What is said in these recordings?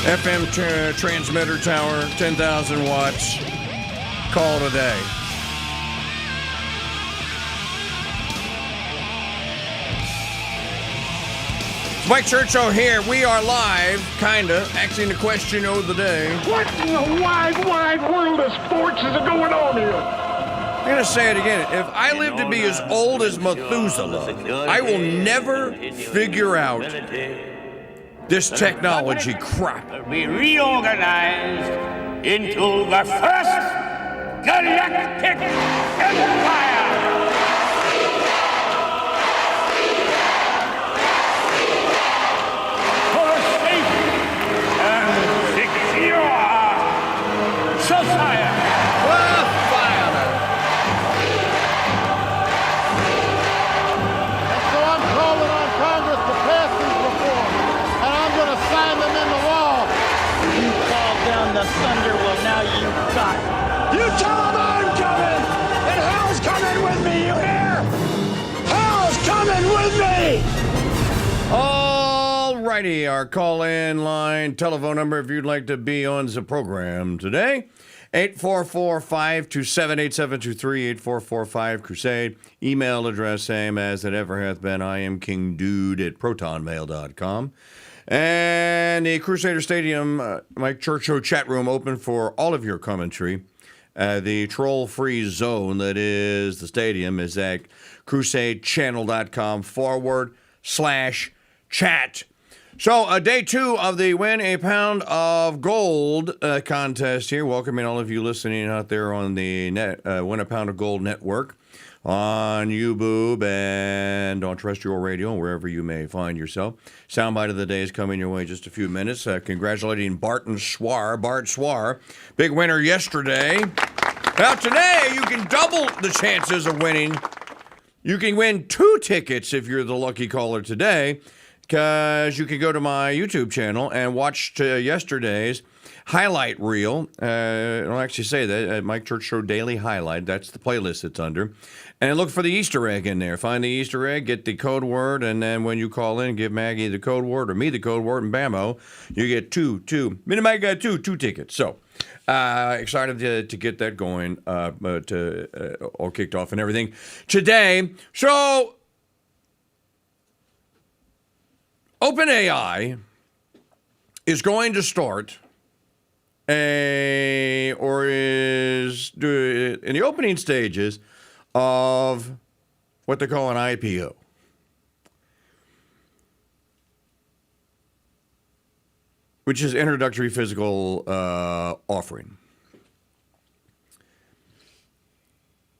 FM transmitter tower, 10,000 watts. Call it a day. It's Mike Churchill here. We are live, kinda, asking the question of the day. What in the wide, wide world of sports is going on here? I'm going to say it again. If I live to be as old as Methuselah, I will never figure out this technology crap. Be reorganized into the first galactic empire. For safe and secure society. So I'm calling on Congress to pass these reforms, and I'm going to sign them into law. You fall down the thunder, well now you got it. You tell them I'm coming, and hell's coming with me, you hear? Hell's coming with me! Alrighty, our call-in line telephone number if you'd like to be on the program today. 844-527-8723, 8445-CRUSADE. Email address same as it ever hath been. I am kingdude at protonmail.com. And the Crusader Stadium, Mike Churchill chat room open for all of your commentary. The troll-free zone that is the stadium is at crusadechannel.com/chat. So, day two of the Win a Pound of Gold contest here. Welcoming all of you listening out there on the Win a Pound of Gold network on YouBoob and on terrestrial radio, wherever you may find yourself. Soundbite of the day is coming your way in just a few minutes. Congratulating Bart Swar, big winner yesterday. Now, today, you can double the chances of winning. You can win 2 tickets if you're the lucky caller today, because you can go to my YouTube channel and watch yesterday's highlight reel. I'll actually say that, Mike Church Show Daily Highlight. That's the playlist it's under. And look for the Easter egg in there. Find the Easter egg, get the code word, and then when you call in, give Maggie the code word or me the code word, and bammo, you get two. Mini-Mike got two tickets. So, excited to get that going, all kicked off and everything today. So, OpenAI is going to start is in the opening stages of what they call an IPO. Which is introductory physical offering.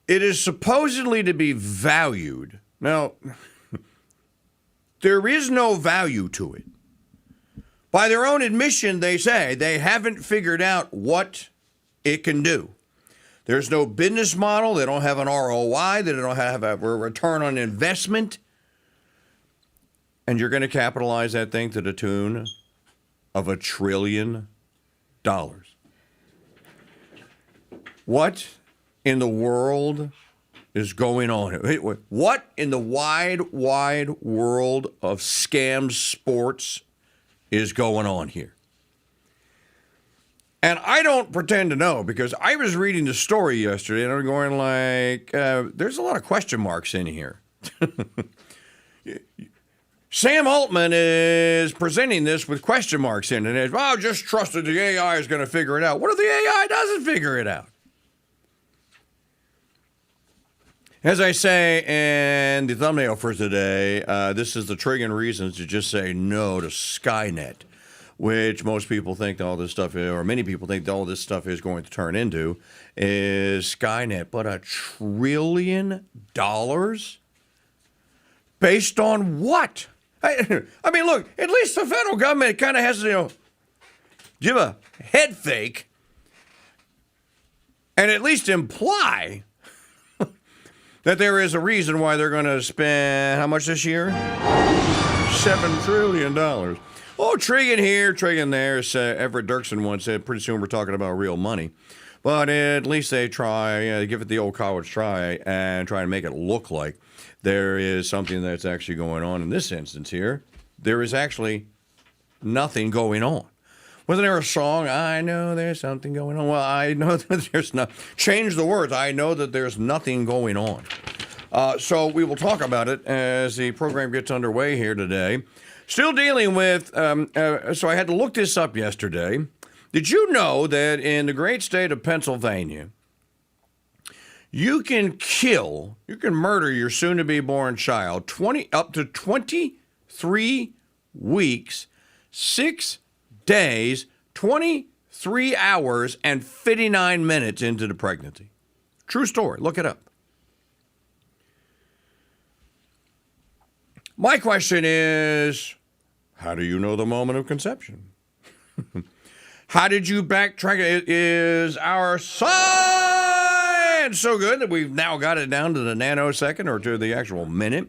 It is supposedly to be valued. Now, there is no value to it. By their own admission, they say they haven't figured out what it can do. There's no business model. They don't have an ROI. They don't have a return on investment. And you're going to capitalize that thing to the tune of $1 trillion. What in the world is going on? What in the wide world of scam sports is going on here? And I don't pretend to know, because I was reading the story yesterday and I'm going like, there's a lot of question marks in here. Sam Altman is presenting this with question marks in it. And well, just trust that the AI is going to figure it out. What if the AI doesn't figure it out? As I say in the thumbnail for today, this is the triggering reasons to just say no to Skynet, which most people think all this stuff is, or many people think all this stuff is going to turn into, is Skynet. But $1 trillion? Based on what? I mean, look, at least the federal government kind of has to, give a head fake and at least imply that there is a reason why they're going to spend, how much this year? $7 trillion. Oh, trillion here, trillion there. Everett Dirksen once said, pretty soon we're talking about real money. But at least they try, give it the old college try and try and make it look like there is something that's actually going on. In this instance here, there is actually nothing going on. Wasn't there a song? I know there's something going on. Well, I know that there's not. Change the words. I know that there's nothing going on. So we will talk about it as the program gets underway here today. Still dealing with, so I had to look this up yesterday. Did you know that in the great state of Pennsylvania, you can murder your soon-to-be born child up to 23 weeks, 6 days, 23 hours, and 59 minutes into the pregnancy? True story. Look it up. My question is, how do you know the moment of conception? How did you backtrack it? Is our science so good that we've now got it down to the nanosecond or to the actual minute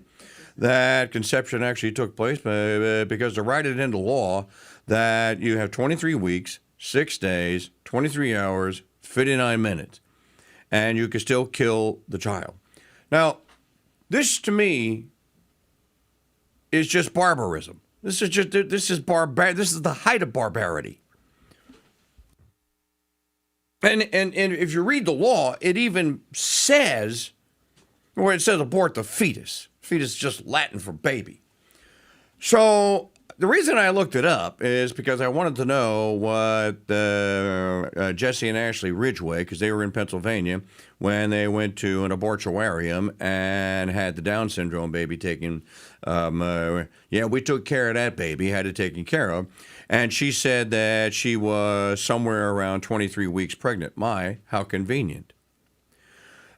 that conception actually took place? Because to write it into law that you have 23 weeks, 6 days, 23 hours, 59 minutes, and you can still kill the child. Now, this to me is just barbarism. This is the height of barbarity. And if you read the law, it even says, where it says abort the fetus. Fetus is just Latin for baby. So the reason I looked it up is because I wanted to know what Jesse and Ashley Ridgway, because they were in Pennsylvania, when they went to an abortuarium and had the Down syndrome baby taken. We took care of that baby, had it taken care of. And she said that she was somewhere around 23 weeks pregnant. My, how convenient.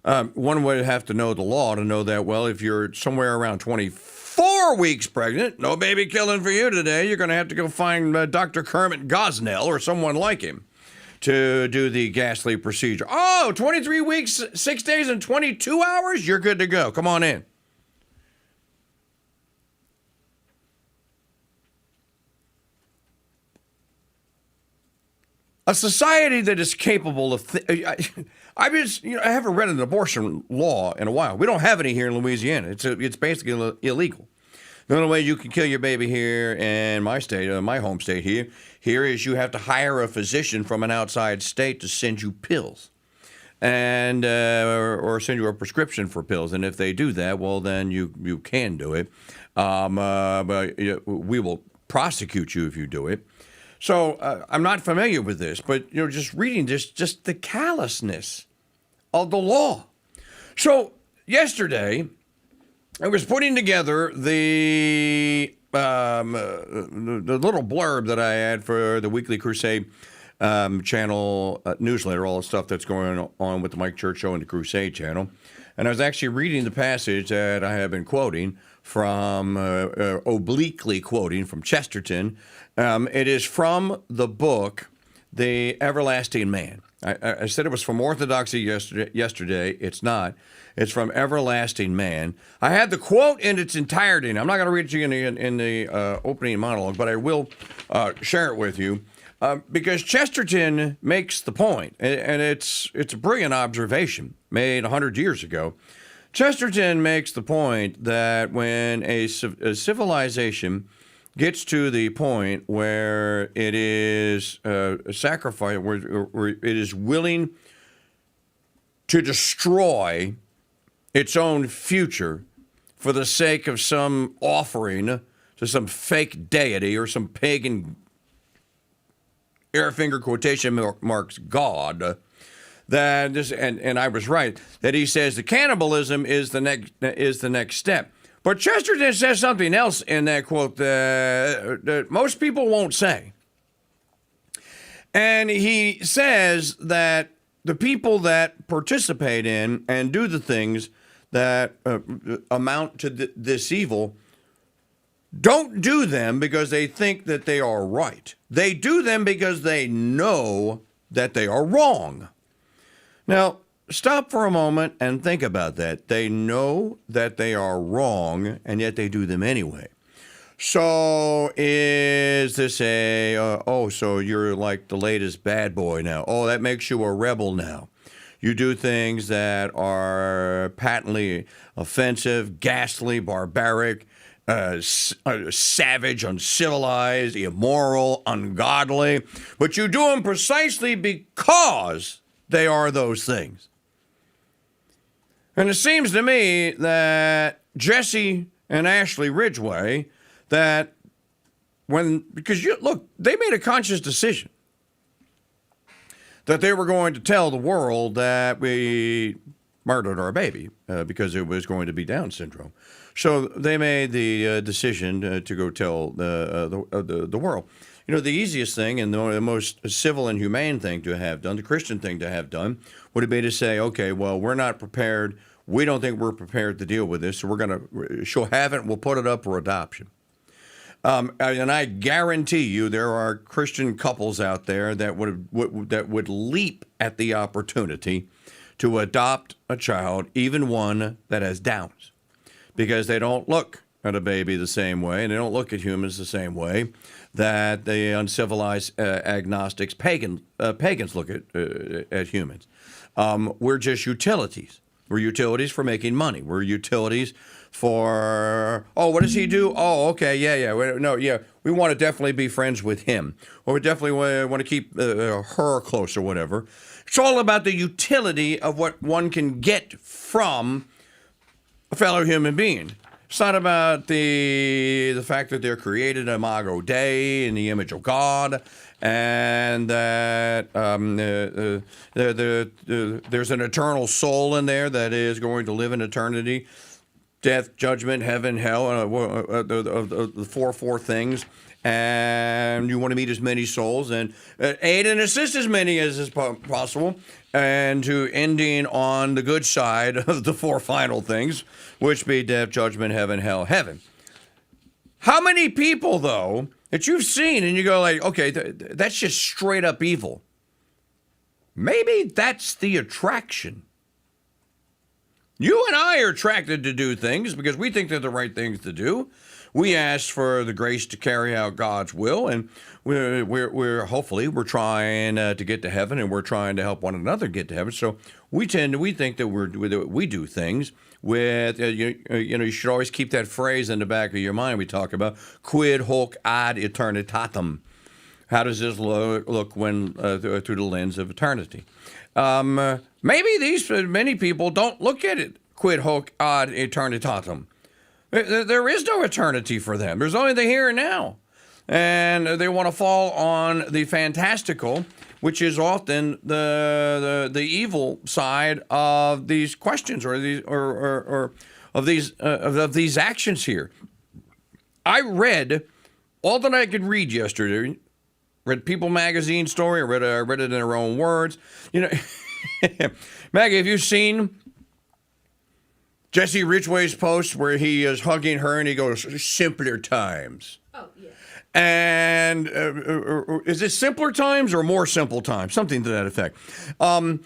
One would have to know the law to know that, well, if you're somewhere around 24 weeks pregnant, no baby killing for you today. You're going to have to go find Dr. Kermit Gosnell or someone like him to do the ghastly procedure. Oh, 23 weeks, 6 days, and 22 hours? You're good to go. Come on in. A society that is capable of... I haven't read an abortion law in a while. We don't have any here in Louisiana. It's basically illegal. The only way you can kill your baby here in my state, my home state here is you have to hire a physician from an outside state to send you pills, and or send you a prescription for pills. And if they do that, well, then you can do it. But we will prosecute you if you do it. So I'm not familiar with this, but just reading this, just the callousness of the law. So yesterday, I was putting together the little blurb that I had for the Weekly Crusade channel newsletter, all the stuff that's going on with the Mike Church Show and the Crusade channel. And I was actually reading the passage that I have been quoting from, obliquely quoting from Chesterton. It is from the book, The Everlasting Man. I said it was from Orthodoxy yesterday. It's not. It's from Everlasting Man. I had the quote in its entirety, and I'm not going to read it to you in the opening monologue, but I will share it with you because Chesterton makes the point, and it's a brilliant observation made 100 years ago. Chesterton makes the point that when a civilization gets to the point where it is a sacrifice, where it is willing to destroy its own future for the sake of some offering to some fake deity or some pagan, air finger quotation marks, God, that this, and I was right, that he says the cannibalism is the next step. But Chesterton says something else in that quote that most people won't say. And he says that the people that participate in and do the things that amount to this evil don't do them because they think that they are right. They do them because they know that they are wrong. Now, stop for a moment and think about that. They know that they are wrong, and yet they do them anyway. So is this so you're like the latest bad boy now. Oh, that makes you a rebel now. You do things that are patently offensive, ghastly, barbaric, savage, uncivilized, immoral, ungodly, but you do them precisely because they are those things. And it seems to me that Jesse and Ashley Ridgway, that because they made a conscious decision that they were going to tell the world that we murdered our baby because it was going to be Down syndrome. So they made the decision to go tell the world. You know, the easiest thing and the most civil and humane thing to have done, the Christian thing to have done, would have been to say, okay, well, we're not prepared. We don't think we're prepared to deal with this, so she'll have it and we'll put it up for adoption. And I guarantee you there are Christian couples out there that would leap at the opportunity to adopt a child, even one that has Downs, because they don't look at a baby the same way, and they don't look at humans the same way that the uncivilized agnostics, pagans look at humans. We're just utilities. We're utilities for making money. We're utilities for, what does he do? Oh, okay, yeah. We want to definitely be friends with him. Or we definitely want to keep her close or whatever. It's all about the utility of what one can get from a fellow human being. It's not about the fact that they're created imago Dei in the image of God, and that there's an eternal soul in there that is going to live in eternity. Death, judgment, heaven, hell, the four things. And you want to meet as many souls and aid and assist as many as is possible, and to ending on the good side of the four final things, which be death, judgment, heaven, hell, heaven. How many people, though, that you've seen and you go like, okay, that's just straight up evil. Maybe that's the attraction. You and I are attracted to do things because we think they're the right things to do. We ask for the grace to carry out God's will, and we're hopefully trying to get to heaven, and we're trying to help one another get to heaven. So we think that we do things with you should always keep that phrase in the back of your mind. We talk about quid hoc ad eternitatem. How does this look when through the lens of eternity? Maybe many people don't look at it quid hoc ad eternitatem. There is no eternity for them. There's only the here and now. And they want to fall on the fantastical, which is often the evil side of these questions or of these actions here. I read all that I could read yesterday. Read People magazine story. I read it in their own words. You know, Maggie, have you seen Jesse Ridgway's post where he is hugging her and he goes, simpler times? Oh, yeah. And is it simpler times or more simple times? Something to that effect. And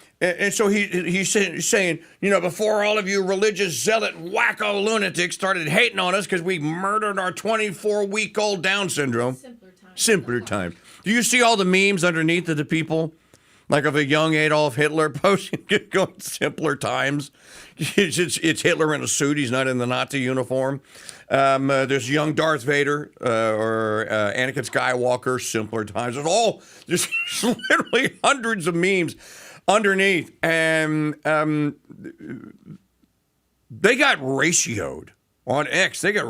so he's saying, before all of you religious zealot wacko lunatics started hating on us because we murdered our 24-week-old Down syndrome. Simpler times. Simpler times. Do you see all the memes underneath of the people? Like of a young Adolf Hitler posting, going simpler times. It's Hitler in a suit. He's not in the Nazi uniform. There's young Darth Vader or Anakin Skywalker, simpler times. There's literally hundreds of memes underneath. And they got ratioed on X. They got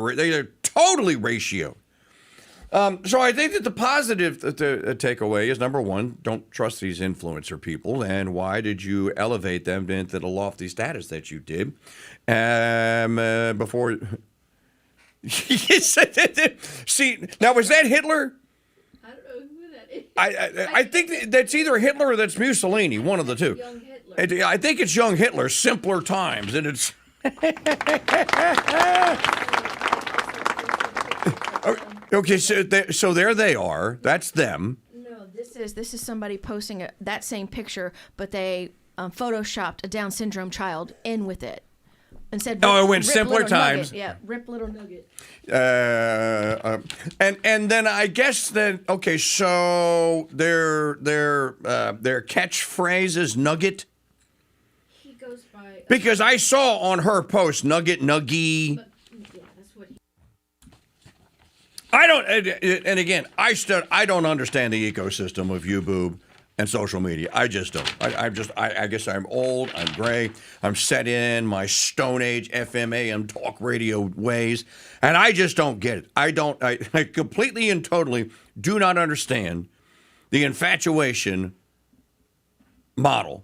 totally ratioed. So I think that the positive takeaway is, number one, don't trust these influencer people. And why did you elevate them into the lofty status that you did before? See, now was that Hitler? I don't know who that is. I think that's either Hitler or that's Mussolini, one of the two. Young Hitler. I think it's young Hitler, simpler times, and it's. Okay, so there they are. That's them. No, this is somebody posting that same picture, but they photoshopped a Down syndrome child in with it and said, it went simpler times. Nugget. Yeah, rip little nugget. And then I guess that so their catchphrase is nugget. He goes by Because I saw on her post nugget, nuggy. yeah, that's what. I don't, and again, I don't understand the ecosystem of YouBoob and social media. I just don't. I guess I'm old, I'm gray, I'm set in my Stone Age FM AM talk radio ways, and I just don't get it. I completely and totally do not understand the infatuation model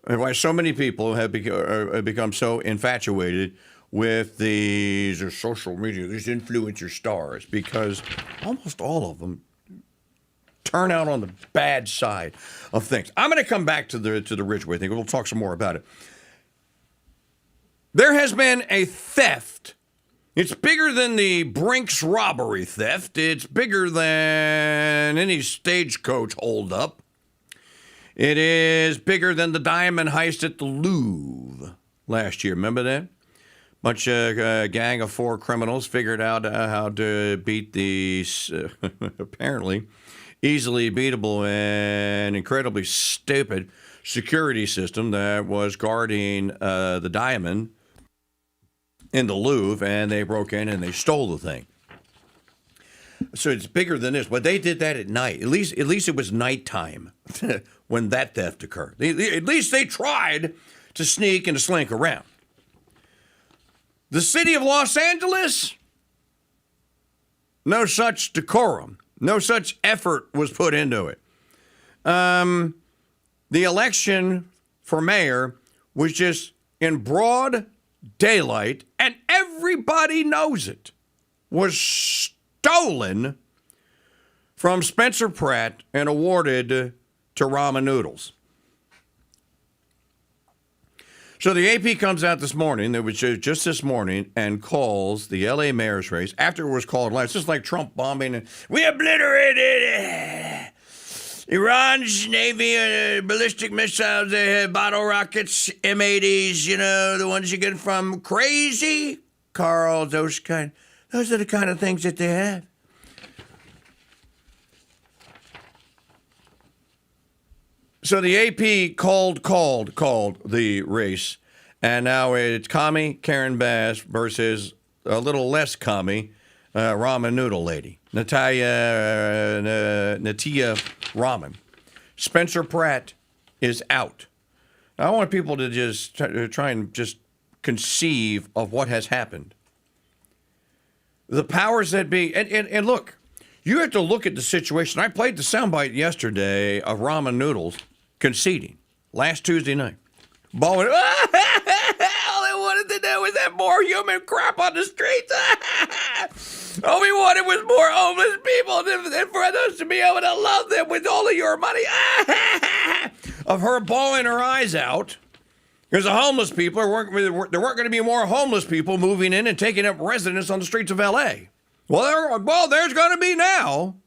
and why so many people have become so infatuated with these social media, these influencer stars, because almost all of them turn out on the bad side of things. I'm going to come back to the Ridgeway thing. We'll talk some more about it. There has been a theft. It's bigger than the Brinks robbery theft. It's bigger than any stagecoach holdup. It is bigger than the diamond heist at the Louvre last year. Remember that? Bunch of gang of 4 criminals figured out how to beat the apparently easily beatable and incredibly stupid security system that was guarding the diamond in the Louvre, and they broke in and they stole the thing. So it's bigger than this, but they did that at night. At least it was nighttime when that theft occurred. At least they tried to sneak and to slink around. The city of Los Angeles, no such decorum. No such effort was put into it. The election for mayor was just in broad daylight, and everybody knows it, was stolen from Spencer Pratt and awarded to ramen noodles. So the AP comes out this morning, that was just this morning, and calls the L.A. mayor's race after it was called live. It's just like Trump bombing. We obliterated Iran's Navy ballistic missiles. They had bottle rockets, M80s, the ones you get from Crazy Carl. Those are the kind of things that they have. So the AP called the race, and now it's commie Karen Bass versus a little less commie ramen noodle lady, Natia Ramen. Spencer Pratt is out. Now, I want people to just try and just conceive of what has happened. The powers that be, and look, you have to look at the situation. I played the soundbite yesterday of ramen noodles conceding last Tuesday night. Bowling, all they wanted to do was have more human crap on the streets. All we wanted was more homeless people and for us to be able to love them with all of your money. Of her bawling her eyes out. Because the homeless people, there weren't going to be more homeless people moving in and taking up residence on the streets of L.A. Well, there's going to be now.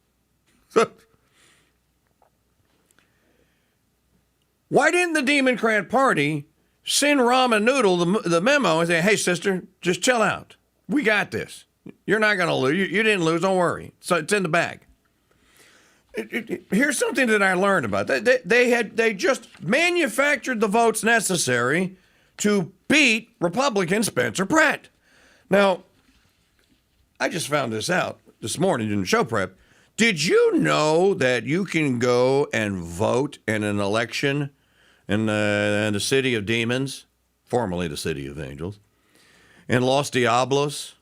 Why didn't the Democrat Party send Ramen Noodle the memo and say, hey, sister, just chill out. We got this. You're not going to lose. You didn't lose. Don't worry. So it's in the bag. Here's something that I learned about. They just manufactured the votes necessary to beat Republican Spencer Pratt. Now, I just found this out this morning in show prep. Did you know that you can go and vote in an election in the city of demons, formerly the city of angels, in Los Diablos,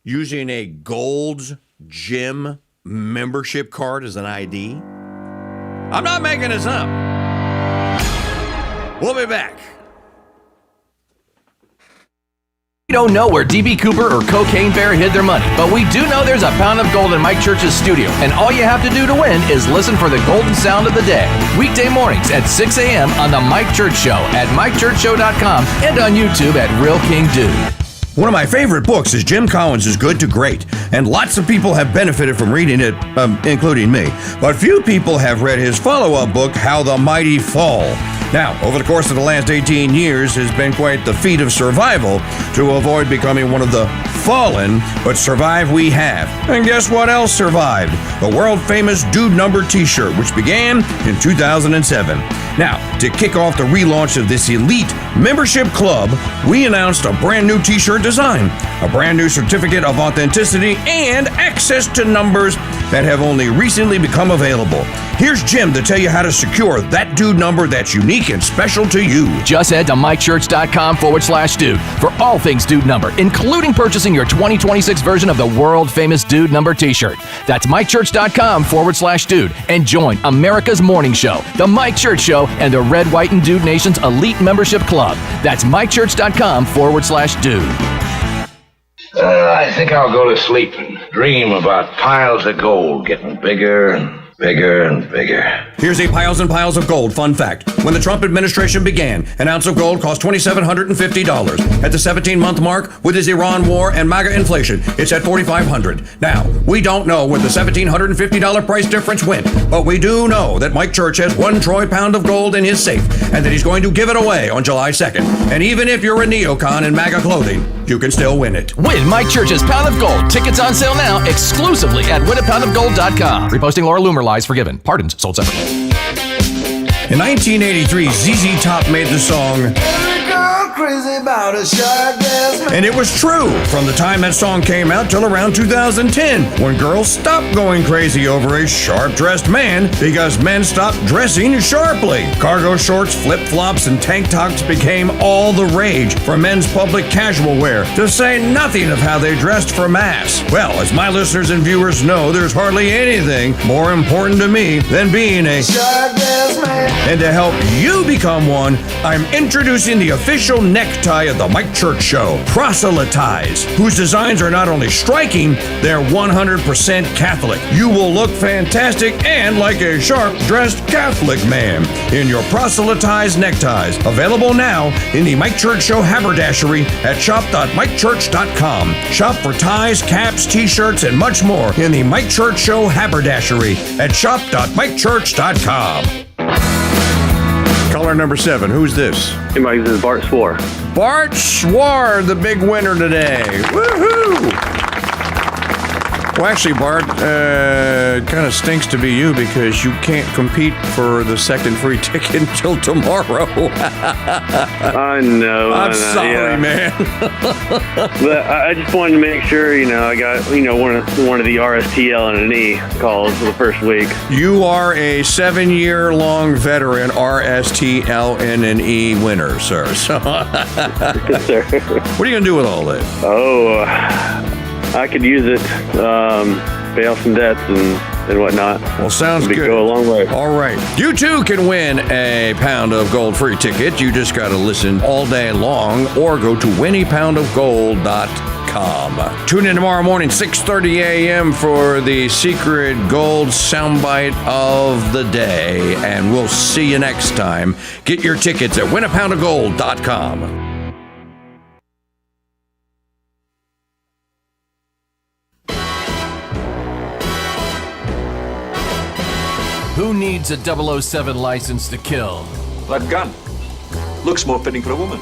using a Gold's Gym membership card as an ID? I'm not making this up. We'll be back. We don't know where D.B. Cooper or Cocaine Bear hid their money, but we do know there's a pound of gold in Mike Church's studio, and all you have to do to win is listen for the golden sound of the day. Weekday mornings at 6 a.m. on The Mike Church Show at MikeChurchShow.com and on YouTube at Real King Dude. One of my favorite books is Jim Collins' Good to Great, and lots of people have benefited from reading it, including me. But few people have read his follow-up book, How the Mighty Fall. Now, over the course of the last 18 years, has been quite the feat of survival to avoid becoming one of the fallen, but survive we have. And guess what else survived? The world-famous Dude Number t-shirt, which began in 2007. Now, to kick off the relaunch of this elite membership club, we announced a brand new t-shirt design, a brand new certificate of authenticity, and access to numbers that have only recently become available. Here's Jim to tell you how to secure that dude number that's unique and special to you. Just head to mikechurch.com/dude for all things dude number, including purchasing your 2026 version of the world famous dude number t-shirt. That's mikechurch.com/dude and join America's morning show, the Mike Church Show, and the Red, White, and Dude Nation's elite membership club. That's mikechurch.com/dude. I think I'll go to sleep and dream about piles of gold getting bigger and bigger and bigger. Here's a piles and piles of gold fun fact. When the Trump administration began, an ounce of gold cost $2,750. At the 17-month mark, with his Iran war and MAGA inflation, it's at $4,500. Now, we don't know where the $1,750 price difference went, but we do know that Mike Church has 1 troy pound of gold in his safe, and that he's going to give it away on July 2nd. And even if you're a neocon in MAGA clothing, you can still win it. Win Mike Church's Pound of Gold. Tickets on sale now exclusively at winapoundofgold.com. Reposting Laura Loomer lies forgiven. Pardons sold separately. In 1983, ZZ Top made the song and it was true from the time that song came out till around 2010, when girls stopped going crazy over a sharp-dressed man because men stopped dressing sharply. Cargo shorts, flip-flops, and tank tops became all the rage for men's public casual wear, to say nothing of how they dressed for mass. Well, as my listeners and viewers know, there's hardly anything more important to me than being a sharp-dressed man. And to help you become one, I'm introducing the official necktie of the Mike Church Show, Proselytize, whose designs are not only striking, they're 100% Catholic. You will look fantastic and like a sharp-dressed Catholic man in your Proselytize neckties. Available now in the Mike Church Show haberdashery at shop.mikechurch.com. Shop for ties, caps, t-shirts, and much more in the Mike Church Show haberdashery at shop.mikechurch.com. Caller number 7, who's this? Hey, Mike, this is Bart Swar. Bart Swar, the big winner today. Woohoo! Well, actually, Bart, it kind of stinks to be you because you can't compete for the second free ticket until tomorrow. I know. I'm sorry, man. But I just wanted to make sure, I got, one of the RSTLNE calls for the first week. You are a 7-year-long veteran RSTLNE winner, sir. So, Yes, sir. what are you going to do with all that? Oh, I could use it, pay off some debts and whatnot. Well, sounds It'd good. Go a long way. All right. You too can win a pound of gold free ticket. You just got to listen all day long or go to winniepoundofgold.com. Tune in tomorrow morning, 6:30 a.m. for the secret gold soundbite of the day. And we'll see you next time. Get your tickets at winniepoundofgold.com. Who needs a 007 license to kill? That gun looks more fitting for a woman.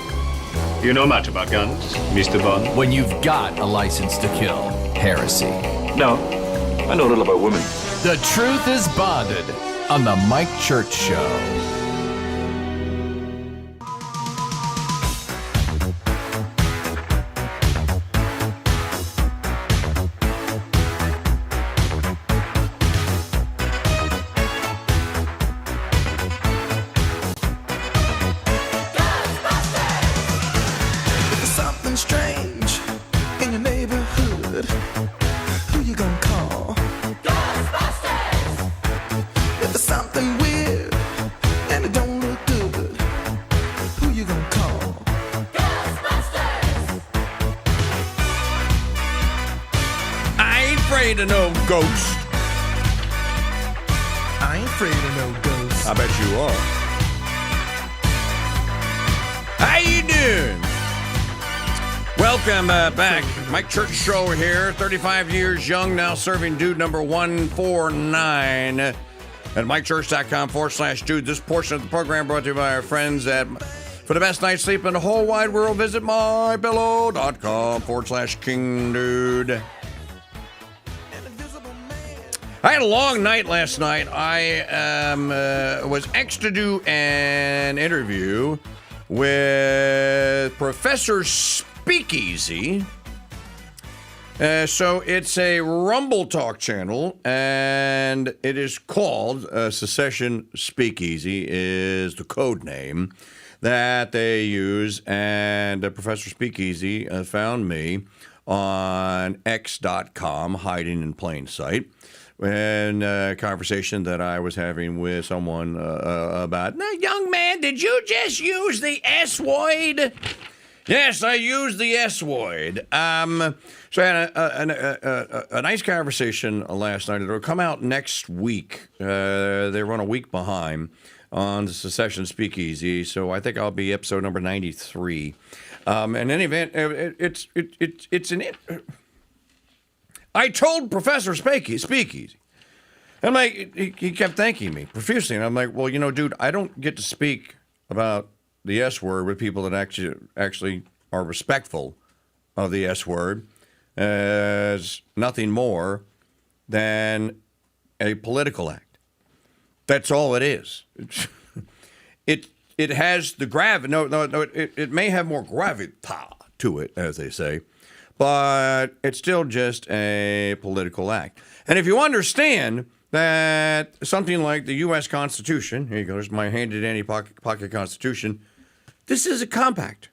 You know much about guns, Mr. Bond? When you've got a license to kill. Heresy. No, I know little about women. The truth is bonded on the Mike Church Show. afraid of no ghost. I ain't afraid of no ghosts. I bet you are. How you doing? Welcome back. Mike Church Show here, 35 years young, now serving dude number 149 at mikechurch.com/dude. This portion of the program brought to you by our friends at For the best night's sleep in the whole wide world, visit mypillow.com/King Dude. I had a long night last night. I was asked to do an interview with Professor Speakeasy. So it's a Rumble Talk channel, and it is called Secession Speakeasy is the code name that they use. And Professor Speakeasy found me on X.com, hiding in plain sight, in a conversation that I was having with someone about, "Now, young man, did you just use the S-word?" Yes, I used the S-word. So I had a nice conversation last night. It'll come out next week. They run a week behind on the Secession Speakeasy, so I think I'll be episode number 93. In any event, I told Professor Speakeasy, and he kept thanking me profusely, and I'm like, well, dude, I don't get to speak about the S word with people that actually are respectful of the S word as nothing more than a political act. That's all it is. It has the gravity. No. It may have more gravitas to it, as they say, but it's still just a political act. And if you understand that something like the U.S. Constitution, here you go, there's my handy-dandy pocket Constitution, this is a compact.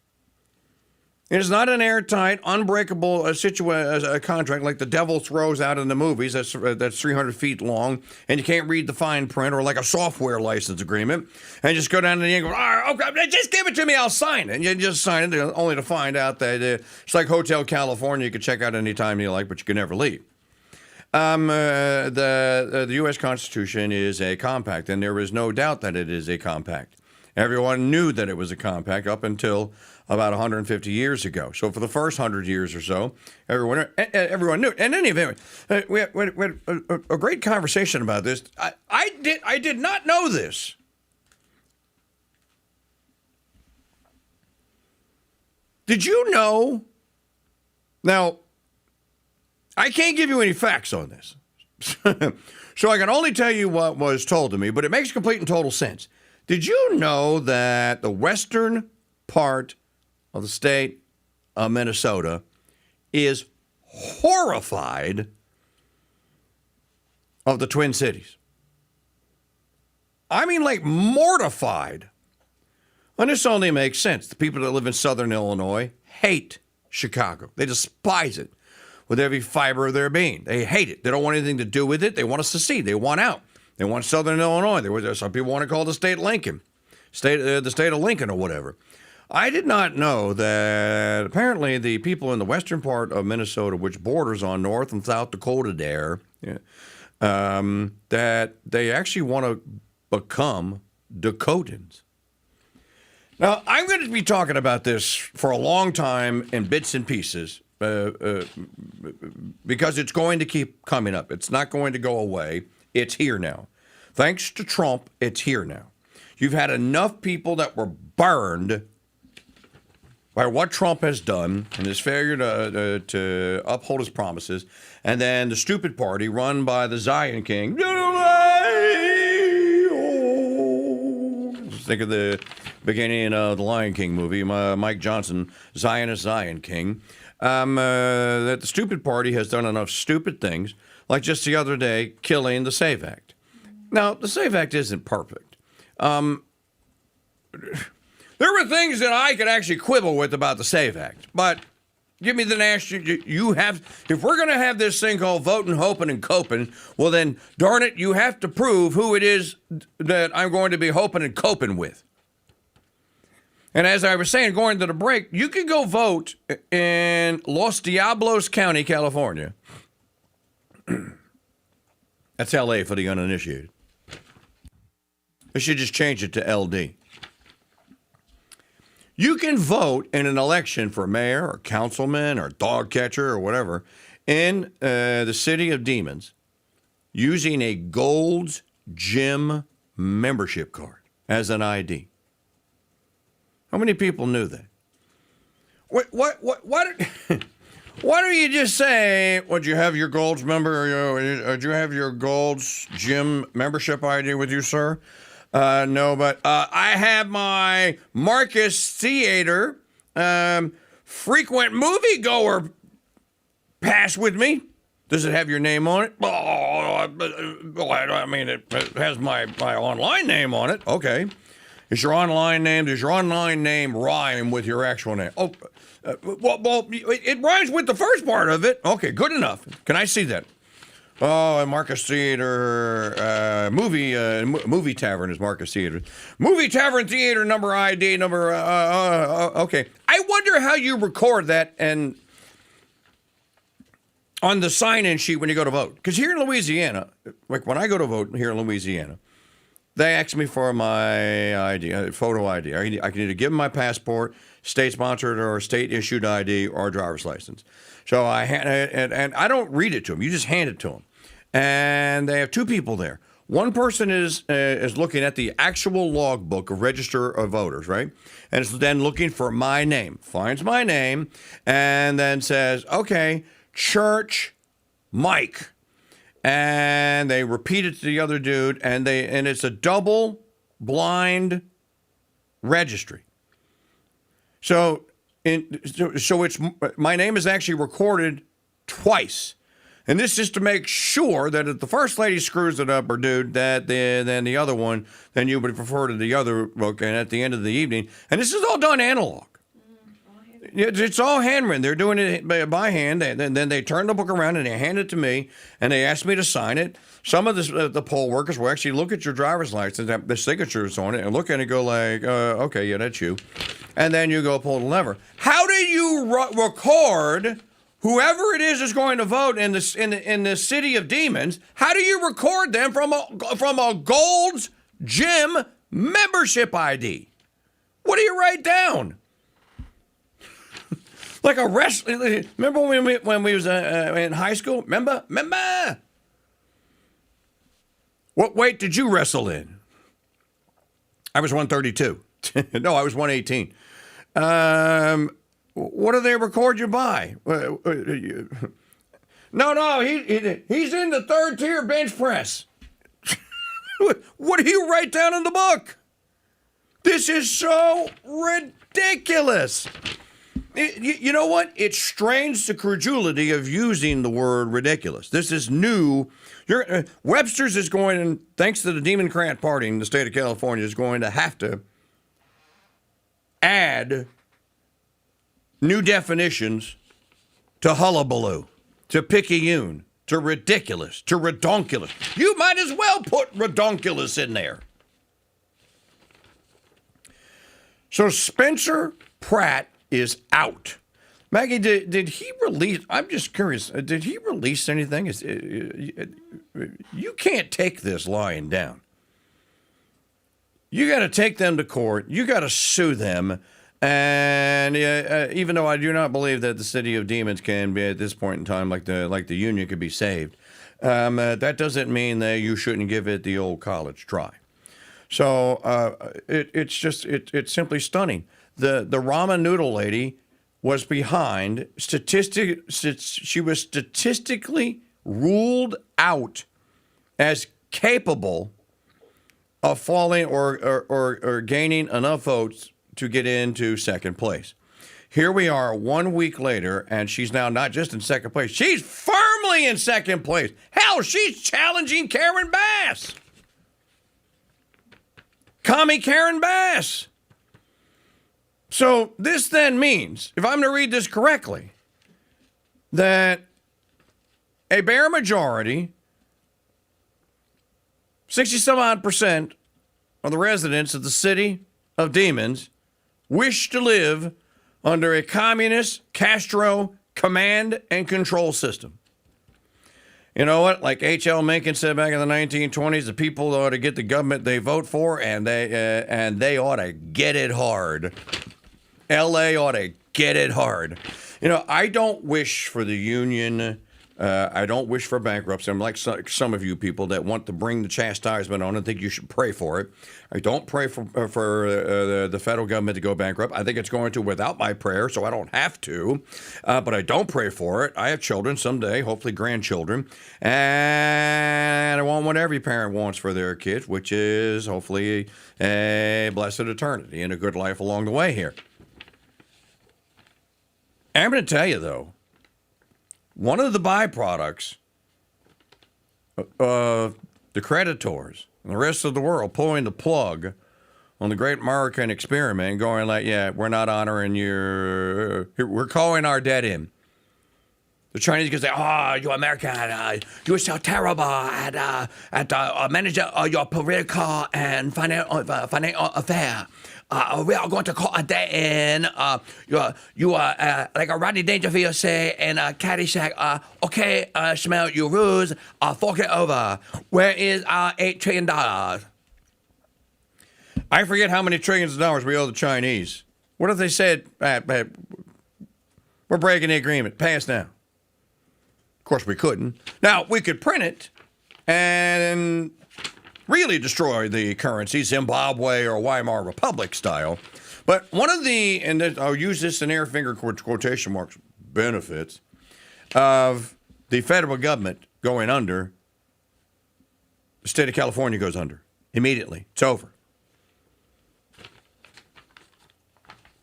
It is not an airtight, unbreakable a contract like the devil throws out in the movies that's 300 feet long, and you can't read the fine print, or like a software license agreement, and just go down to the end and go, all right, okay, just give it to me, I'll sign it. And you just sign it, only to find out that it's like Hotel California, you can check out any time you like, but you can never leave. The U.S. Constitution is a compact, and there is no doubt that it is a compact. Everyone knew that it was a compact up until about 150 years ago. So for the first 100 years or so, everyone knew. And in any event, we had a great conversation about this. I did not know this. Did you know? Now, I can't give you any facts on this. So I can only tell you what was told to me, but it makes complete and total sense. Did you know that the western part of the state of Minnesota is horrified of the Twin Cities? I mean, like, mortified. And this only makes sense. The people that live in southern Illinois hate Chicago. They despise it with every fiber of their being. They hate it. They don't want anything to do with it. They want to secede. They want out. They want Southern Illinois. Some people want to call the state Lincoln, the state of Lincoln or whatever. I did not know that apparently the people in the western part of Minnesota, which borders on North and South Dakota there, that they actually want to become Dakotans. Now, I'm going to be talking about this for a long time in bits and pieces because it's going to keep coming up. It's not going to go away. It's here now. Thanks to Trump, it's here now. You've had enough people that were burned by what Trump has done and his failure to uphold his promises, and then the stupid party run by the Zion King. Think of the beginning of the Lion King movie, Mike Johnson, Zionist Zion King. That the stupid party has done enough stupid things, like just the other day, killing the SAVE Act. Now, the SAVE Act isn't perfect. There were things that I could actually quibble with about the SAVE Act, but give me the national. If we're going to have this thing called voting, hoping, and coping, well then, darn it, you have to prove who it is that I'm going to be hoping and coping with. And as I was saying, going to the break, you can go vote in Los Diablos County, California. That's L.A. for the uninitiated. They should just change it to L.D. You can vote in an election for mayor or councilman or dog catcher or whatever in the city of Demons using a Gold's Gym membership card as an ID. How many people knew that? What Why don't you just say, would you have your Gold's member, do you have your Gold's gym membership ID with you, sir? No, but I have my Marcus Theater frequent moviegoer pass with me. Does it have your name on it? I mean, it has my online name on it. Okay. Does your online name rhyme with your actual name? Oh, well, it rhymes with the first part of it. Okay, good enough. Can I see that? Oh, Marcus Theater, movie tavern is Marcus Theater. Movie tavern theater number ID number, okay. I wonder how you record that and on the sign-in sheet when you go to vote. Because here in Louisiana, like when I go to vote here in Louisiana, they ask me for my ID, photo ID. I can either give them my passport, state-sponsored or state-issued ID, or driver's license. So and I don't read it to them. You just hand it to them. And they have two people there. One person is looking at the actual logbook of register of voters, right? And it's then looking for my name, finds my name, and then says, okay, Church Mike. And they repeat it to the other dude, and it's a double blind registry. So it's my name is actually recorded twice. And this is to make sure that if the first lady screws it up, or dude, then the other one, then you would refer to the other book, and at the end of the evening. And this is all done analog. It's all handwritten. They're doing it by hand. Then they turn the book around and they hand it to me, and they ask me to sign it. Some of the poll workers will actually look at your driver's license, the signatures on it, and look at it and go like, okay, yeah, that's you. And then you go pull the lever. How do you record whoever it is going to vote in the city of demons? How do you record them from a Gold's Gym membership ID? What do you write down? Like a wrestling. Remember when we was in high school? Remember? What weight did you wrestle in? I was 132. No, I was 118. What do they record you by? No, he's in the third tier bench press. What do you write down in the book? This is so ridiculous. You know what? It strains the credulity of using the word ridiculous. This is new. Webster's is going, and thanks to the Democrat Party in the state of California, is going to have to add new definitions to hullabaloo, to picayune, to ridiculous, to redonkulous. You might as well put redonkulous in there. So Spencer Pratt is out. Maggie, did he release? I'm just curious. Did he release anything? You can't take this lying down. You got to take them to court. You got to sue them. And even though I do not believe that the city of demons can be at this point in time like the union could be saved, that doesn't mean that you shouldn't give it the old college try. So it's simply stunning. The ramen noodle lady was behind she was statistically ruled out as capable of falling or gaining enough votes to get into second place. Here we are 1 week later, and she's now not just in second place, she's firmly in second place. Hell, she's challenging Karen Bass. Commie Karen Bass. So this then means, if I'm to read this correctly, that a bare majority, 60-some-odd% of the residents of the city of demons wish to live under a communist Castro command and control system. You know what? Like H.L. Mencken said back in the 1920s, the people ought to get the government they vote for, and they ought to get it hard. L.A. ought to get it hard. You know, I don't wish for the union I don't wish for bankruptcy. I'm like some of you people that want to bring the chastisement on and think you should pray for it. I don't pray for the federal government to go bankrupt. I think it's going to without my prayer, so I don't have to. But I don't pray for it. I have children someday, hopefully grandchildren, and I want what every parent wants for their kids, which is hopefully a blessed eternity and a good life along the way here. I'm going to tell you, though, one of the byproducts of the creditors and the rest of the world pulling the plug on the great American experiment, going like, yeah, we're not honoring we're calling our debt in. The Chinese can say, oh, you American, you're so terrible at managing your political and financial affair. We are going to call a debt in. You are like a Rodney Dangerfield say in Caddyshack. Okay, smell your rules. Fork it over. Where is our $8 trillion? I forget how many trillions of dollars we owe the Chinese. What if they said, we're breaking the agreement, pay us now? Of course, we couldn't. Now, we could print it and really destroy the currency, Zimbabwe or Weimar Republic style. But one of the, and I'll use this in air finger quotation marks, benefits of the federal government going under, the state of California goes under immediately. It's over.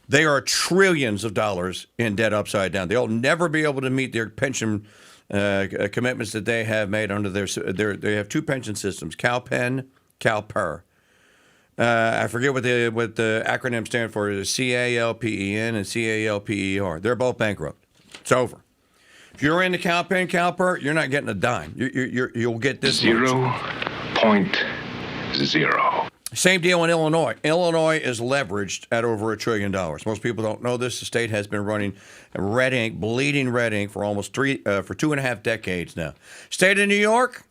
They are trillions of dollars in debt upside down. They'll never be able to meet their pension commitments that they have made under they have two pension systems, CalPen, CalPER. I forget what the acronym stand for. Is CALPEN and CALPER. They're both bankrupt. It's over. If you're in the CalPen, CalPER, you're not getting a dime. You'll get this 0.0. Same deal in Illinois. Illinois is leveraged at over $1 trillion. Most people don't know this. The state has been running red ink, bleeding red ink for almost 2.5 decades now. State of New York,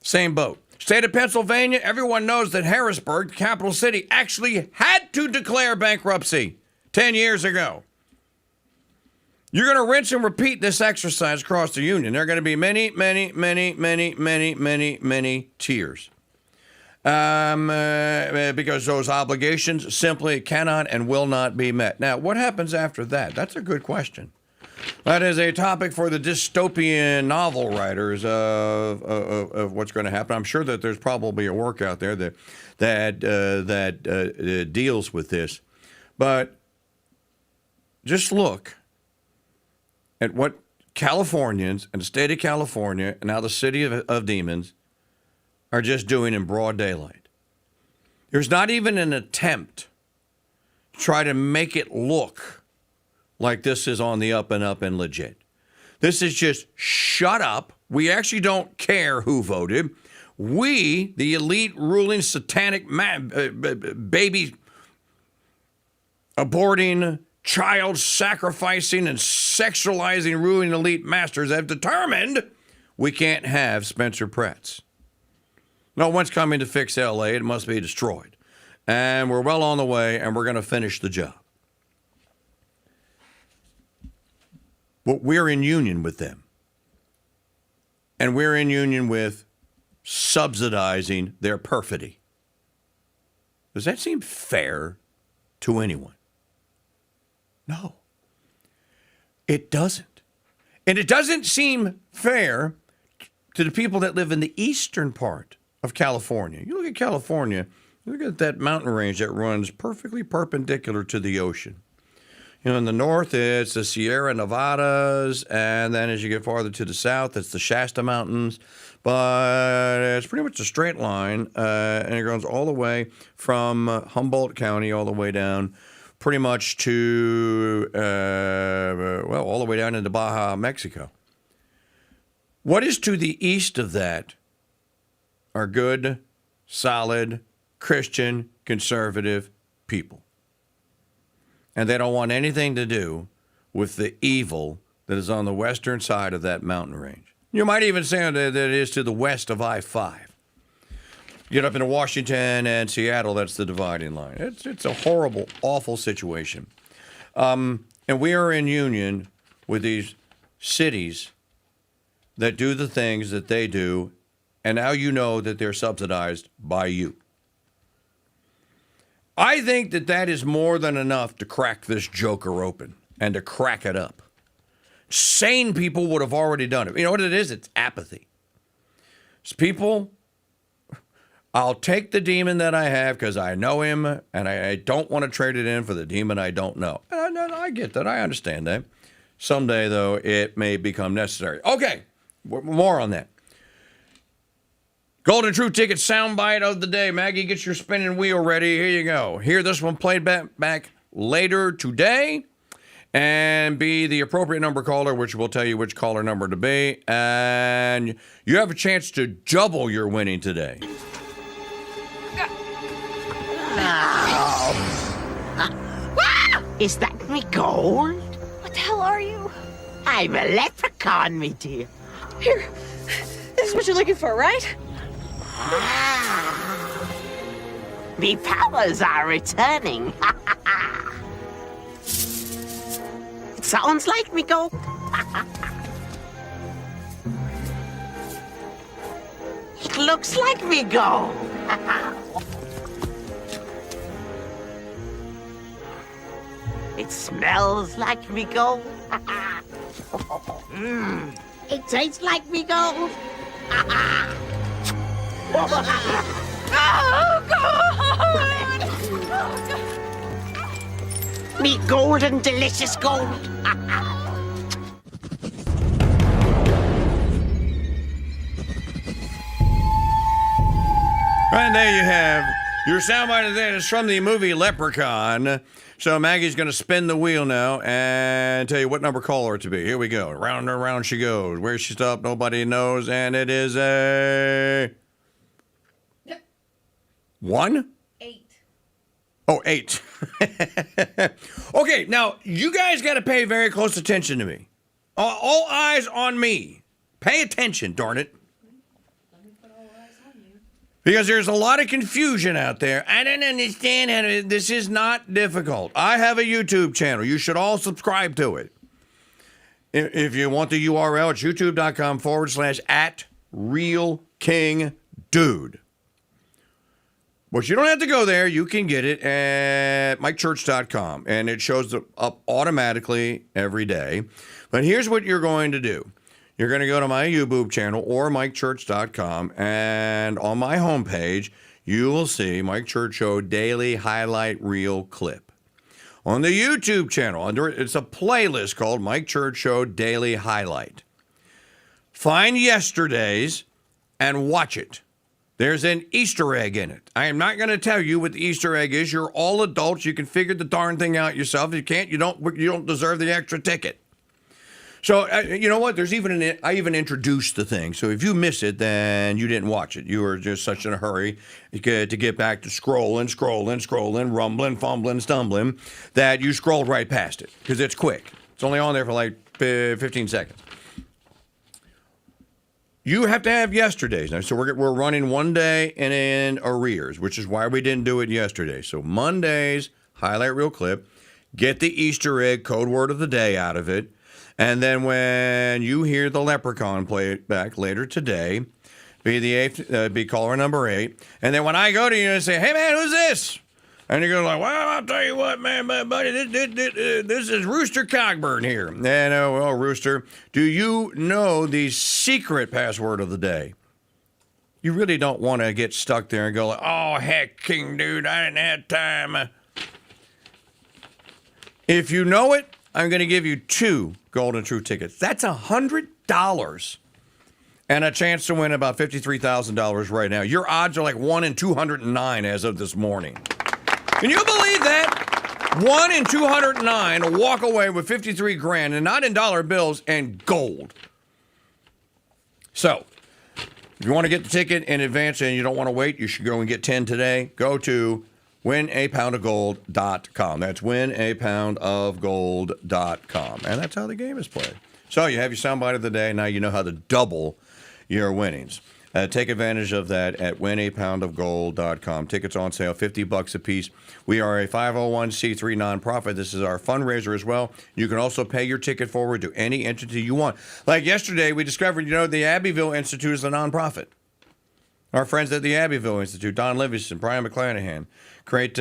same boat. State of Pennsylvania, everyone knows that Harrisburg, capital city, actually had to declare bankruptcy 10 years ago. You're going to rinse and repeat this exercise across the union. There are going to be many, many, many, many, many, many, many tears. Because those obligations simply cannot and will not be met. Now, what happens after that? That's a good question. That is a topic for the dystopian novel writers of what's going to happen. I'm sure that there's probably a work out there that deals with this. But just look at what Californians and the state of California and now the city of demons are just doing in broad daylight. There's not even an attempt to try to make it look like this is on the up and up and legit. This is just shut up. We actually don't care who voted. We, the elite ruling satanic baby aborting, child sacrificing, and sexualizing ruling elite masters have determined we can't have Spencer Pratt's. No one's coming to fix L.A. It must be destroyed. And we're well on the way, and we're going to finish the job. But we're in union with them. And we're in union with subsidizing their perfidy. Does that seem fair to anyone? No. It doesn't. And it doesn't seem fair to the people that live in the eastern part of California. You look at California, look at that mountain range that runs perfectly perpendicular to the ocean. You know, in the north, it's the Sierra Nevadas, and then as you get farther to the south, it's the Shasta Mountains. But it's pretty much a straight line, and it goes all the way from Humboldt County all the way down pretty much to, all the way down into Baja, Mexico. What is to the east of that are good, solid, Christian, conservative people. And they don't want anything to do with the evil that is on the western side of that mountain range. You might even say that it is to the west of I-5. Get up into Washington and Seattle, that's the dividing line. It's a horrible, awful situation. And we are in union with these cities that do the things that they do, and now you know that they're subsidized by you. I think that that is more than enough to crack this joker open and to crack it up. Sane people would have already done it. You know what it is? It's apathy. It's people, I'll take the demon that I have because I know him, and I don't want to trade it in for the demon I don't know. And I get that. I understand that. Someday, though, it may become necessary. Okay, more on that. Golden True Ticket soundbite of the day. Maggie, get your spinning wheel ready. Here you go. Hear this one played back later today, and be the appropriate number caller, which will tell you which caller number to be. And you have a chance to double your winning today. Is that me gold? What the hell are you? I'm a leprechaun, me dear. Here, this is what you're looking for, right? Me powers are returning. It sounds like me gold. It looks like me gold. It smells like me gold. It tastes like me gold. Oh, God! Oh, God! Me golden, delicious gold. And there you have your soundbite of the day. Is from the movie Leprechaun. So Maggie's going to spin the wheel now and tell you what number caller to be. Here we go. Round and round she goes. Where she stopped, nobody knows. And it is a... 1? 8. Oh, 8. Okay, now, you guys got to pay very close attention to me. All eyes on me. Pay attention, darn it. Because there's a lot of confusion out there. I don't understand how to... This is not difficult. I have a YouTube channel. You should all subscribe to it. If you want the URL, it's youtube.com/@RealKingDude. But you don't have to go there. You can get it at MikeChurch.com. And it shows up automatically every day. But here's what you're going to do. You're going to go to my YouTube channel or MikeChurch.com, and on my homepage, you will see Mike Church Show Daily Highlight Reel Clip. On the YouTube channel, it's a playlist called Mike Church Show Daily Highlight. Find yesterday's and watch it. There's an Easter egg in it. I am not going to tell you what the Easter egg is. You're all adults. You can figure the darn thing out yourself. If you can't, you don't deserve the extra ticket. So, you know what? I even introduced the thing. So if you miss it, then you didn't watch it. You were just such in a hurry to get back to scrolling, rumbling, fumbling, stumbling, that you scrolled right past it because it's quick. It's only on there for like 15 seconds. You have to have yesterday's. Now, so we're running one day and in arrears, which is why we didn't do it yesterday. So Monday's highlight reel clip, get the Easter egg code word of the day out of it. And then when you hear the Leprechaun play it back later today, be caller number 8. And then when I go to you and say, hey, man, who's this? And you go like, well, I'll tell you what, man, buddy, this is Rooster Cogburn here. And, well, Rooster, do you know the secret password of the day? You really don't want to get stuck there and go like, oh, heck, King Dude, I didn't have time. If you know it, I'm going to give you 2 Golden True tickets. That's $100 and a chance to win about $53,000 right now. Your odds are like 1 in 209 as of this morning. Can you believe that? 1 in 209 to walk away with 53 grand, and not in dollar bills, and gold. So, if you want to get the ticket in advance and you don't want to wait, you should go and get 10 today. Go to winapoundofgold.com. That's winapoundofgold.com. And that's how the game is played. So you have your soundbite of the day. Now you know how to double your winnings. Take advantage of that at winapoundofgold.com. Tickets on sale, $50 a piece. We are a 501c3 nonprofit. This is our fundraiser as well. You can also pay your ticket forward to any entity you want. Like yesterday, we discovered, the Abbeville Institute is a nonprofit. Our friends at the Abbeville Institute, Don Livingston, Brian McClanahan, great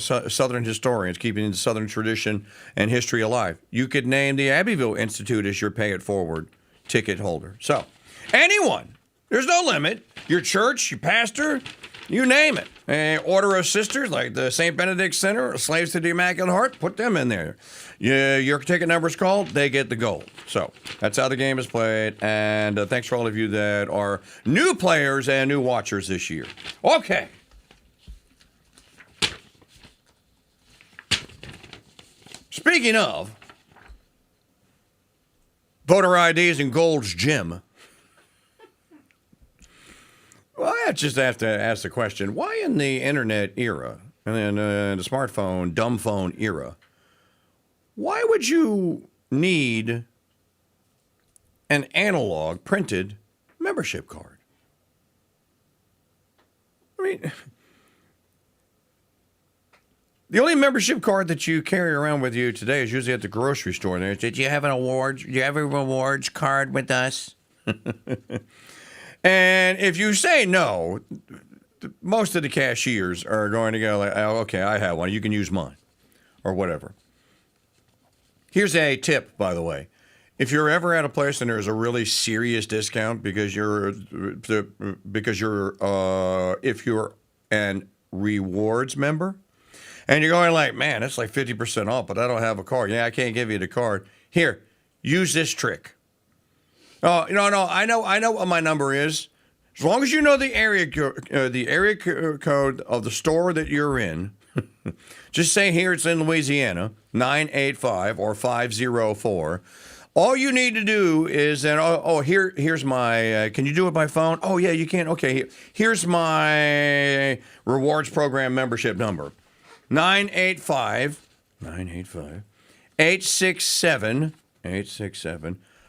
Southern historians, keeping the Southern tradition and history alive. You could name the Abbeville Institute as your pay it forward ticket holder. So, anyone. There's no limit. Your church, your pastor, you name it. Order of Sisters, like the St. Benedict Center, Slaves to the Immaculate Heart, put them in there. Your ticket number is called, they get the gold. So that's how the game is played. And thanks for all of you that are new players and new watchers this year. Okay. Speaking of voter IDs and Gold's Gym, well, I just have to ask the question, why in the internet era and then the smartphone, dumb phone era, why would you need an analog printed membership card? I mean, the only membership card that you carry around with you today is usually at the grocery store. Did you have an award? Do you have a rewards card with us? And if you say no, most of the cashiers are going to go like, oh, okay, I have one. You can use mine or whatever. Here's a tip, by the way. If you're ever at a place and there's a really serious discount if you're an rewards member and you're going like, man, that's like 50% off, but I don't have a card. Yeah, I can't give you the card. Here, use this trick. Oh, no, I know what my number is. As long as you know the area code of the store that you're in, just say here it's in Louisiana, 985 or 504. All you need to do is then, here's my, can you do it by phone? Oh, yeah, you can. Okay, here's my rewards program membership number. 985 867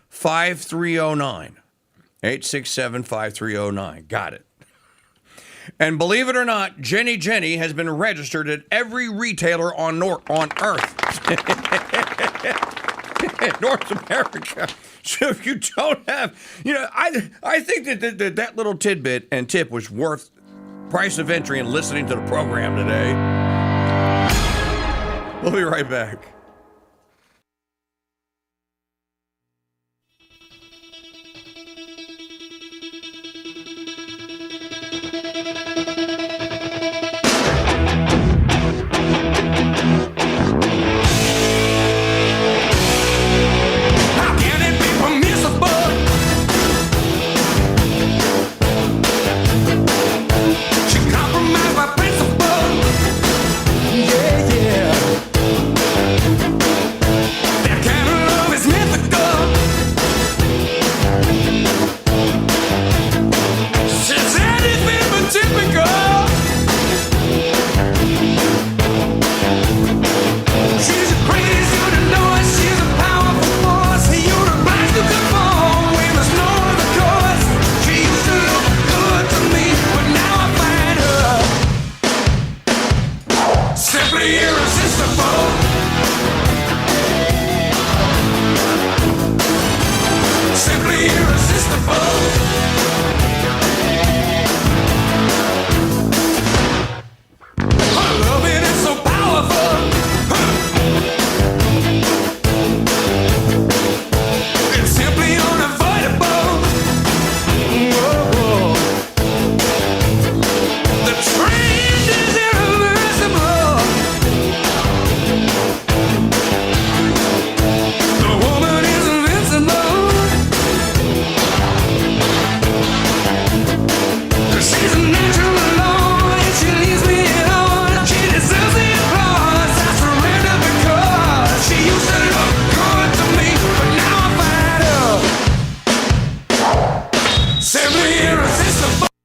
5309. 867-5309. Got it. And believe it or not, Jenny has been registered at every retailer on Earth. North America. So if you don't have, I think that little tidbit and tip was worth price of entry and listening to the program today. We'll be right back.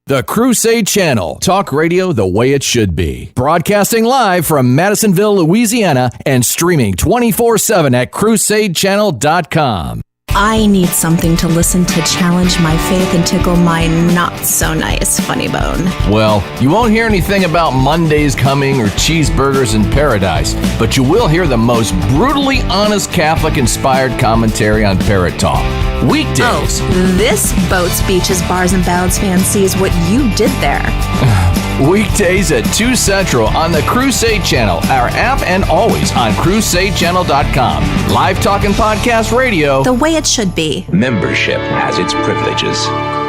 The Crusade Channel. Talk radio the way it should be. Broadcasting live from Madisonville, Louisiana, and streaming 24/7 at crusadechannel.com. I need something to listen to challenge my faith and tickle my not-so-nice funny bone. Well, you won't hear anything about Mondays coming or cheeseburgers in paradise, but you will hear the most brutally honest Catholic-inspired commentary on Parrot Talk. Weekdays. Oh, this boats, beaches, bars, and ballads fan sees what you did there. Weekdays at 2 Central on the Crusade Channel, our app, and always on crusadechannel.com. Live talk and podcast radio. The way it should be. Membership has its privileges.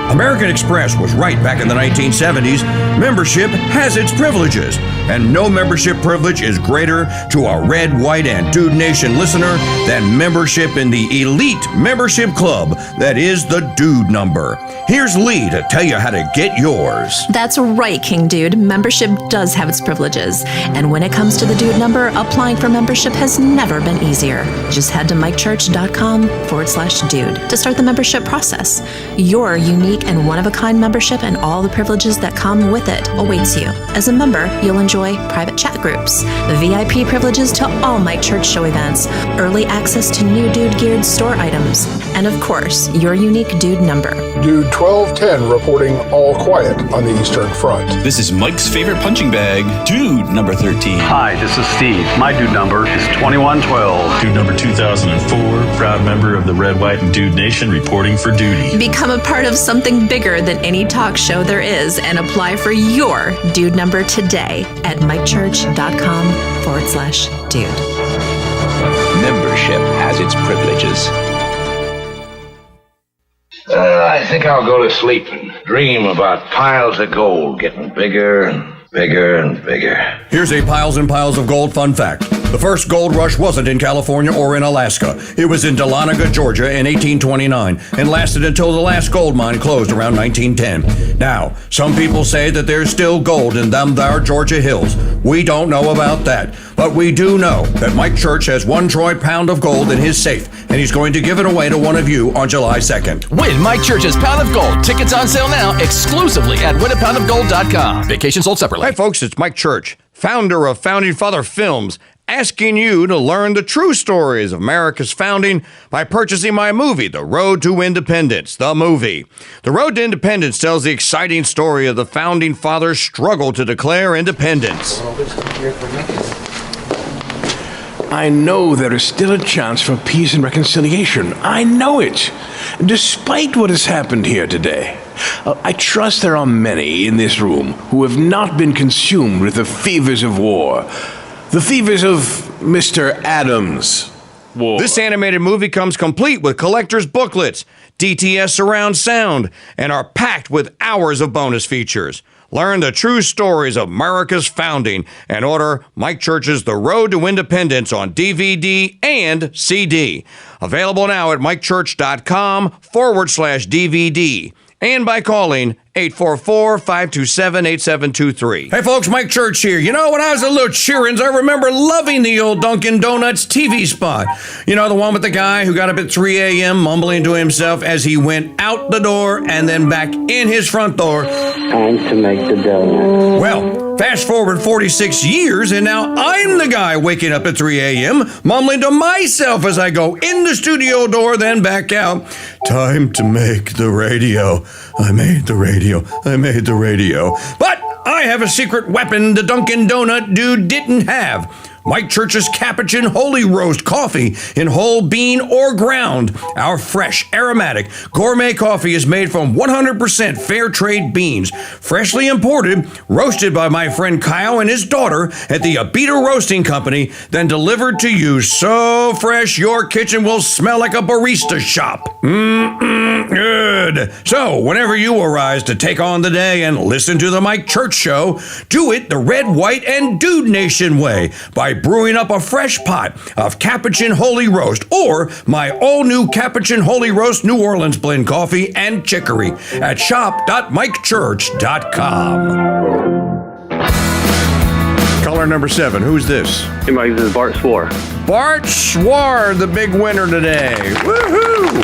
American Express was right back in the 1970s. Membership has its privileges, and no membership privilege is greater to a Red, White, and Dude Nation listener than membership in the elite membership club that is the Dude Number. Here's Lee to tell you how to get yours. That's right, King Dude. Membership does have its privileges. And when it comes to the Dude Number, applying for membership has never been easier. Just head to mikechurch.com/dude to start the membership process. Your unique and one-of-a-kind membership and all the privileges that come with it awaits you. As a member, you'll enjoy private chat groups, VIP privileges to all Mike Church show events, early access to new Dude-geared store items, and of course, your unique Dude Number. Dude 1210 reporting all quiet on the Eastern Front. This is Mike's favorite punching bag, Dude number 13. Hi, this is Steve. My Dude number is 2112. Dude number 2004, proud member of the Red, White, and Dude Nation reporting for duty. Become a part of something bigger than any talk show there is and apply for your Dude Number today at mikechurch.com/dude. Membership has its privileges. I think I'll go to sleep and dream about piles of gold getting bigger and bigger and bigger. Here's a piles and piles of gold fun fact. The first gold rush wasn't in California or in Alaska. It was in Dahlonega, Georgia in 1829 and lasted until the last gold mine closed around 1910. Now, some people say that there's still gold in them there Georgia hills. We don't know about that, but we do know that Mike Church has 1 troy pound of gold in his safe, and he's going to give it away to one of you on July 2nd. Win Mike Church's Pound of Gold. Tickets on sale now exclusively at winapoundofgold.com. Vacation sold separately. Hey folks, it's Mike Church, founder of Founding Father Films, asking you to learn the true stories of America's founding by purchasing my movie, The Road to Independence, the movie. The Road to Independence tells the exciting story of the Founding Fathers' struggle to declare independence. I know there is still a chance for peace and reconciliation. I know it, despite what has happened here today. I trust there are many in this room who have not been consumed with the fevers of war. The fevers of Mr. Adams' war. This animated movie comes complete with collector's booklets, DTS surround sound, and are packed with hours of bonus features. Learn the true stories of America's founding and order Mike Church's The Road to Independence on DVD and CD. Available now at mikechurch.com/DVD and by calling 844-527-8723. Hey folks, Mike Church here. You know, when I was a little cheerins, I remember loving the old Dunkin' Donuts TV spot. You know, the one with the guy who got up at 3 a.m. mumbling to himself as he went out the door and then back in his front door. Time to make the donut. Well, fast forward 46 years and now I'm the guy waking up at 3 a.m. mumbling to myself as I go in the studio door, then back out. Time to make the radio. I made the radio. I made the radio. But I have a secret weapon the Dunkin' Donut dude didn't have. Mike Church's Capuchin Holy Roast coffee in whole bean or ground. Our fresh, aromatic, gourmet coffee is made from 100% fair trade beans, freshly imported, roasted by my friend Kyle and his daughter at the Abita Roasting Company, then delivered to you so fresh your kitchen will smell like a barista shop. Good. So, whenever you arise to take on the day and listen to the Mike Church Show, do it the Red, White, and Dude Nation way by brewing up a fresh pot of Capuchin Holy Roast or my all-new Capuchin Holy Roast New Orleans blend coffee and chicory at shop.mikechurch.com. Caller number 7, who's this? Hey Mike, this is Bart Swar. Bart Swar, the big winner today. Woohoo!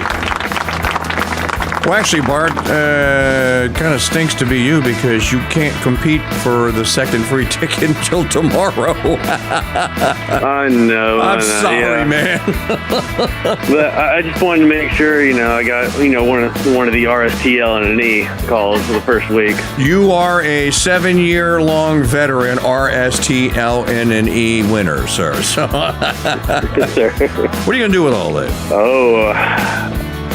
Well, actually, Bart, kind of stinks to be you because you can't compete for the second free ticket until tomorrow. I know. I'm sorry, man. But I just wanted to make sure, I got, one of the RSTL and an E calls for the first week. You are a 7-year-long veteran RSTLNNE winner, sir. So, Yes, sir. What are you going to do with all that? Oh,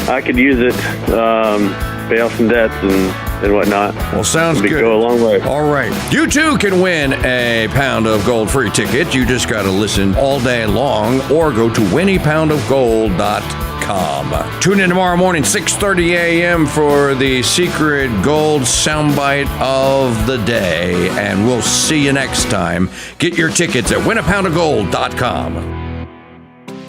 I could use it, pay off some debts and whatnot. Well, sounds good. Go a long way. All right. You too can win a pound of gold free ticket. You just got to listen all day long or go to winnypoundofgold.com. Tune in tomorrow morning, 6:30 a.m. for the secret gold soundbite of the day. And we'll see you next time. Get your tickets at winnypoundofgold.com.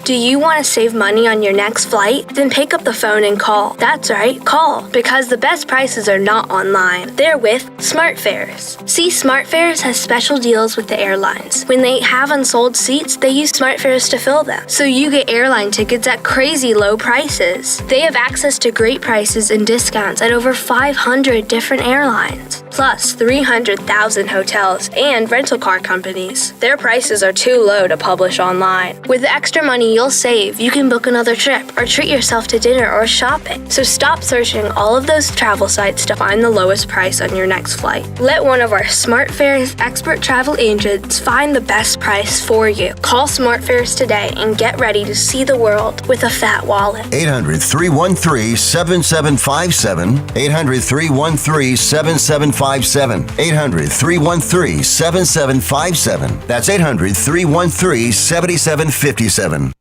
Do you want to save money on your next flight? Then pick up the phone and call. That's right, call. Because the best prices are not online. They're with SmartFares. See, SmartFares has special deals with the airlines. When they have unsold seats, they use SmartFares to fill them. So you get airline tickets at crazy low prices. They have access to great prices and discounts at over 500 different airlines. Plus 300,000 hotels and rental car companies. Their prices are too low to publish online. With the extra money you'll save, you can book another trip or treat yourself to dinner or shopping. So stop searching all of those travel sites to find the lowest price on your next flight. Let one of our SmartFares expert travel agents find the best price for you. Call SmartFares today and get ready to see the world with a fat wallet. 800-313-7757. 800-313-7757. 800-313-7757. That's 800-313-7757.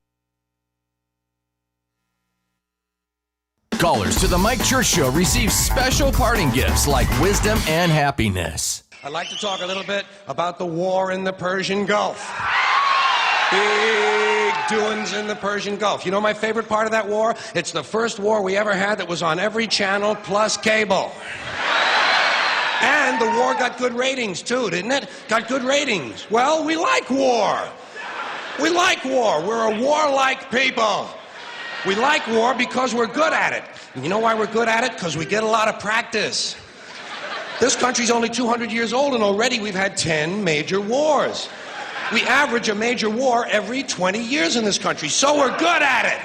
Callers to the Mike Church Show receive special parting gifts like wisdom and happiness. I'd like to talk a little bit about the war in the Persian Gulf. Big doings in the Persian Gulf. You know my favorite part of that war? It's the first war we ever had that was on every channel plus cable. And the war got good ratings too, didn't it? Got good ratings. Well, we like war. We like war. We're a warlike people. We like war because we're good at it. And you know why we're good at it? Because we get a lot of practice. This country's only 200 years old, and already we've had 10 major wars. We average a major war every 20 years in this country, so we're good at it.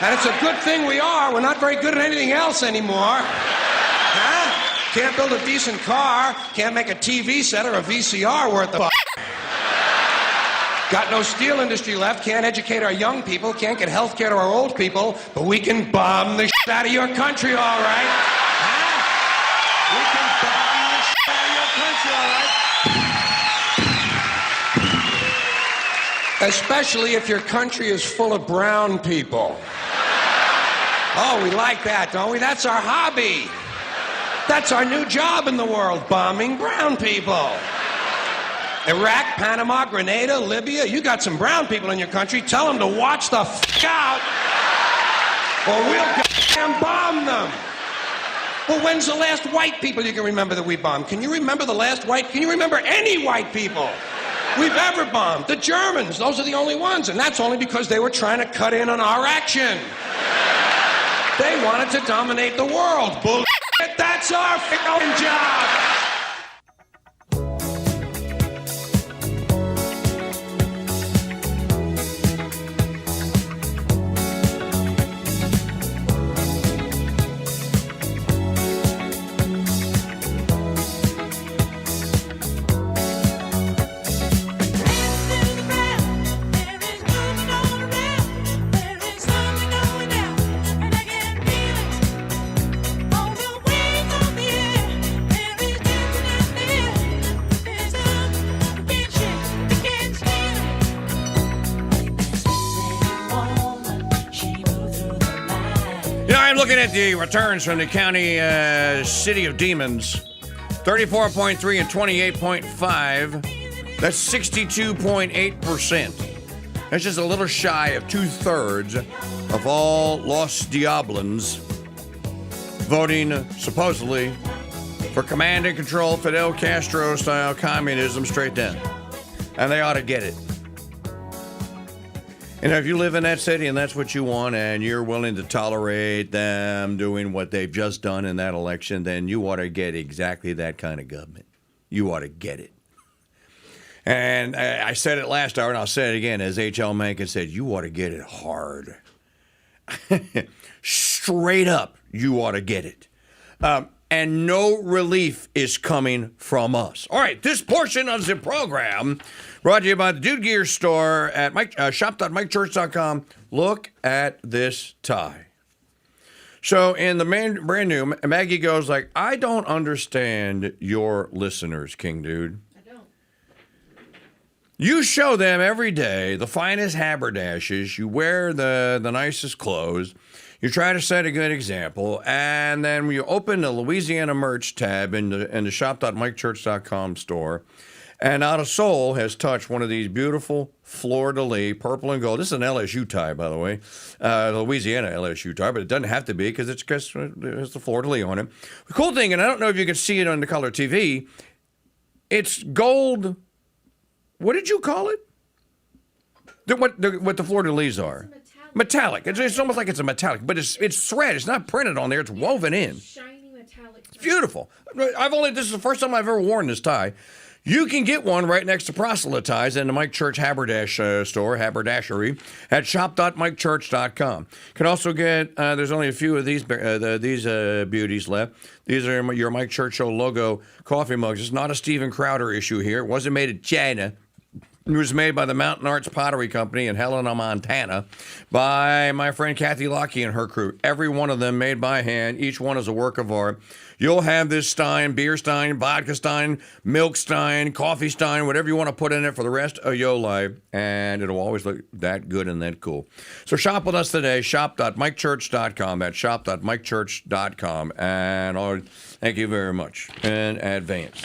And it's a good thing we are. We're not very good at anything else anymore. Huh? Can't build a decent car, can't make a TV set or a VCR worth of Got no steel industry left, can't educate our young people, can't get health care to our old people, but we can bomb the shit out of your country, all right? Huh? We can bomb the shit out of your country, all right? Especially if your country is full of brown people. Oh, we like that, don't we? That's our hobby. That's our new job in the world, bombing brown people. Iraq, Panama, Grenada, Libya, you got some brown people in your country, tell them to watch the f*** out, or we'll goddamn bomb them. Well, when's the last white people you can remember that we bombed? Can you remember the last white, can you remember any white people we've ever bombed? The Germans, those are the only ones, and that's only because they were trying to cut in on our action. They wanted to dominate the world. Bullshit, that's our f***ing job. Looking at the returns from the county city of demons, 34.3 and 28.5. That's 62.8%. That's just a little shy of 2/3 of all Los Diablans voting supposedly for command and control Fidel Castro style communism straight down. And they ought to get it. And if you live in that city and that's what you want and you're willing to tolerate them doing what they've just done in that election, then you ought to get exactly that kind of government. You ought to get it. And I said it last hour and I'll say it again. As H.L. Mencken said, you ought to get it hard. Straight up, you ought to get it. And no relief is coming from us. All right, this portion of the program brought to you by the Dude Gear store at shop.mikechurch.com. Look at this tie. So in the brand new, Maggie goes like, I don't understand your listeners, King Dude. I don't. You show them every day the finest haberdashes. You wear the nicest clothes. You try to set a good example, and then you open the Louisiana merch tab in the shop.mikechurch.com store, and not a soul has touched one of these beautiful fleur-de-lis, purple and gold. This is an LSU tie, by the way, Louisiana LSU tie, but it doesn't have to be because it's the fleur-de-lis on it. The cool thing, and I don't know if you can see it on the color TV, it's gold. What did you call it? What the fleur-de-lis are? Metallic. It's almost like it's a metallic, but it's thread. It's not printed on there. It's woven in. Shiny metallic. It's beautiful. This is the first time I've ever worn this tie. You can get one right next to Proselytize in the Mike Church Haberdash store, haberdashery, at shop.mikechurch.com. You can also get, there's only a few of these beauties left. These are your Mike Church Show logo coffee mugs. It's not a Steven Crowder issue here. It wasn't made in China. It was made by the Mountain Arts Pottery Company in Helena, Montana, by my friend Kathy Lockie and her crew. Every one of them made by hand. Each one is a work of art. You'll have this Stein, beer Stein, vodka Stein, milk Stein, coffee Stein, whatever you want to put in it for the rest of your life, and it'll always look that good and that cool. So shop with us today, shop.mikechurch.com. That's shop.mikechurch.com. And thank you very much in advance.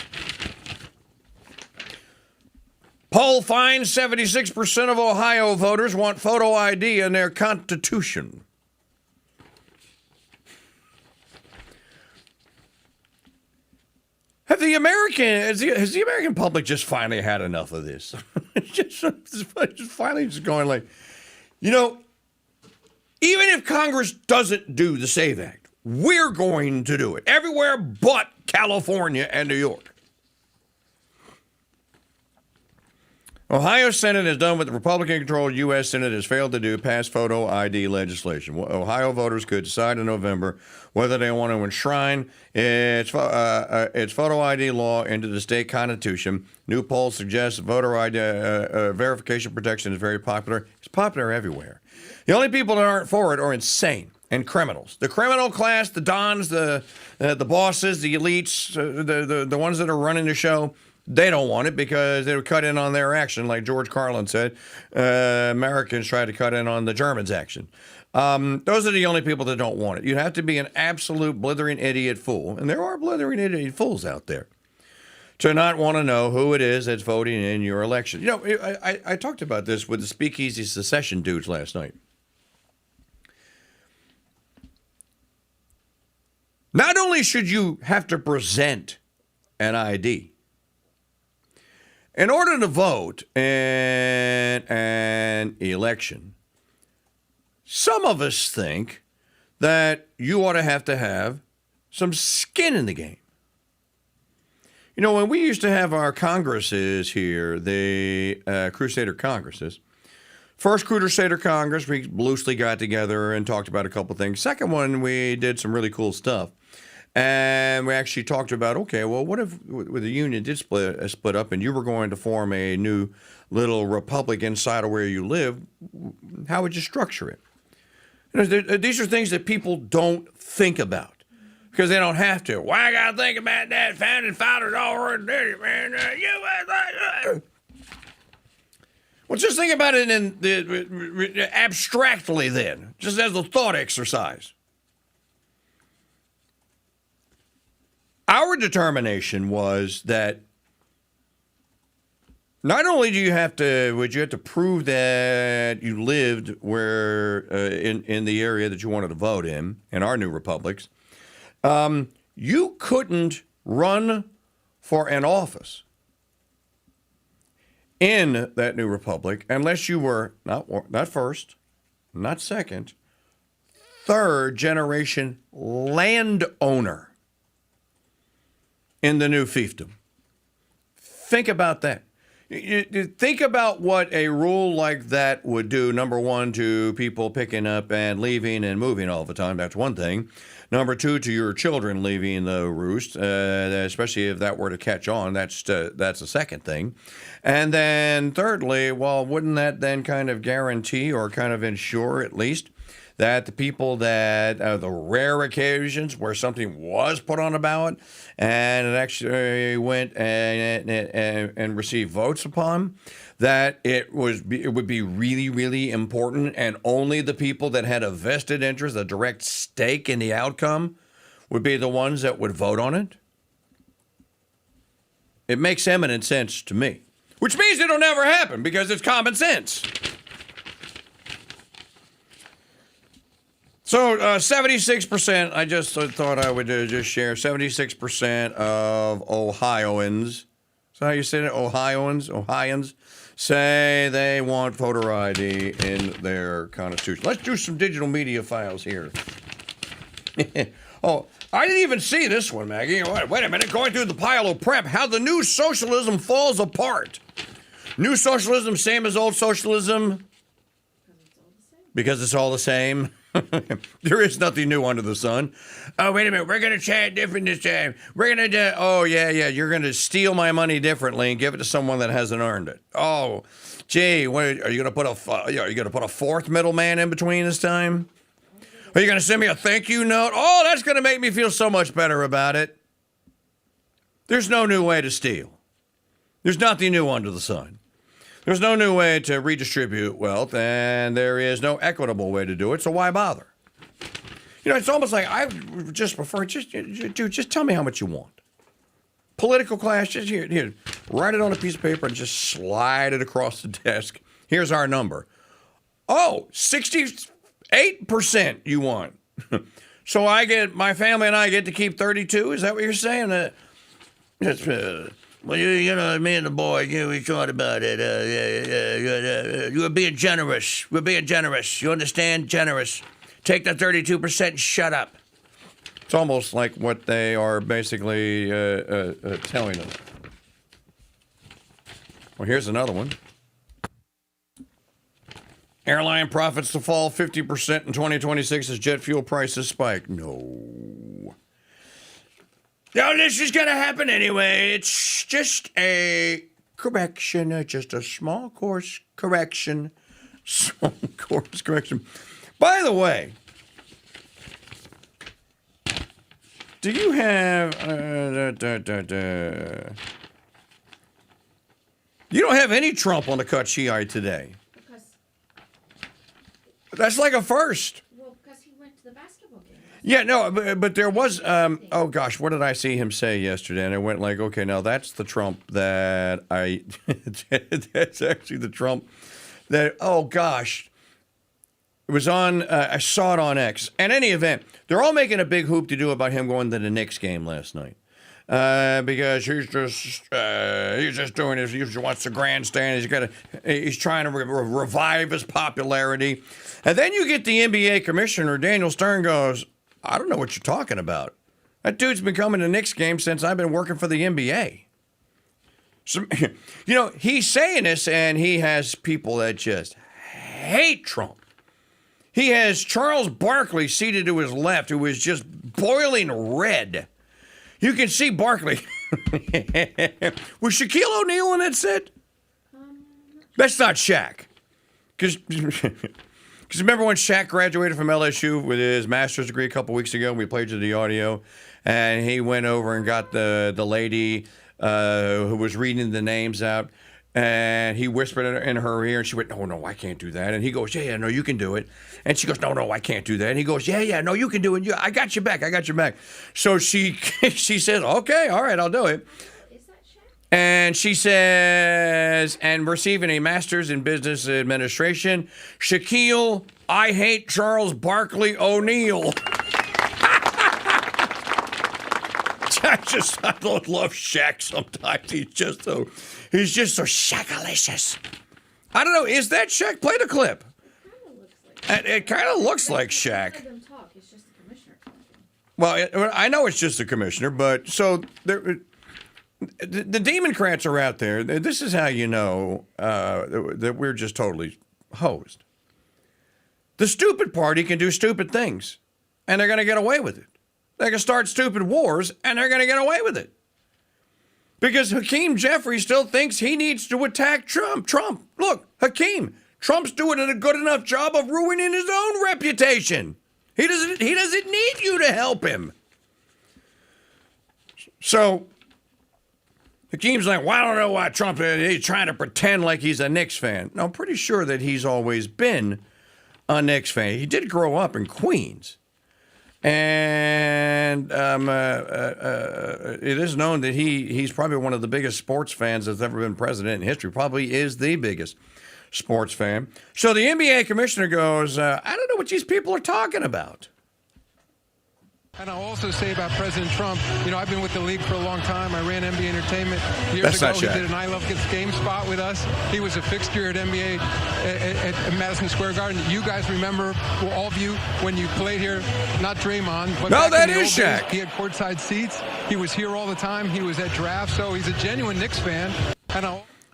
Poll finds 76% of Ohio voters want photo ID in their Constitution. Has the American public just finally had enough of this? just finally just going like, even if Congress doesn't do the SAVE Act, we're going to do it everywhere but California and New York. Ohio Senate has done what the Republican-controlled U.S. Senate has failed to do, pass photo ID legislation. Ohio voters could decide in November whether they want to enshrine its photo ID law into the state constitution. New polls suggest voter ID verification protection is very popular. It's popular everywhere. The only people that aren't for it are insane and criminals. The criminal class, the dons, the bosses, the elites, the ones that are running the show. They don't want it because they would cut in on their action, like George Carlin said. Americans try to cut in on the Germans' action. Those are the only people that don't want it. You'd have to be an absolute blithering idiot fool, and there are blithering idiot fools out there, to not want to know who it is that's voting in your election. I talked about this with the Speakeasy Secession dudes last night. Not only should you have to present an ID, in order to vote in an election, some of us think that you ought to have some skin in the game. When we used to have our congresses here, the Crusader Congresses, first Crusader Congress, we loosely got together and talked about a couple things. Second one, we did some really cool stuff. And we actually talked about, okay, well, what if the Union did split up and you were going to form a new little republic inside of where you live? How would you structure it? These are things that people don't think about because they don't have to. Why I got to think about that? Founding fathers already did it, man. Well, just think about it abstractly then, just as a thought exercise. Our determination was that not only would you have to prove that you lived where in the area that you wanted to vote in our new republics, you couldn't run for an office in that new republic unless you were not first, not second, third generation landowner in the new fiefdom. Think about that. You think about what a rule like that would do, number one, to people picking up and leaving and moving all the time. That's one thing. Number two, to your children leaving the roost, especially if that were to catch on. That's a second thing. And then thirdly, well, wouldn't that then kind of guarantee or kind of ensure at least that the people that, the rare occasions where something was put on a ballot and it actually went and received votes upon, that it would be really, really important, and only the people that had a vested interest, a direct stake in the outcome, would be the ones that would vote on it? It makes eminent sense to me, which means it'll never happen because it's common sense. So 76%, I just thought I would just share, 76% of Ohioans, so how you say it, Ohioans, say they want voter ID in their Constitution. Let's do some digital media files here. Oh, I didn't even see this one, Maggie. Wait a minute, going through the pile of prep, how the new socialism falls apart. New socialism, same as old socialism? Because it's all the same. There is nothing new under the sun. Oh, wait a minute. We're going to chat different this time. We're going to do... Oh, yeah. You're going to steal my money differently and give it to someone that hasn't earned it. Oh, gee. What, are you going to put a fourth middleman in between this time? Are you going to send me a thank you note? Oh, that's going to make me feel so much better about it. There's no new way to steal. There's nothing new under the sun. There's no new way to redistribute wealth, and there is no equitable way to do it, so why bother? You know, it's almost like I just prefer, just tell me how much you want. Political class, just here, write it on a piece of paper and just slide it across the desk. Here's our number. Oh, 68% you want. So my family and I get to keep 32? Is that what you're saying? Well, you know, me and the boy, we thought about it. We're being generous. We're being generous. You understand? Generous. Take the 32% and shut up. It's almost like what they are basically telling us. Well, here's another one. Airline profits to fall 50% in 2026 as jet fuel prices spike. No, this is going to happen anyway. It's just a correction, just a small course correction. Small course correction. By the way, do you have... You don't have any Trump on the cut sheet today. That's like a first. Well, because he went to the basketball game. Yeah, no, but there was, oh gosh, what did I see him say yesterday? And I went like, okay, now that's the Trump that that's actually the Trump that, oh gosh. It was on, I saw it on X. In any event, they're all making a big hoop to do about him going to the Knicks game last night. Because he's just doing his, he just wants to grandstand. He's trying to revive his popularity. And then you get the NBA commissioner, Daniel Stern, goes, I don't know what you're talking about. That dude's been coming to Knicks games since I've been working for the NBA. So, you know, he's saying this, and he has people that just hate Trump. He has Charles Barkley seated to his left, who is just boiling red. You can see Barkley. Was Shaquille O'Neal in that set? That's not Shaq. Because remember when Shaq graduated from LSU with his master's degree a couple weeks ago? We played you the audio. And he went over and got the lady who was reading the names out. And he whispered in her ear, and she went, no, I can't do that. And he goes, yeah, no, you can do it. And she goes, no, I can't do that. And he goes, yeah, no, you can do it. I got your back. So she says, okay, all right, I'll do it. Is that Shaq? And she says, and receiving a master's in business administration, Shaquille, I hate Charles Barkley O'Neal. I love Shaq sometimes. He's just so Shaq-alicious. I don't know. Is that Shaq? Play the clip. It kind of looks like Shaq. Well, I know it's just the commissioner, but so the Democrats are out there. This is how you know that we're just totally hosed. The stupid party can do stupid things, and they're going to get away with it. They can start stupid wars, and they're going to get away with it. Because Hakeem Jeffries still thinks he needs to attack Trump. Look, Hakeem, Trump's doing a good enough job of ruining his own reputation. He doesn't need you to help him. So Hakeem's like, well, I don't know why Trump, he's trying to pretend like he's a Knicks fan. No, I'm pretty sure that he's always been a Knicks fan. He did grow up in Queens. And it is known that he's probably one of the biggest sports fans that's ever been president in history. Probably is the biggest sports fan. So the NBA commissioner goes, I don't know what these people are talking about. And I'll also say about President Trump, I've been with the league for a long time. I ran NBA Entertainment years ago. He did an I Love Kids game spot with us. He was a fixture at NBA at Madison Square Garden. You guys remember, well, all of you, when you played here, not Draymond, but no, that is Shaq. He had courtside seats. He was here all the time. He was at draft, so he's a genuine Knicks fan.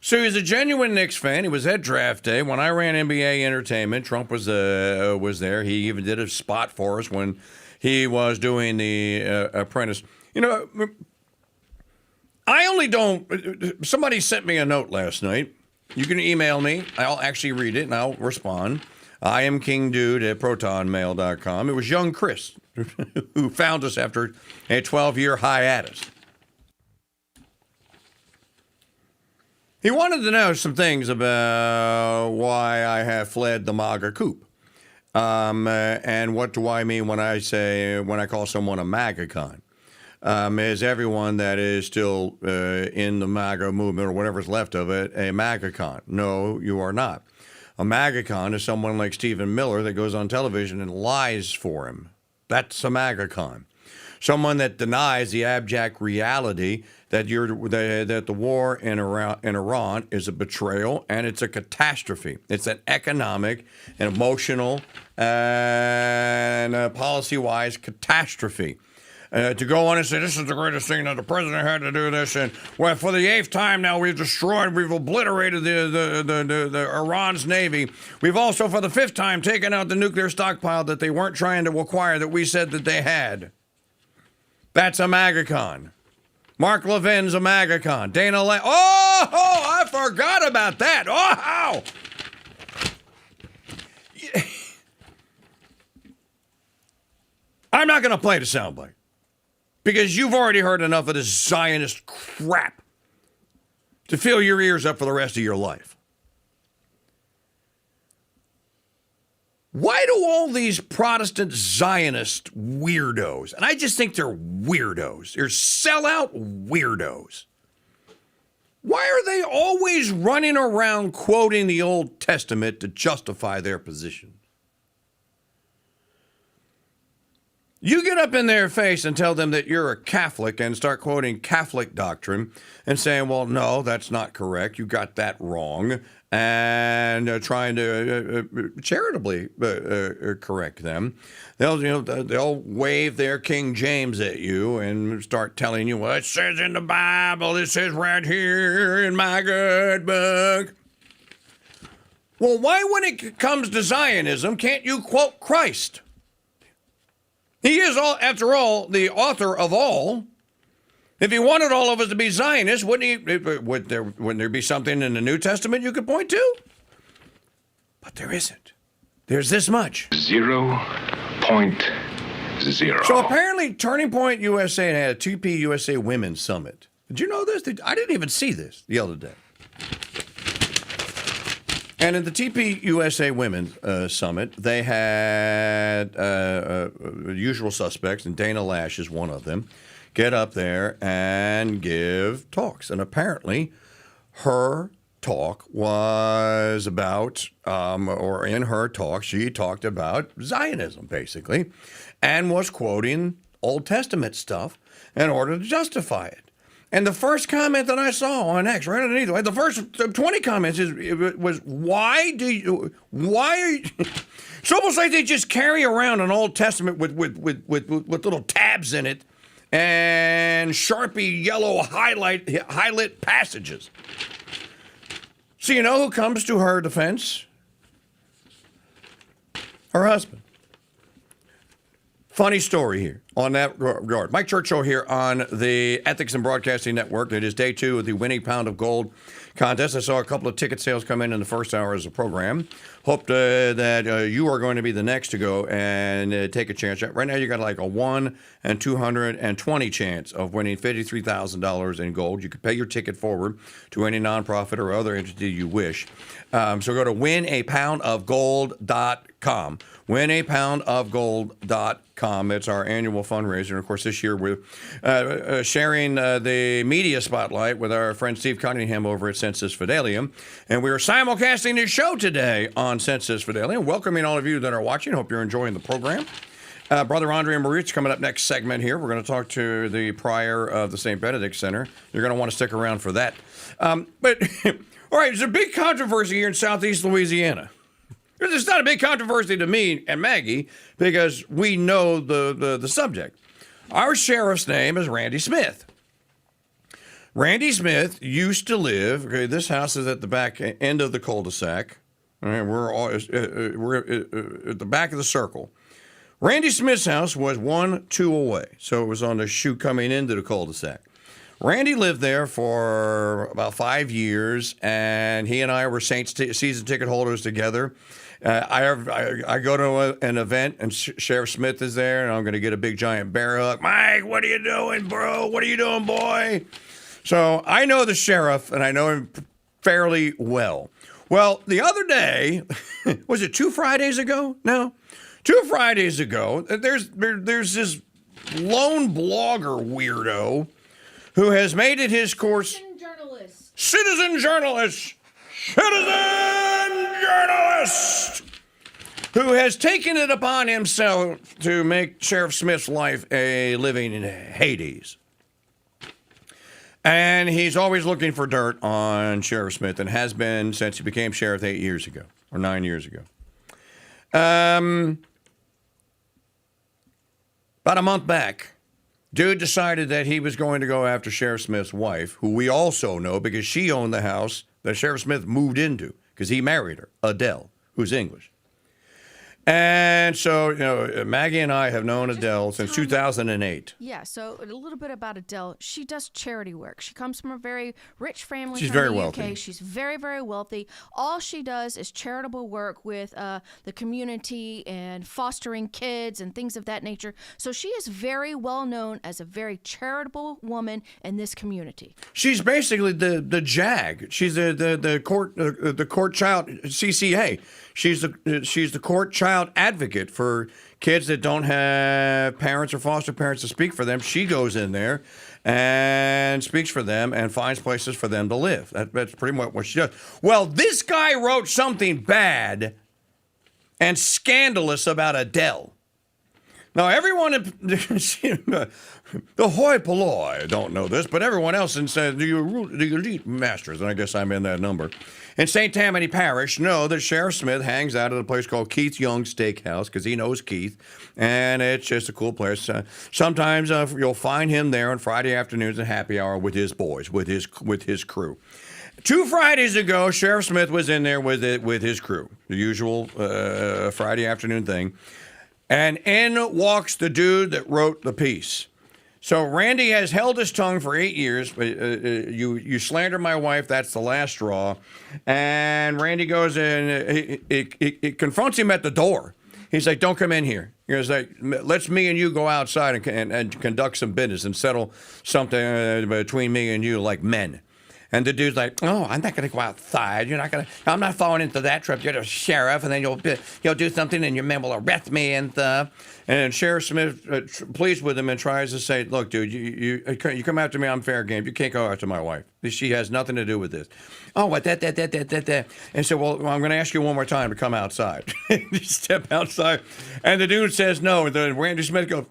So he's a genuine Knicks fan. He was at draft day when I ran NBA Entertainment. Trump was there. He even did a spot for us when he was doing the Apprentice. I only don't. Somebody sent me a note last night. You can email me. I'll actually read it and I'll respond. I am kingdude@protonmail.com. It was young Chris who found us after a 12-year hiatus. He wanted to know some things about why I have fled the MAGA coup. And what do I mean when I call someone a MAGA-con? Is everyone that is still in the MAGA movement or whatever's left of it a MAGA-con? No, you are not. A MAGA-con is someone like Stephen Miller that goes on television and lies for him. That's a MAGA-con. Someone that denies the abject reality that the war in Iran is a betrayal and it's a catastrophe. It's an economic and emotional and policy-wise catastrophe. To go on and say this is the greatest thing that the president had to do this, and well, for the 8th time now we've obliterated the Iran's navy. We've also for the 5th time taken out the nuclear stockpile that they weren't trying to acquire that we said that they had. That's a MAGA-con. Mark Levin's a MAGA-con. Dana I forgot about that. Oh, I'm not going to play the soundbite because you've already heard enough of this Zionist crap to fill your ears up for the rest of your life. Why do all these Protestant Zionist weirdos, and I just think they're weirdos, they're sellout weirdos, why are they always running around quoting the Old Testament to justify their position? You get up in their face and tell them that you're a Catholic and start quoting Catholic doctrine and saying, well, no, that's not correct. You got that wrong. And trying to charitably correct them. They'll wave their King James at you and start telling you, well, it says in the Bible, it says right here in my good book. Well, why when it comes to Zionism can't you quote Christ? He is, after all, the author of all. If he wanted all of us to be Zionists, wouldn't there be something in the New Testament you could point to? But there isn't. There's this much. 0.0. So apparently Turning Point USA had a TP USA Women's Summit. Did you know this? I didn't even see this the other day. And in the TP USA Women's Summit, they had usual suspects, and Dana Lash is one of them, get up there and give talks. And apparently her talk was about, or in her talk, she talked about Zionism, basically, and was quoting Old Testament stuff in order to justify it. And the first comment that I saw on X, right underneath, the first 20 comments was, why are you... It's almost like they just carry around an Old Testament with little tabs in it and Sharpie yellow highlight passages. So you know who comes to her defense? Her husband. Funny story here on that regard. Mike Churchill here on the Ethics and Broadcasting Network. It is day 2 of the Winning Pound of Gold contest. I saw a couple of ticket sales come in the first hour of the program. Hope that you are going to be the next to go and take a chance. Right now you got like a 1 in 220 chance of winning $53,000 in gold. You can pay your ticket forward to any nonprofit or other entity you wish. So go to winapoundofgold.com. Winapoundofgold.com. It's our annual fundraiser. And of course, this year we're sharing the media spotlight with our friend Steve Cunningham over at Sensus Fidelium. And we are simulcasting this show today on Sensus Fidelium. Welcoming all of you that are watching. Hope you're enjoying the program. Brother Andre and Maurice coming up next segment here. We're going to talk to the prior of the St. Benedict Center. You're going to want to stick around for that. But, all right, there's a big controversy here in Southeast Louisiana. It's not a big controversy to me and Maggie because we know the subject. Our sheriff's name is Randy Smith. Randy Smith used to live, okay, this house is at the back end of the cul-de-sac. All right, we're at the back of the circle. Randy Smith's house was 1-2 away, so it was on the chute coming into the cul-de-sac. Randy lived there for about 5 years, and he and I were Saints season ticket holders together. I go to an event, and Sheriff Smith is there, and I'm going to get a big giant bear hug. Mike, what are you doing, bro? What are you doing, boy? So I know the sheriff, and I know him fairly well. Well, the other day, was it 2 Fridays ago? No, 2 Fridays ago, there's this lone blogger weirdo who has made it his course. Citizen journalist, who has taken it upon himself to make Sheriff Smith's life a living in Hades. And he's always looking for dirt on Sheriff Smith and has been since he became sheriff 8 years ago or 9 years ago. About a month back, dude decided that he was going to go after Sheriff Smith's wife, who we also know because she owned the house that Sheriff Smith moved into because he married her, Adele, who's English. And so, you know, Maggie and I have known Adele since 2008. Yeah, so a little bit about Adele. She does charity work. She comes from a very rich family. She's from very the wealthy. UK. She's very, very wealthy. All she does is charitable work with the community and fostering kids and things of that nature. So she is very well known as a very charitable woman in this community. She's basically the JAG. She's the court child CCA. She's the court child advocate for kids that don't have parents or foster parents to speak for them. She goes in there and speaks for them and finds places for them to live. That's pretty much what she does. Well, this guy wrote something bad and scandalous about Adele. Now, everyone, the hoi polloi don't know this, but everyone else said the elite masters, and I guess I'm in that number, in St. Tammany Parish know that Sheriff Smith hangs out at a place called Keith Young's Steakhouse because he knows Keith, and it's just a cool place. Sometimes you'll find him there on Friday afternoons at happy hour with his boys, with his crew. 2 Fridays ago, Sheriff Smith was in there with his crew, the usual Friday afternoon thing. And in walks the dude that wrote the piece. So Randy has held his tongue for 8 years. You slander my wife. That's the last straw. And Randy goes in. He confronts him at the door. He's like, "Don't come in here." He goes like, "Let's me and you go outside and conduct some business and settle something between me and you like men." And the dude's like, "Oh, I'm not going to go outside. I'm not falling into that trap. You're the sheriff, and then you'll do something, and your men will arrest me and stuff." And Sheriff Smith pleads with him and tries to say, "Look, dude, you come after me. I'm fair game. You can't go after my wife. She has nothing to do with this." "Oh, what that?" And so, "Well, I'm going to ask you one more time to come outside." You step outside, and the dude says no. And then Randy Smith goes,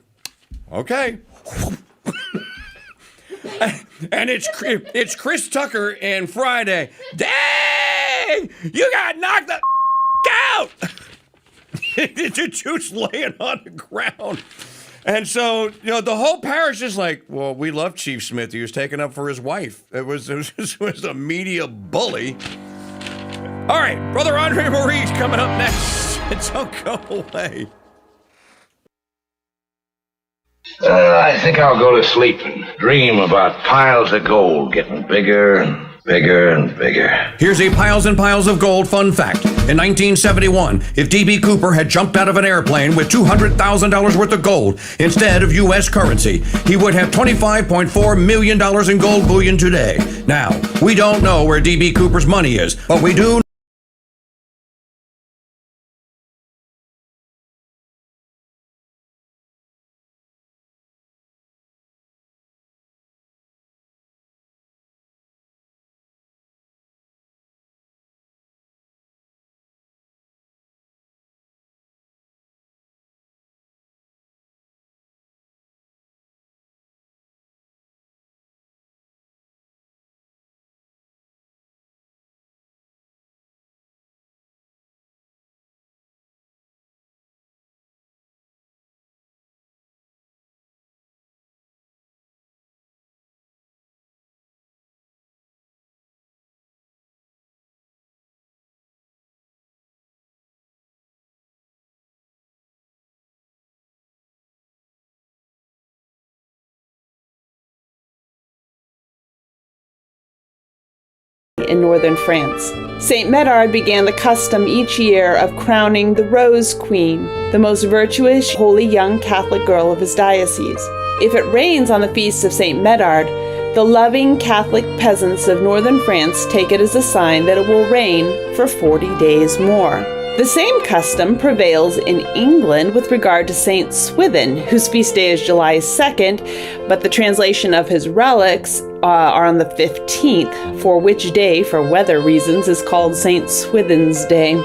"Okay." And it's Chris Tucker and Friday. Dang! You got knocked the out! The dude's laying on the ground. And so, the whole parish is like, well, we love Chief Smith. He was taken up for his wife. It was a media bully. All right, Brother Andre Marie's coming up next. Don't go away. I think I'll go to sleep and dream about piles of gold getting bigger and bigger and bigger. Here's a piles and piles of gold fun fact. In 1971, if D.B. Cooper had jumped out of an airplane with $200,000 worth of gold instead of U.S. currency, he would have $25.4 million in gold bullion today. Now, we don't know where D.B. Cooper's money is, but we do in northern France. St. Medard began the custom each year of crowning the Rose Queen, the most virtuous, holy young Catholic girl of his diocese. If it rains on the feast of St. Medard, the loving Catholic peasants of northern France take it as a sign that it will rain for 40 days more. The same custom prevails in England with regard to Saint Swithin, whose feast day is July 2nd, but the translation of his relics are on the 15th, for which day, for weather reasons, is called Saint Swithin's Day.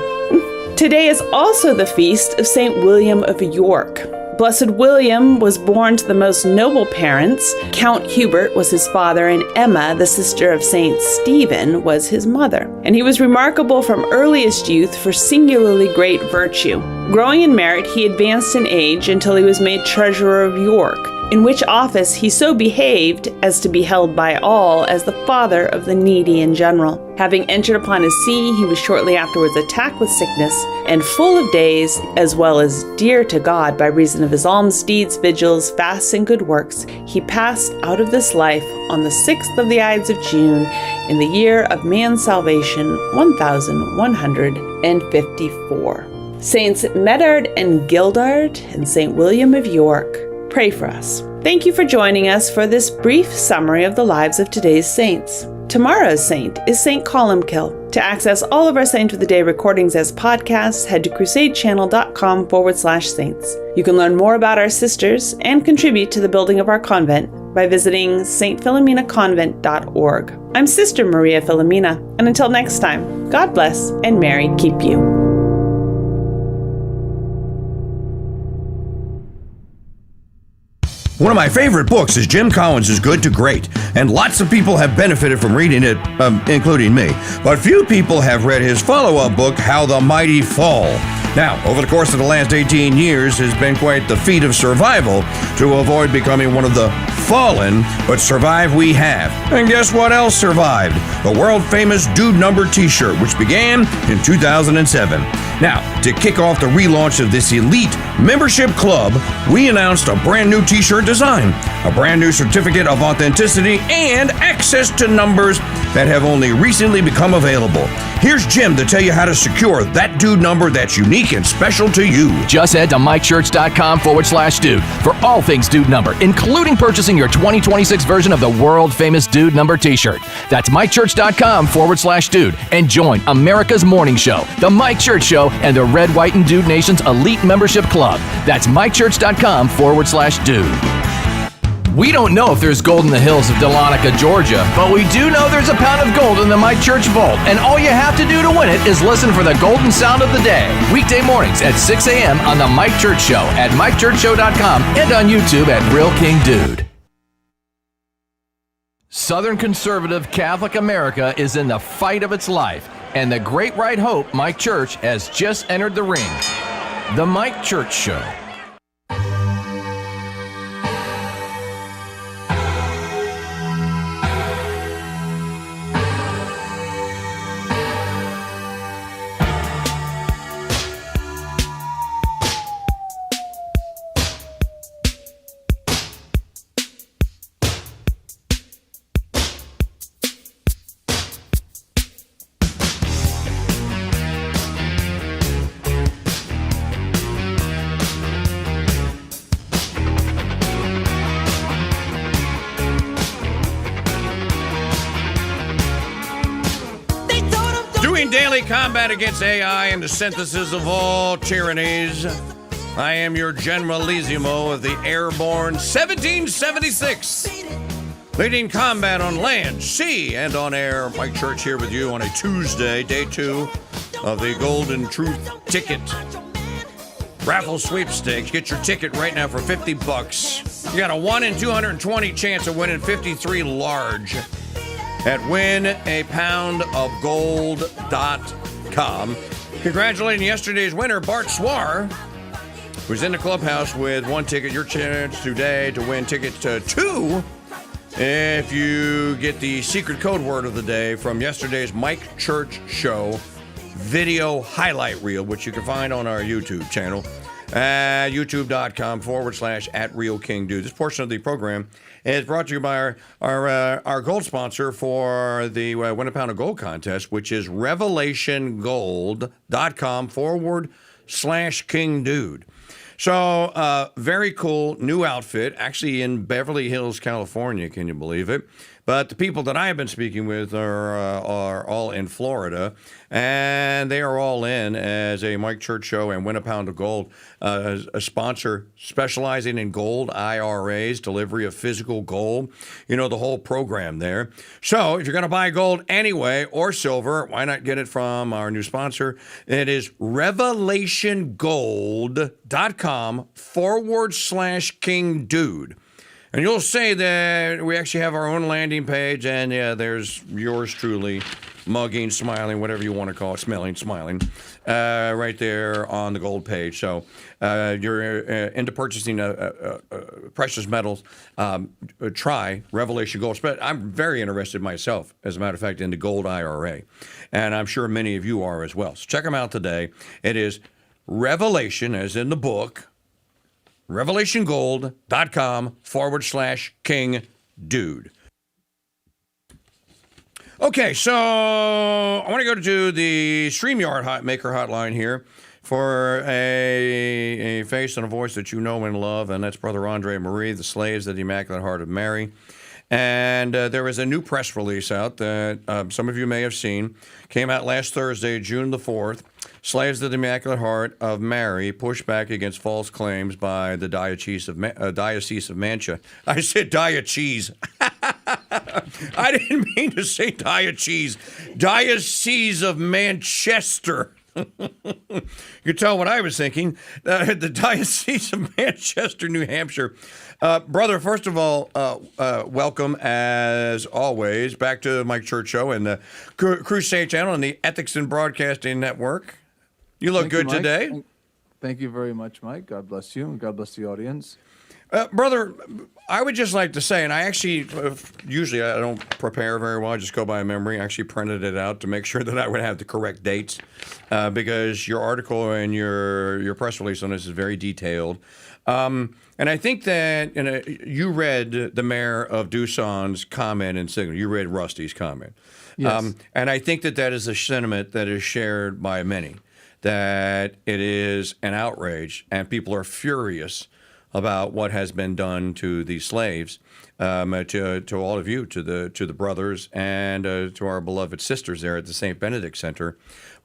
Today is also the feast of Saint William of York. Blessed William was born to the most noble parents. Count Hubert was his father, and Emma, the sister of Saint Stephen, was his mother. And he was remarkable from earliest youth for singularly great virtue. Growing in merit, he advanced in age until he was made treasurer of York, in which office he so behaved as to be held by all as the father of the needy in general. Having entered upon his see, he was shortly afterwards attacked with sickness, and full of days, as well as dear to God by reason of his alms deeds, vigils, fasts, and good works, he passed out of this life on the 6th of the Ides of June, in the year of man's salvation, 1154. Saints Medard and Gildard and St. William of York, pray for us. Thank you for joining us for this brief summary of the lives of today's saints. Tomorrow's saint is St. Columkill. To access all of our Saint of the Day recordings as podcasts, head to crusadechannel.com/saints. You can learn more about our sisters and contribute to the building of our convent by visiting stphilomenaconvent.org. I'm Sister Maria Philomena, and until next time, God bless and Mary keep you. One of my favorite books is Jim Collins' Good to Great, and lots of people have benefited from reading it, including me. But few people have read his follow-up book, How the Mighty Fall. Now, over the course of the last 18 years has been quite the feat of survival to avoid becoming one of the fallen, but survive we have. And guess what else survived? The world-famous Dude Number t-shirt, which began in 2007. Now, to kick off the relaunch of this elite membership club, we announced a brand new t-shirt design, a brand new certificate of authenticity, and access to numbers that have only recently become available. Here's Jim to tell you how to secure that Dude Number that's unique and special to you. Just head to mychurch.com/dude for all things Dude Number, including purchasing your 2026 version of the world-famous Dude Number t-shirt. That's mychurch.com/dude and join America's morning show, The Mike Church Show, and the Red, White, and Dude Nation's elite membership club. That's mychurch.com/dude. We don't know if there's gold in the hills of Dahlonega, Georgia, but we do know there's a pound of gold in the Mike Church vault, and all you have to do to win it is listen for the golden sound of the day. Weekday mornings at 6 a.m. on The Mike Church Show at MikeChurchShow.com and on YouTube at Real King Dude. Southern conservative Catholic America is in the fight of its life, and the Great White Hope Mike Church has just entered the ring. The Mike Church Show. Daily combat against AI and the synthesis of all tyrannies. I am your Generalissimo of the Airborne 1776. Leading combat on land, sea, and on air. Mike Church here with you on a Tuesday, day 2 of the Golden Truth Ticket Raffle Sweepstakes. Get your ticket right now for $50. You got a 1 in 220 chance of winning 53 large at winapoundofgold.com. Congratulating yesterday's winner, Bart Swar, who's in the clubhouse with 1 ticket. Your chance today to win ticket 2 if you get the secret code word of the day from yesterday's Mike Church Show video highlight reel, which you can find on our YouTube channel at youtube.com/@RealKingDude. This portion of the program is brought to you by our gold sponsor for the Win a Pound of Gold contest, which is revelationgold.com/KingDude. So, very cool new outfit, actually in Beverly Hills, California. Can you believe it? But the people that I have been speaking with are all in Florida, and they are all in as a Mike Church Show and Win a Pound of Gold, a sponsor specializing in gold IRAs, delivery of physical gold, you know, the whole program there. So if you're going to buy gold anyway or silver, why not get it from our new sponsor? It is revelationgold.com/KingDude. And you'll say that we actually have our own landing page, and yeah, there's yours truly, mugging, smiling, whatever you want to call it, smiling, right there on the gold page. So you're into purchasing precious metals, try Revelation Gold. But I'm very interested myself, as a matter of fact, in the gold IRA. And I'm sure many of you are as well. So check them out today. It is Revelation, as in the book, revelationgold.com/KingDude. Okay, so I want to go to the StreamYard Maker hotline here for a face and a voice that you know and love, and that's Brother Andre Marie, the Slaves of the Immaculate Heart of Mary. And there is a new press release out that some of you may have seen. Came out last Thursday, June the 4th. Slaves of the Immaculate Heart of Mary push back against false claims by the Diocese of Manchester. I said Diocese. I didn't mean to say Diocese. Diocese of Manchester. You can tell what I was thinking. The Diocese of Manchester, New Hampshire. Brother, first of all, welcome, as always, back to the Mike Church Show and the Crusade Channel and the Ethics in Broadcasting Network. You look good today. Thank you very much, Mike. God bless you, and God bless the audience. Brother, I would just like to say, and I actually, usually I don't prepare very well, I just go by memory. I actually printed it out to make sure that I would have the correct dates, because your article and your press release on this is very detailed. And I think that you read the mayor of Doosan's comment and signal. You read Rusty's comment. Yes. And I think that is a sentiment that is shared by many, that it is an outrage and people are furious about what has been done to these slaves, to all of you, to the brothers, and to our beloved sisters there at the St. Benedict Center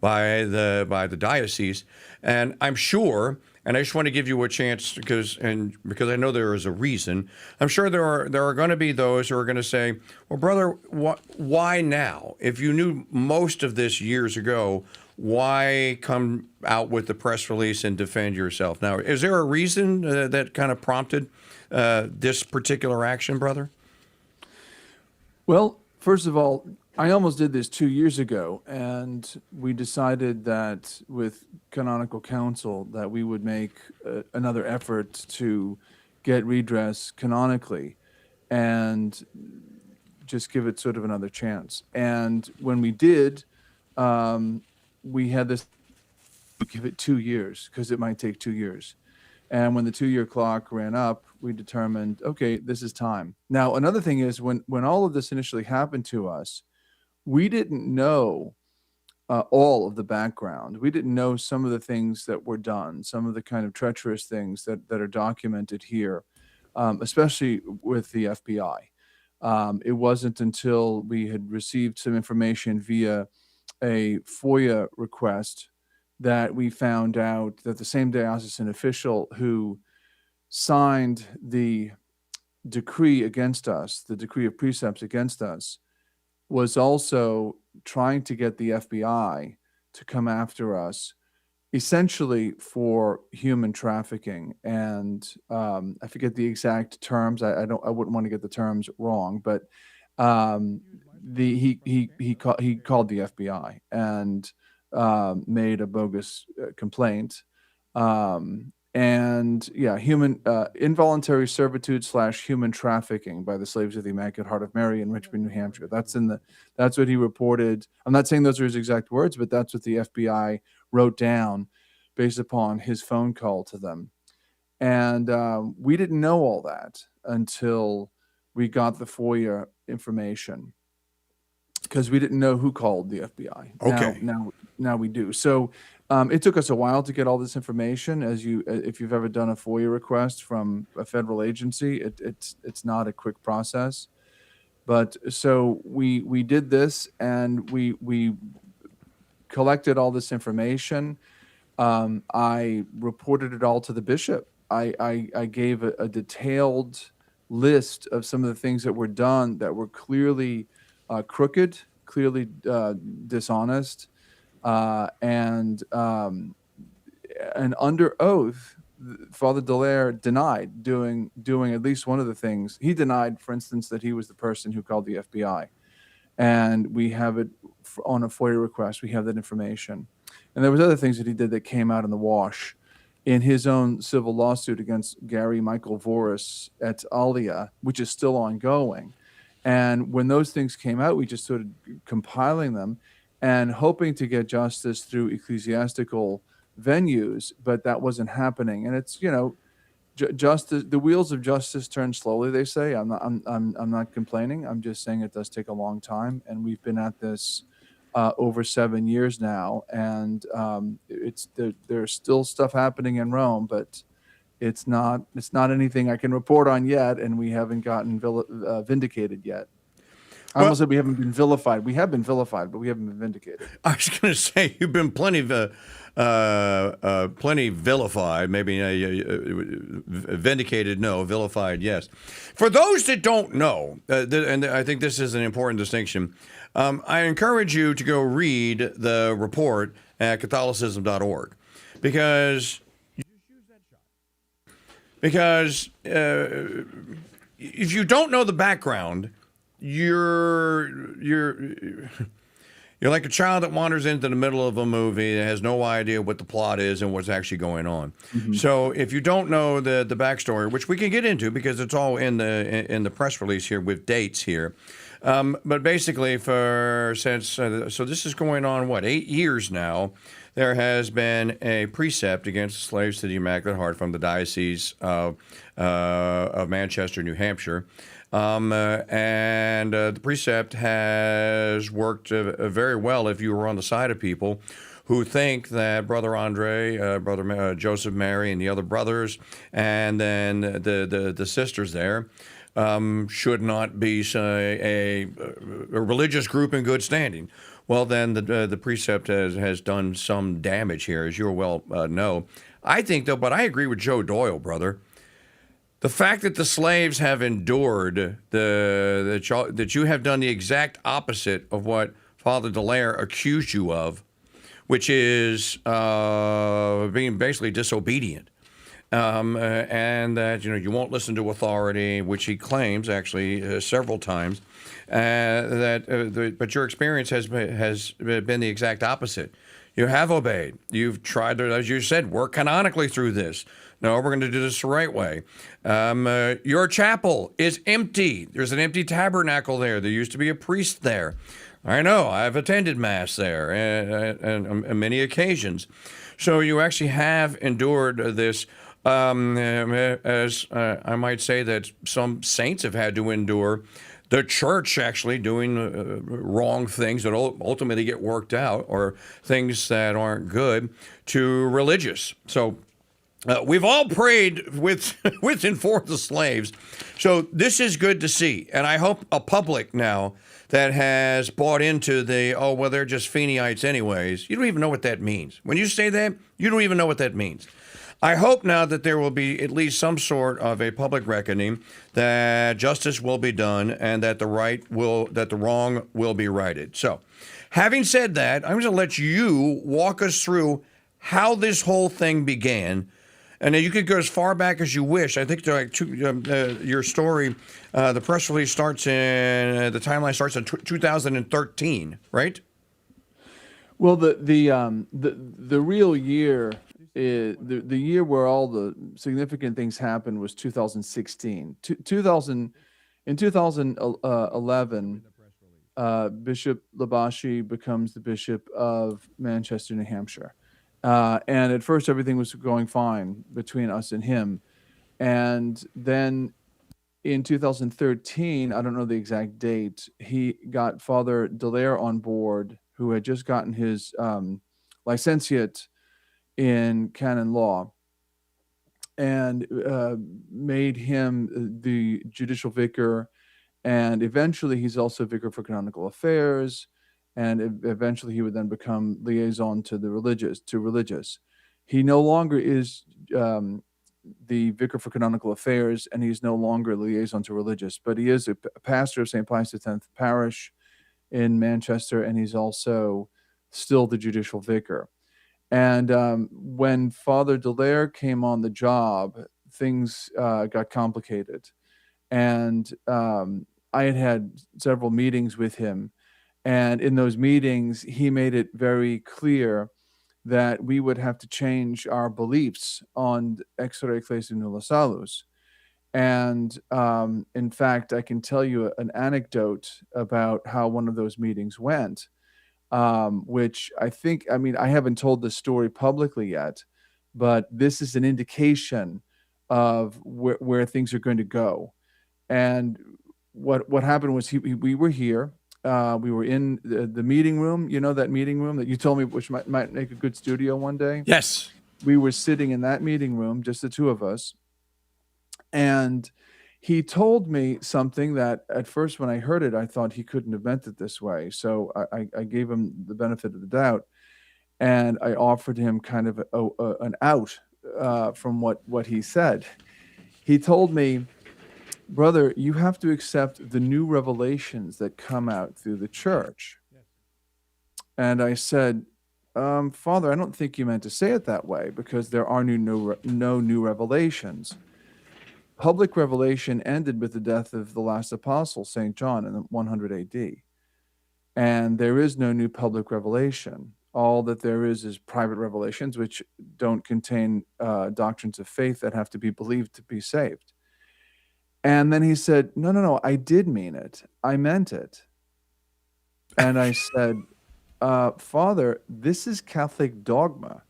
by the diocese. And I'm sure, and I just want to give you a chance because I know there is a reason. I'm sure there are going to be those who are going to say, "Well, brother, why now? If you knew most of this years ago, why come out with the press release and defend yourself now?" Is there a reason that kind of prompted this particular action, brother? Well, first of all, I almost did this 2 years ago, and we decided that with Canonical Council that we would make another effort to get redress canonically and just give it sort of another chance. And when we did, we had this, give it 2 years because it might take 2 years. And when the 2-year clock ran up, we determined, okay, this is time. Now, another thing is when all of this initially happened to us, we didn't know all of the background. We didn't know some of the things that were done, some of the kind of treacherous things that are documented here, especially with the FBI. It wasn't until we had received some information via a FOIA request that we found out that the same diocesan official who signed the decree against us, the decree of precepts against us, was also trying to get the FBI to come after us, essentially for human trafficking. And I forget the exact terms. I wouldn't want to get the terms wrong, but he called the FBI and made a bogus complaint. And yeah, involuntary servitude / human trafficking by the slaves of the Immaculate Heart of Mary in Richmond, New Hampshire. That's what he reported. I'm not saying those are his exact words, but that's what the FBI wrote down based upon his phone call to them. And we didn't know all that until we got the FOIA information, because we didn't know who called the FBI. Okay. Now we do. So it took us a while to get all this information. If you've ever done a FOIA request from a federal agency, it's not a quick process. But so we did this, and we collected all this information. I reported it all to the bishop. I gave a detailed list of some of the things that were done that were clearly crooked, clearly dishonest, and under oath, Father Dallaire denied doing at least one of the things. He denied, for instance, that he was the person who called the FBI, and we have it on a FOIA request. We have that information, and there was other things that he did that came out in the wash in his own civil lawsuit against Gary Michael Voris et alia, which is still ongoing. And when those things came out, we just started compiling them and hoping to get justice through ecclesiastical venues, but that wasn't happening. And it's, justice. The wheels of justice turn slowly, they say. I'm not complaining. I'm just saying it does take a long time, and we've been at this over 7 years now, and there's still stuff happening in Rome, but it's not anything I can report on yet, and we haven't gotten vindicated yet. I almost said we haven't been vilified. We have been vilified, but we haven't been vindicated. I was going to say you've been plenty vilified. Maybe vindicated, no. Vilified, yes. For those that don't know, and I think this is an important distinction, I encourage you to go read the report at Catholicism.org, because if you don't know the background, you're like a child that wanders into the middle of a movie and has no idea what the plot is and what's actually going on. Mm-hmm. So if you don't know the backstory, which we can get into because it's all in the press release here with dates here, but basically so this is going on 8 years now. There has been a precept against slaves to the Immaculate Heart from the Diocese of Manchester, New Hampshire. And the precept has worked very well if you were on the side of people who think that Brother Andre, Brother Joseph Mary, and the other brothers, and then the sisters there, should not be a religious group in good standing. Well, then the precept has done some damage here, as you well know. I think, though, but I agree with Joe Doyle, brother. The fact that the slaves have endured that you have done the exact opposite of what Father Dallaire accused you of, which is being basically disobedient. and that you won't listen to authority, which he claims actually several times. But your experience has been the exact opposite. You have obeyed. You've tried to, as you said, work canonically through this. No, we're going to do this the right way. Your chapel is empty. There's an empty tabernacle there. There used to be a priest there. I know. I've attended Mass there and on many occasions. So you actually have endured this, as I might say that some saints have had to endure the church actually doing wrong things that ultimately get worked out, or things that aren't good, to religious. So we've all prayed with and for the slaves. So this is good to see. And I hope a public now that has bought into they're just Feeneyites anyways. You don't even know what that means. When you say that, you don't even know what that means. I hope now that there will be at least some sort of a public reckoning, that justice will be done, and that the wrong will be righted. So, having said that, I'm going to let you walk us through how this whole thing began. And you could go as far back as you wish. I think your story, the press release starts the timeline starts in 2013, right? Well, the real year, the year where all the significant things happened was 2016. In 2011, Bishop Labashi becomes the Bishop of Manchester, New Hampshire. And at first, everything was going fine between us and him. And then in 2013, I don't know the exact date, he got Father Dallaire on board, who had just gotten his licentiate in canon law, and made him the judicial vicar. And eventually, he's also vicar for canonical affairs. And eventually, he would then become liaison to the religious. He no longer is the vicar for canonical affairs, and he's no longer liaison to religious. But he is a pastor of St. Pius X Parish in Manchester, and he's also still the judicial vicar. And when Father Dallaire came on the job, things got complicated. And I had several meetings with him. And in those meetings, he made it very clear that we would have to change our beliefs on Extra Ecclesiam Nulla Salus. And in fact, I can tell you an anecdote about how one of those meetings went, which I haven't told this story publicly yet, but this is an indication of where things are going to go. And what happened was we were here. We were in the meeting room, that meeting room that you told me, which might make a good studio one day. Yes. We were sitting in that meeting room, just the two of us. And he told me something that at first when I heard it, I thought he couldn't have meant it this way. So I gave him the benefit of the doubt. And I offered him kind of an out from what he said. He told me, brother, you have to accept the new revelations that come out through the church. And I said, Father, I don't think you meant to say it that way, because there are no new revelations. Public revelation ended with the death of the last apostle, St. John, in 100 AD. And there is no new public revelation. All that there is private revelations, which don't contain doctrines of faith that have to be believed to be saved. And then he said, no, I did mean it. I meant it. And I said, Father, this is Catholic dogma.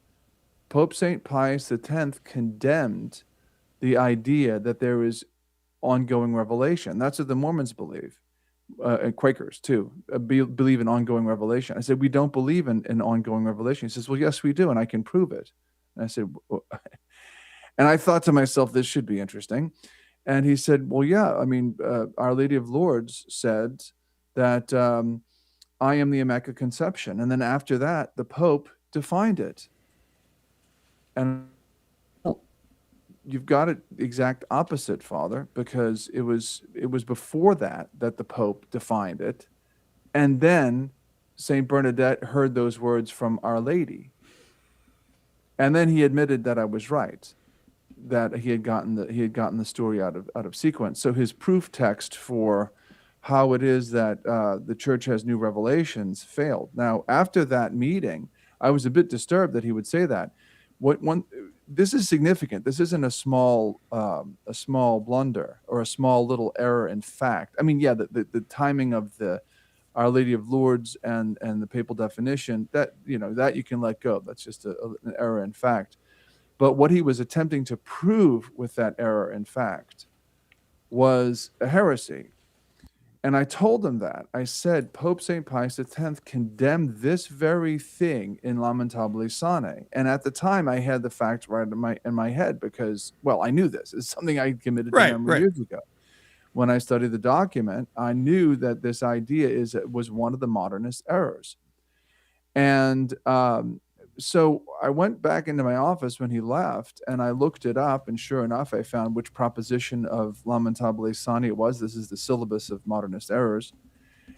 Pope St. Pius X condemned the idea that there is ongoing revelation. That's what the Mormons believe. And Quakers, too, believe in ongoing revelation. I said, we don't believe in ongoing revelation. He says, well, yes, we do, and I can prove it. And I said, well, and I thought to myself, this should be interesting. And he said, well, yeah, Our Lady of Lourdes said that I am the Immaculate Conception. And then after that, the Pope defined it. And you've got it exact opposite, Father, because it was before that the Pope defined it. And then St. Bernadette heard those words from Our Lady. And then he admitted that I was right. that he had gotten the story out of sequence. So his proof text for how it is that the church has new revelations failed. Now, after that meeting, I was a bit disturbed that he would say that. This is significant. This isn't a small blunder or a small little error in fact. I mean, yeah, the timing of the Our Lady of Lourdes and the papal definition, that you can let go. That's just an error in fact. But what he was attempting to prove with that error in fact was a heresy. And I told him that. I said, Pope St. Pius X condemned this very thing in Lamentabili Sane. And at the time, I had the facts right in my head because, well, I knew this. It's something I committed to memory years ago. When I studied the document, I knew that this idea was one of the modernist errors. And so I went back into my office when he left, and I looked it up, and sure enough, I found which proposition of Lamentabili Sane it was. This is the syllabus of modernist errors.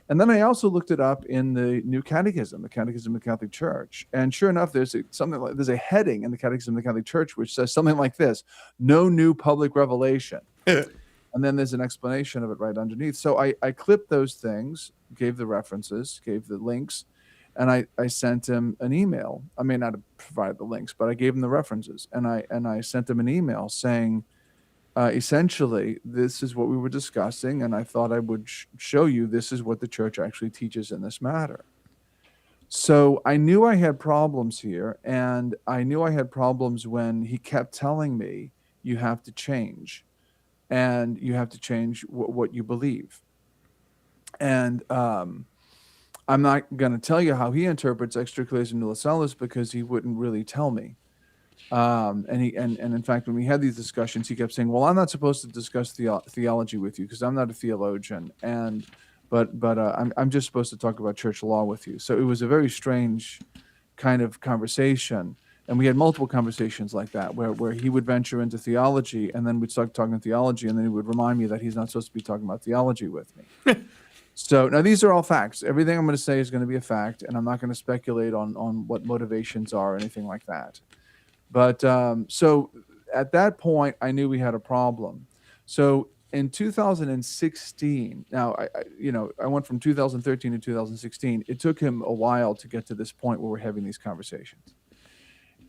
And then I also looked it up in the New Catechism, the Catechism of the Catholic Church. And sure enough, there's a heading in the Catechism of the Catholic Church which says something like this: no new public revelation. And then there's an explanation of it right underneath. So I clipped those things, gave the references, gave the links, and I sent him an email. I may not have provided the links, but I gave him the references, and I sent him an email saying, essentially, this is what we were discussing, and I thought I would show you this is what the church actually teaches in this matter. So I knew I had problems here, and I knew I had problems when he kept telling me, you have to change, and you have to change what you believe. And I'm not going to tell you how he interprets extra ecclesia nulla salus because he wouldn't really tell me. And in fact, when we had these discussions, he kept saying, "Well, I'm not supposed to discuss theology with you because I'm not a theologian, but I'm just supposed to talk about church law with you." So it was a very strange kind of conversation, and we had multiple conversations like that where he would venture into theology, and then we'd start talking theology, and then he would remind me that he's not supposed to be talking about theology with me. So now these are all facts. Everything I'm going to say is going to be a fact, and I'm not going to speculate on what motivations are or anything like that. But so at that point, I knew we had a problem. So in 2016, now I went from 2013 to 2016. It took him a while to get to this point where we're having these conversations.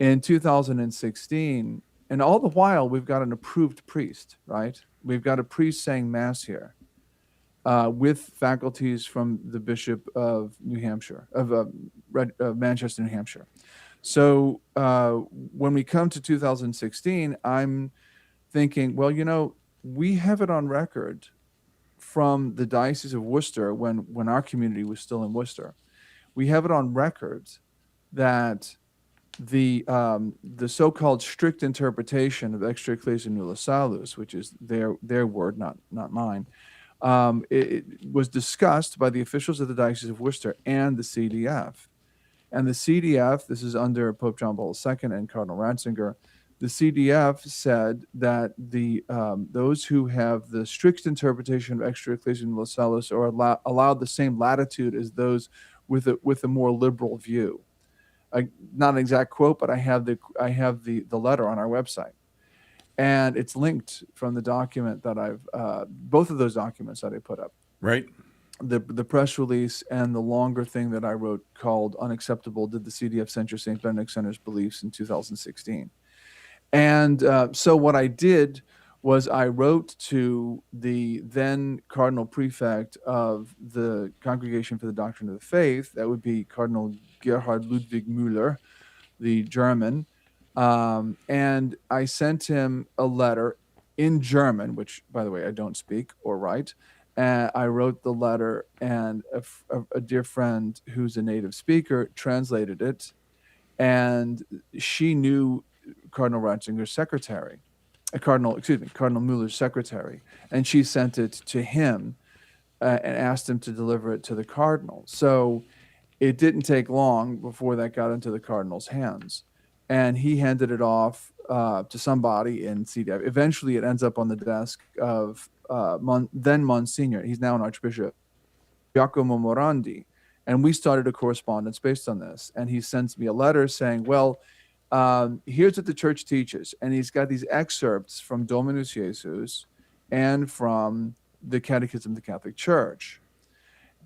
In 2016, and all the while we've got an approved priest, right? We've got a priest saying mass here. With faculties from the Bishop of New Hampshire, of Manchester, New Hampshire. So when we come to 2016, I'm thinking, well, we have it on record from the Diocese of Worcester when our community was still in Worcester. We have it on record that the so-called strict interpretation of extra ecclesia nulla salus, which is their word, not mine, it was discussed by the officials of the Diocese of Worcester and the CDF. And the CDF, this is under Pope John Paul II and Cardinal Ratzinger, the CDF said that those who have the strict interpretation of extra ecclesia nulla salus are allowed the same latitude as those with a more liberal view. Not an exact quote, but I have the letter on our website. And it's linked from the document that both of those documents that I put up. Right. The press release and the longer thing that I wrote called Unacceptable, Did the CDF Censure St. Benedict Center's Beliefs in 2016. And so what I did was I wrote to the then Cardinal Prefect of the Congregation for the Doctrine of the Faith, that would be Cardinal Gerhard Ludwig Müller, the German, and I sent him a letter in German, which, by the way, I don't speak or write. I wrote the letter, and a dear friend who's a native speaker translated it, and she knew Cardinal Ratzinger's secretary, Cardinal Müller's secretary, and she sent it to him and asked him to deliver it to the cardinal. So it didn't take long before that got into the cardinal's hands. And he handed it off to somebody in CDF. Eventually, it ends up on the desk of then Monsignor. He's now an Archbishop, Giacomo Morandi. And we started a correspondence based on this. And he sends me a letter saying, well, here's what the church teaches. And he's got these excerpts from Dominus Jesus and from the Catechism of the Catholic Church.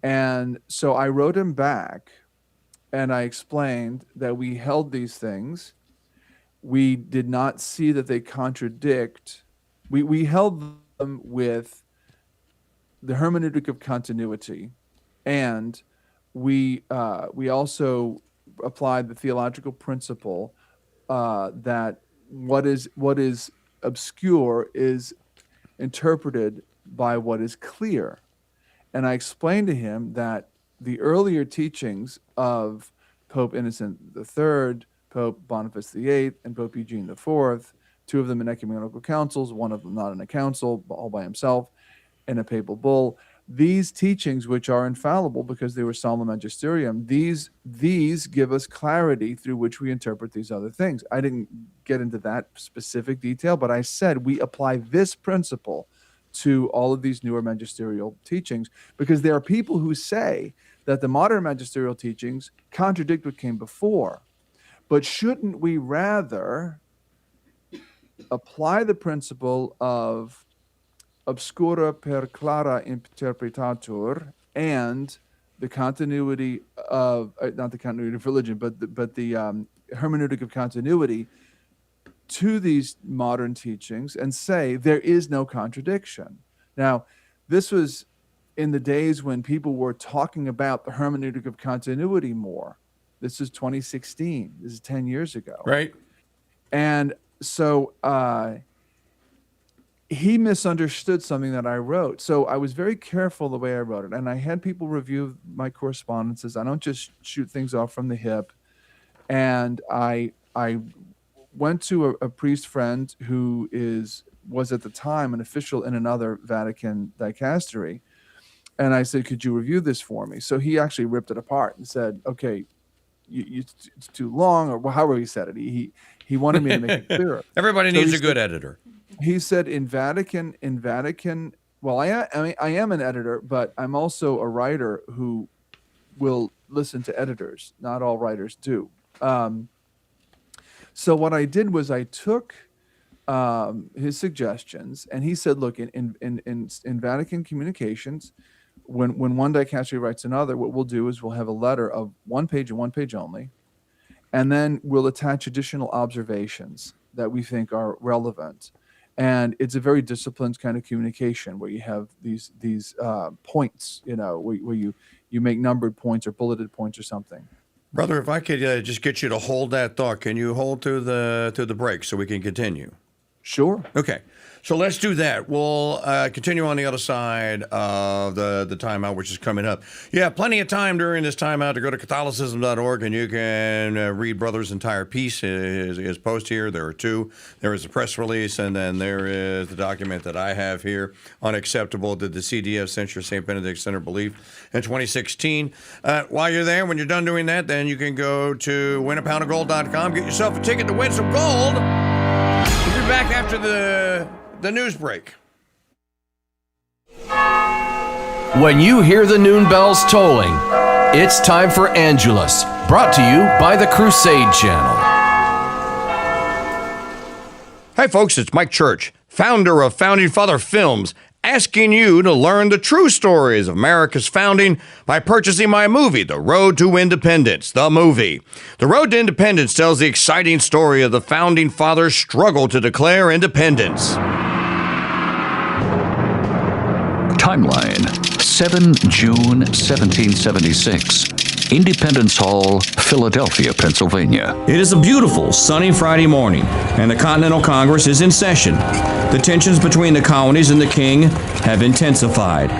And so I wrote him back and I explained that we held these things. We did not see that they contradict. We held them with the hermeneutic of continuity, and we also applied the theological principle that what is obscure is interpreted by what is clear. And I explained to him that the earlier teachings of Pope Innocent III, Pope Boniface VIII, and Pope Eugene IV, two of them in ecumenical councils, one of them not in a council, all by himself, in a papal bull. These teachings, which are infallible because they were solemn magisterium, these give us clarity through which we interpret these other things. I didn't get into that specific detail, but I said we apply this principle to all of these newer magisterial teachings because there are people who say that the modern magisterial teachings contradict what came before. But shouldn't we rather apply the principle of obscura per clara interpretatur and the continuity of not the continuity of religion, but the hermeneutic of continuity to these modern teachings and say there is no contradiction? Now, this was in the days when people were talking about the hermeneutic of continuity more. This is 2016. This is 10 years ago. Right. And so he misunderstood something that I wrote. So I was very careful the way I wrote it. And I had people review my correspondences. I don't just shoot things off from the hip. And I went to a priest friend who was at the time an official in another Vatican dicastery. And I said, could you review this for me? So he actually ripped it apart and said, okay, it's too long, or however he said it. He wanted me to make it clearer. Everybody needs a good editor. He said in Vatican, well, I am an editor, but I'm also a writer who will listen to editors. Not all writers do. So what I did was I took his suggestions, and he said, look, in Vatican communications, when one dicastery writes another, what we'll do is we'll have a letter of one page and one page only, and then we'll attach additional observations that we think are relevant. And it's a very disciplined kind of communication where you have these points, where you make numbered points or bulleted points or something. Brother, if I could just get you to hold that thought, can you hold to the break so we can continue? Sure. Okay. So let's do that. We'll continue on the other side of the timeout, which is coming up. You have plenty of time during this timeout to go to Catholicism.org, and you can read Brother's entire piece, his post here. There are two. There is a press release, and then there is the document that I have here, Unacceptable, did the CDF censure St. Benedict Center belief in 2016. While you're there, when you're done doing that, then you can go to winapoundofgold.com, get yourself a ticket to win some gold. We'll be back after the news break. When you hear the noon bells tolling, it's time for Angelus, brought to you by the Crusade Channel. Hi folks, it's Mike Church, founder of Founding Father Films, asking you to learn the true stories of America's founding by purchasing my movie, The Road to Independence, the movie. The Road to Independence tells the exciting story of the Founding Fathers' struggle to declare independence. Timeline, 7 June 1776. Independence Hall, Philadelphia, Pennsylvania. It is a beautiful, sunny Friday morning, and the Continental Congress is in session. The tensions between the colonies and the king have intensified.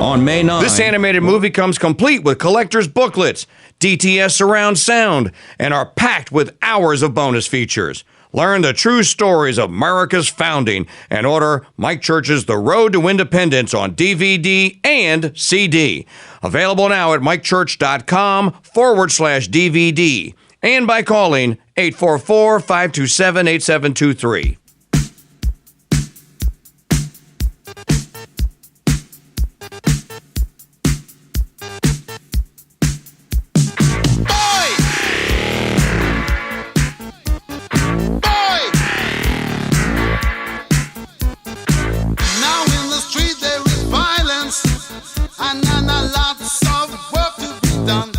On May 9... This animated movie comes complete with collector's booklets, DTS surround sound, and are packed with hours of bonus features. Learn the true stories of America's founding and order Mike Church's The Road to Independence on DVD and CD. Available now at mikechurch.com/DVD and by calling 844-527-8723. and a lots of work to be done.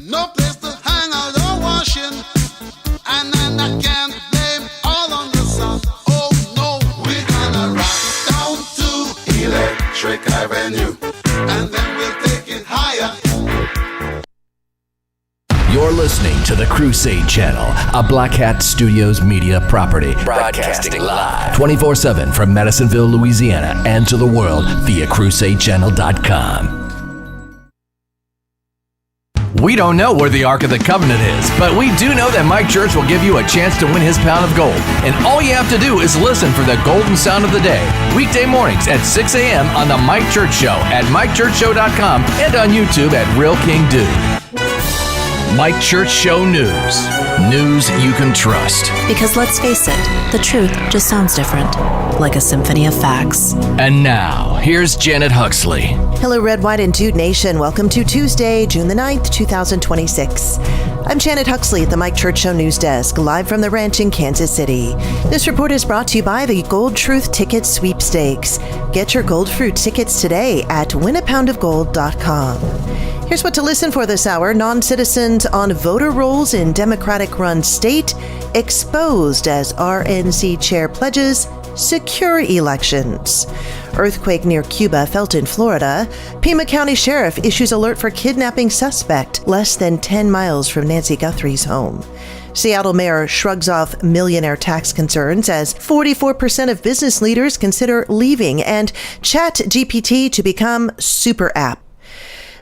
No place to hang out or washing, and then I can't blame all on the sun. Oh no, we're gonna rock down to Electric Avenue, and then we'll take it higher. You're listening to the Crusade Channel, a Black Hat Studios media property. Broadcasting live 24/7 from Madisonville, Louisiana, and to the world via crusadechannel.com. We don't know where the Ark of the Covenant is, but we do know that Mike Church will give you a chance to win his pound of gold. And all you have to do is listen for the golden sound of the day, weekday mornings at 6 a.m. on The Mike Church Show at MikeChurchShow.com and on YouTube at Real King Dude. Mike Church Show News. News you can trust. Because let's face it, the truth just sounds different, like a symphony of facts. And now, here's Janet Huxley. Hello, Red, White, and Dude Nation. Welcome to Tuesday, June the 9th, 2026. I'm Janet Huxley at the Mike Church Show News Desk, live from the ranch in Kansas City. This report is brought to you by the Gold Truth Ticket Sweepstakes. Get your Gold Fruit tickets today at winapoundofgold.com. Here's what to listen for this hour. Non-citizens on voter rolls in Democratic-run state exposed as RNC chair pledges secure elections. Earthquake near Cuba felt in Florida. Pima County Sheriff issues alert for kidnapping suspect less than 10 miles from Nancy Guthrie's home. Seattle mayor shrugs off millionaire tax concerns as 44% of business leaders consider leaving, and ChatGPT to become super app.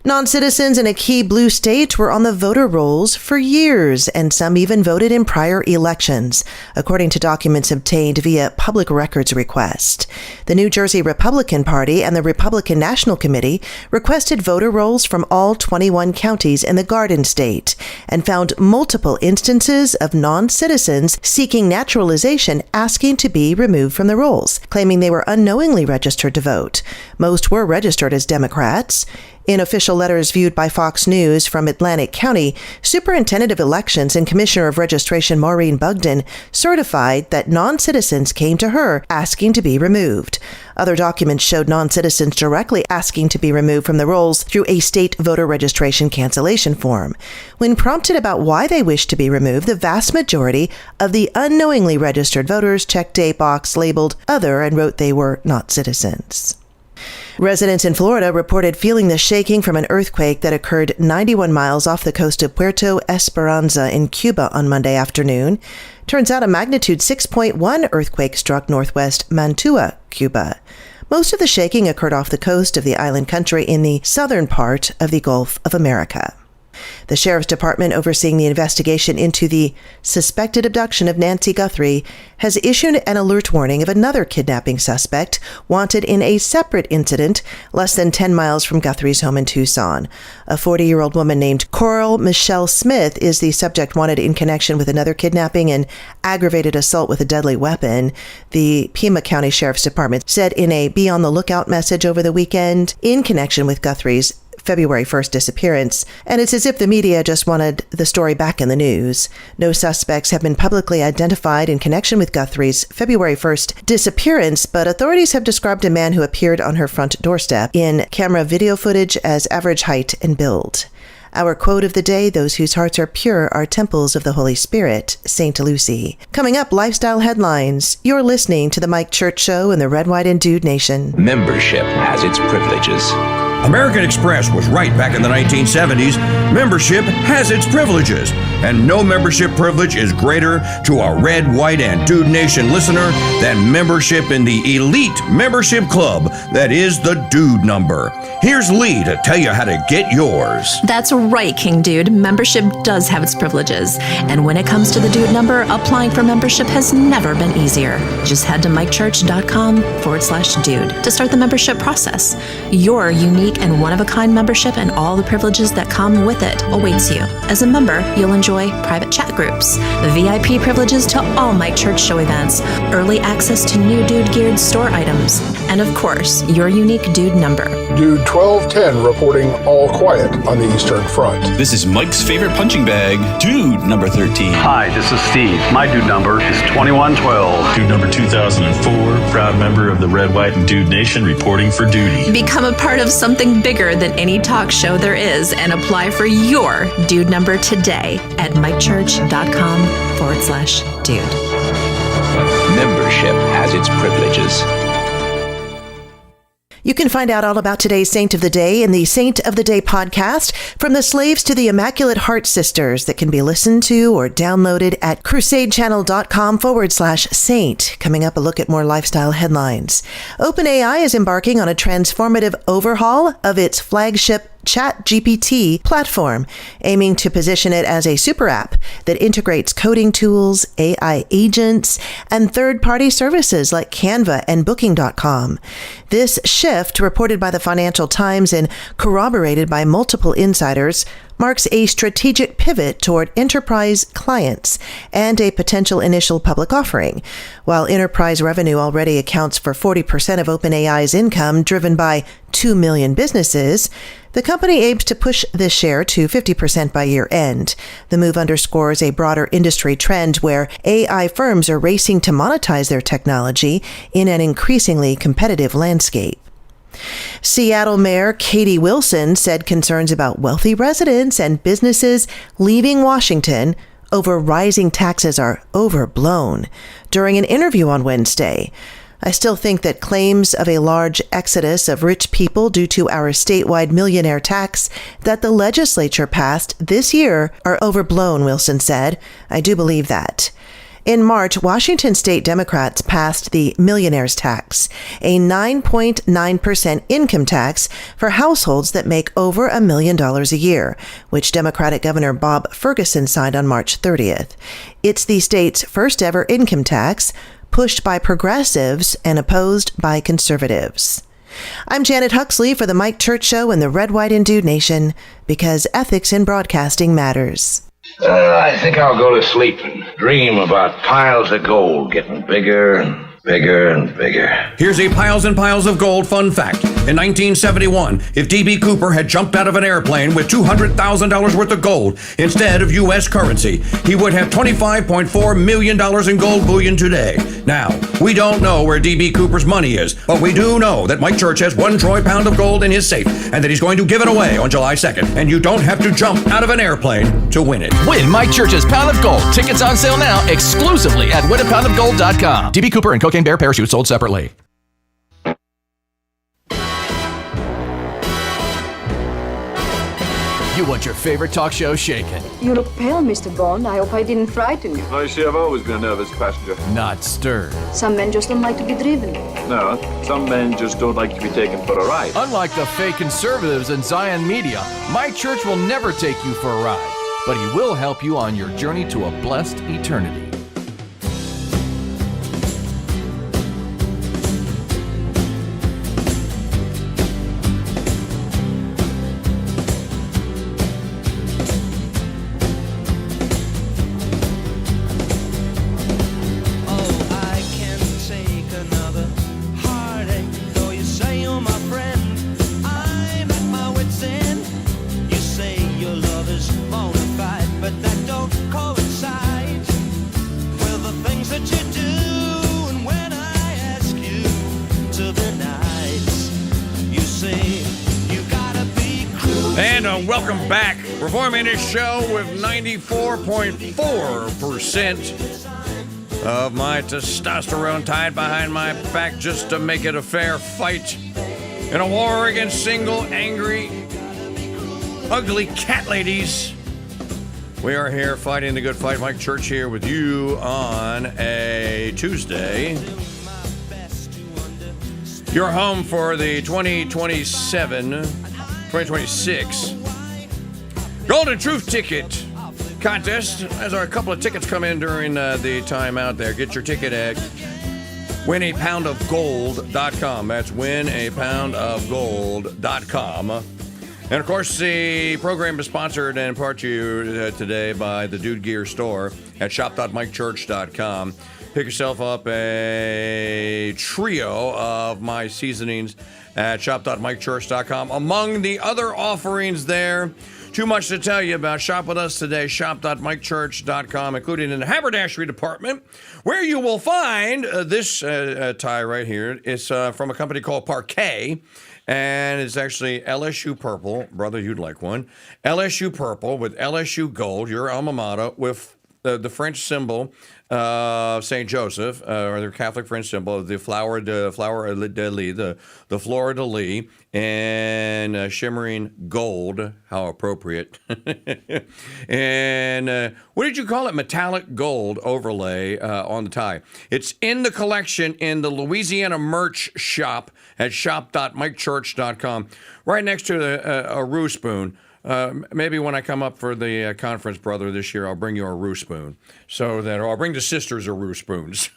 Non-citizens in a key blue state were on the voter rolls for years, and some even voted in prior elections, according to documents obtained via public records request. The New Jersey Republican Party and the Republican National Committee requested voter rolls from all 21 counties in the Garden State and found multiple instances of non-citizens seeking naturalization asking to be removed from the rolls, claiming they were unknowingly registered to vote. Most were registered as Democrats. In official letters viewed by Fox News from Atlantic County, Superintendent of Elections and Commissioner of Registration Maureen Bugden certified that non-citizens came to her asking to be removed. Other documents showed non-citizens directly asking to be removed from the rolls through a state voter registration cancellation form. When prompted about why they wished to be removed, the vast majority of the unknowingly registered voters checked a box labeled Other and wrote they were not citizens. Residents in Florida reported feeling the shaking from an earthquake that occurred 91 miles off the coast of Puerto Esperanza in Cuba on Monday afternoon. Turns out a magnitude 6.1 earthquake struck northwest Mantua, Cuba. Most of the shaking occurred off the coast of the island country in the southern part of the Gulf of America. The Sheriff's Department overseeing the investigation into the suspected abduction of Nancy Guthrie has issued an alert warning of another kidnapping suspect wanted in a separate incident less than 10 miles from Guthrie's home in Tucson. A 40-year-old woman named Coral Michelle Smith is the subject wanted in connection with another kidnapping and aggravated assault with a deadly weapon. The Pima County Sheriff's Department said in a Be on the Lookout message over the weekend in connection with Guthrie's February 1st disappearance, and it's as if the media just wanted the story back in the news. No suspects have been publicly identified in connection with Guthrie's February 1st disappearance, but authorities have described a man who appeared on her front doorstep in camera video footage as average height and build. Our quote of the day, those whose hearts are pure are temples of the Holy Spirit, St. Lucy. Coming up, lifestyle headlines. You're listening to The Mike Church Show in the Red, White, and Dude Nation. Membership has its privileges. American Express was right back in the 1970s. Membership has its privileges, and no membership privilege is greater to a Red, White, and Dude Nation listener than membership in the elite membership club that is the Dude Number. Here's Lee to tell you how to get yours. That's right, King Dude. Membership does have its privileges. And when it comes to the Dude Number, applying for membership has never been easier. Just head to mikechurch.com/dude to start the membership process. Your unique and one-of-a-kind membership and all the privileges that come with it awaits you. As a member, you'll enjoy private chat groups, VIP privileges to all Mike Church Show events, early access to new dude-geared store items, and of course, your unique dude number. Dude 1210 reporting all quiet on the Eastern Front. This is Mike's favorite punching bag, dude number 13. Hi, this is Steve. My dude number is 2112. Dude number 2004, proud member of the Red, White, and Dude Nation reporting for duty. Become a part of something bigger than any talk show there is and apply for your dude number today at mikechurch.com/dude. Membership has its privileges. You can find out all about today's Saint of the Day in the Saint of the Day podcast, From the Slaves to the Immaculate Heart Sisters, that can be listened to or downloaded at crusadechannel.com/saint. Coming up, a look at more lifestyle headlines. OpenAI is embarking on a transformative overhaul of its flagship ChatGPT platform, aiming to position it as a super app that integrates coding tools, AI agents, and third-party services like Canva and Booking.com. This shift, reported by the Financial Times and corroborated by multiple insiders, marks a strategic pivot toward enterprise clients and a potential initial public offering. While enterprise revenue already accounts for 40% of OpenAI's income, driven by 2 million businesses, the company aims to push this share to 50% by year end. The move underscores a broader industry trend where AI firms are racing to monetize their technology in an increasingly competitive landscape. Seattle Mayor Katie Wilson said concerns about wealthy residents and businesses leaving Washington over rising taxes are overblown during an interview on Wednesday. I still think that claims of a large exodus of rich people due to our statewide millionaire tax that the legislature passed this year are overblown, Wilson said. I do believe that. In March, Washington state Democrats passed the millionaire's tax, a 9.9% income tax for households that make over $1 million a year, which Democratic Governor Bob Ferguson signed on March 30th. It's the state's first ever income tax, pushed by progressives and opposed by conservatives. I'm Janet Huxley for the Mike Church Show and the Red, White, and Dude Nation, because ethics in broadcasting matters. I think I'll go to sleep and dream about piles of gold getting bigger and bigger and bigger. Here's a piles and piles of gold fun fact. In 1971, if D.B. Cooper had jumped out of an airplane with $200,000 worth of gold instead of U.S. currency, he would have $25.4 million in gold bullion today. Now, we don't know where D.B. Cooper's money is, but we do know that Mike Church has 1 troy pound of gold in his safe and that he's going to give it away on July 2nd. And you don't have to jump out of an airplane to win it. Win Mike Church's Pound of Gold. Tickets on sale now exclusively at winapoundofgold.com. D.B. Cooper and Cocaine Bear parachute sold separately. You want your favorite talk show shaken. You look pale, Mr. Bond. I hope I didn't frighten you. I see, I've always been a nervous passenger. Not stirred. Some men just don't like to be driven. No, some men just don't like to be taken for a ride. Unlike the fake conservatives and Zion Media, Mike Church will never take you for a ride, but he will help you on your journey to a blessed eternity. Welcome back. Performing this show with 94.4% of my testosterone tied behind my back just to make it a fair fight in a war against single, angry, ugly cat ladies. We are here fighting the good fight. Mike Church here with you on a Tuesday. You're home for the 2026 Golden Truth Ticket Contest. As our couple of tickets come in during the time out there, get your ticket at winapoundofgold.com. That's winapoundofgold.com. And of course, the program is sponsored and part to you today by the Dude Gear Store at shop.mikechurch.com. Pick yourself up a trio of my seasonings at shop.mikechurch.com. Among the other offerings there, too much to tell you about. Shop with us today, shop.mikechurch.com, including in the haberdashery department, where you will find this tie right here. It's from a company called Parquet, and it's actually LSU purple. Brother, you'd like one. LSU purple with LSU gold, your alma mater, with the French symbol of St. Joseph, or the Catholic French symbol of the flower de lis, the fleur de lis, and shimmering gold. How appropriate. And what did you call it? Metallic gold overlay on the tie. It's in the collection in the Louisiana merch shop at shop.mikechurch.com, right next to a roux spoon. Maybe when I come up for the conference, brother, this year, I'll bring you a roux spoon, or I'll bring the sisters a roux spoons,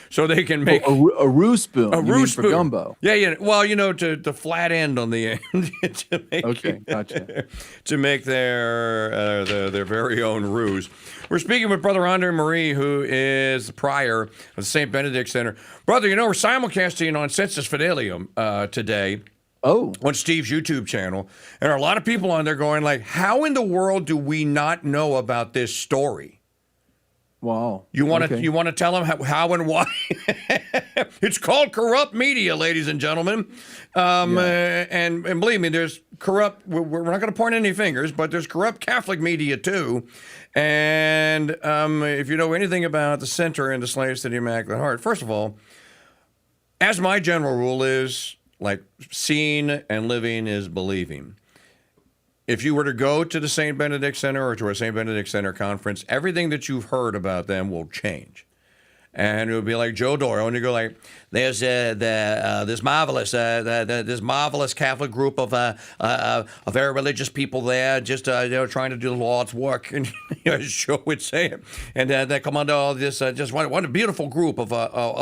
so they can make a roux spoon. A roux spoon for gumbo. Yeah. Well, to flat end on the end to make gotcha. To make their very own roux. We're speaking with Brother Andre Marie, who is the prior of the St. Benedict Center. Brother, we're simulcasting on Sensus Fidelium today. Oh, on Steve's YouTube channel. And there are a lot of people on there going like, how in the world do we not know about this story? Wow. You want to tell them how and why? It's called corrupt media, ladies and gentlemen. And believe me, there's corrupt, we're not going to point any fingers, but there's corrupt Catholic media too. And if you know anything about the center and the slaves to the Immaculate Heart, first of all, as my general rule is, like, seeing and living is believing. If you were to go to the St. Benedict Center or to a St. Benedict Center conference, everything that you've heard about them will change. And it would be like Joe Doyle, and you go like, there's this marvelous Catholic group of very religious people there, just trying to do the Lord's work, and as Joe would say it, and they come under all this just one beautiful group of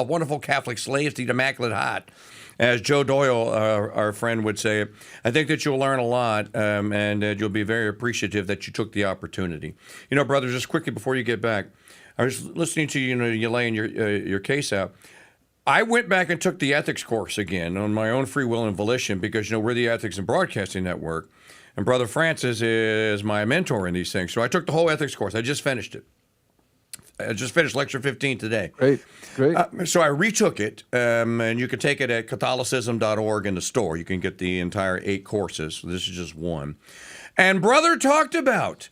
wonderful Catholic slaves to the Immaculate Heart. As Joe Doyle, our friend, would say, I think that you'll learn a lot, and you'll be very appreciative that you took the opportunity. Brother, just quickly before you get back, I was listening to you laying your case out. I went back and took the ethics course again on my own free will and volition because, we're the Ethics and Broadcasting Network, and Brother Francis is my mentor in these things. So I took the whole ethics course. I just finished it. I just finished lecture 15 today. Great. So I retook it, and you can take it at Catholicism.org in the store. You can get the entire 8 courses. So this is just one. And Brother talked about,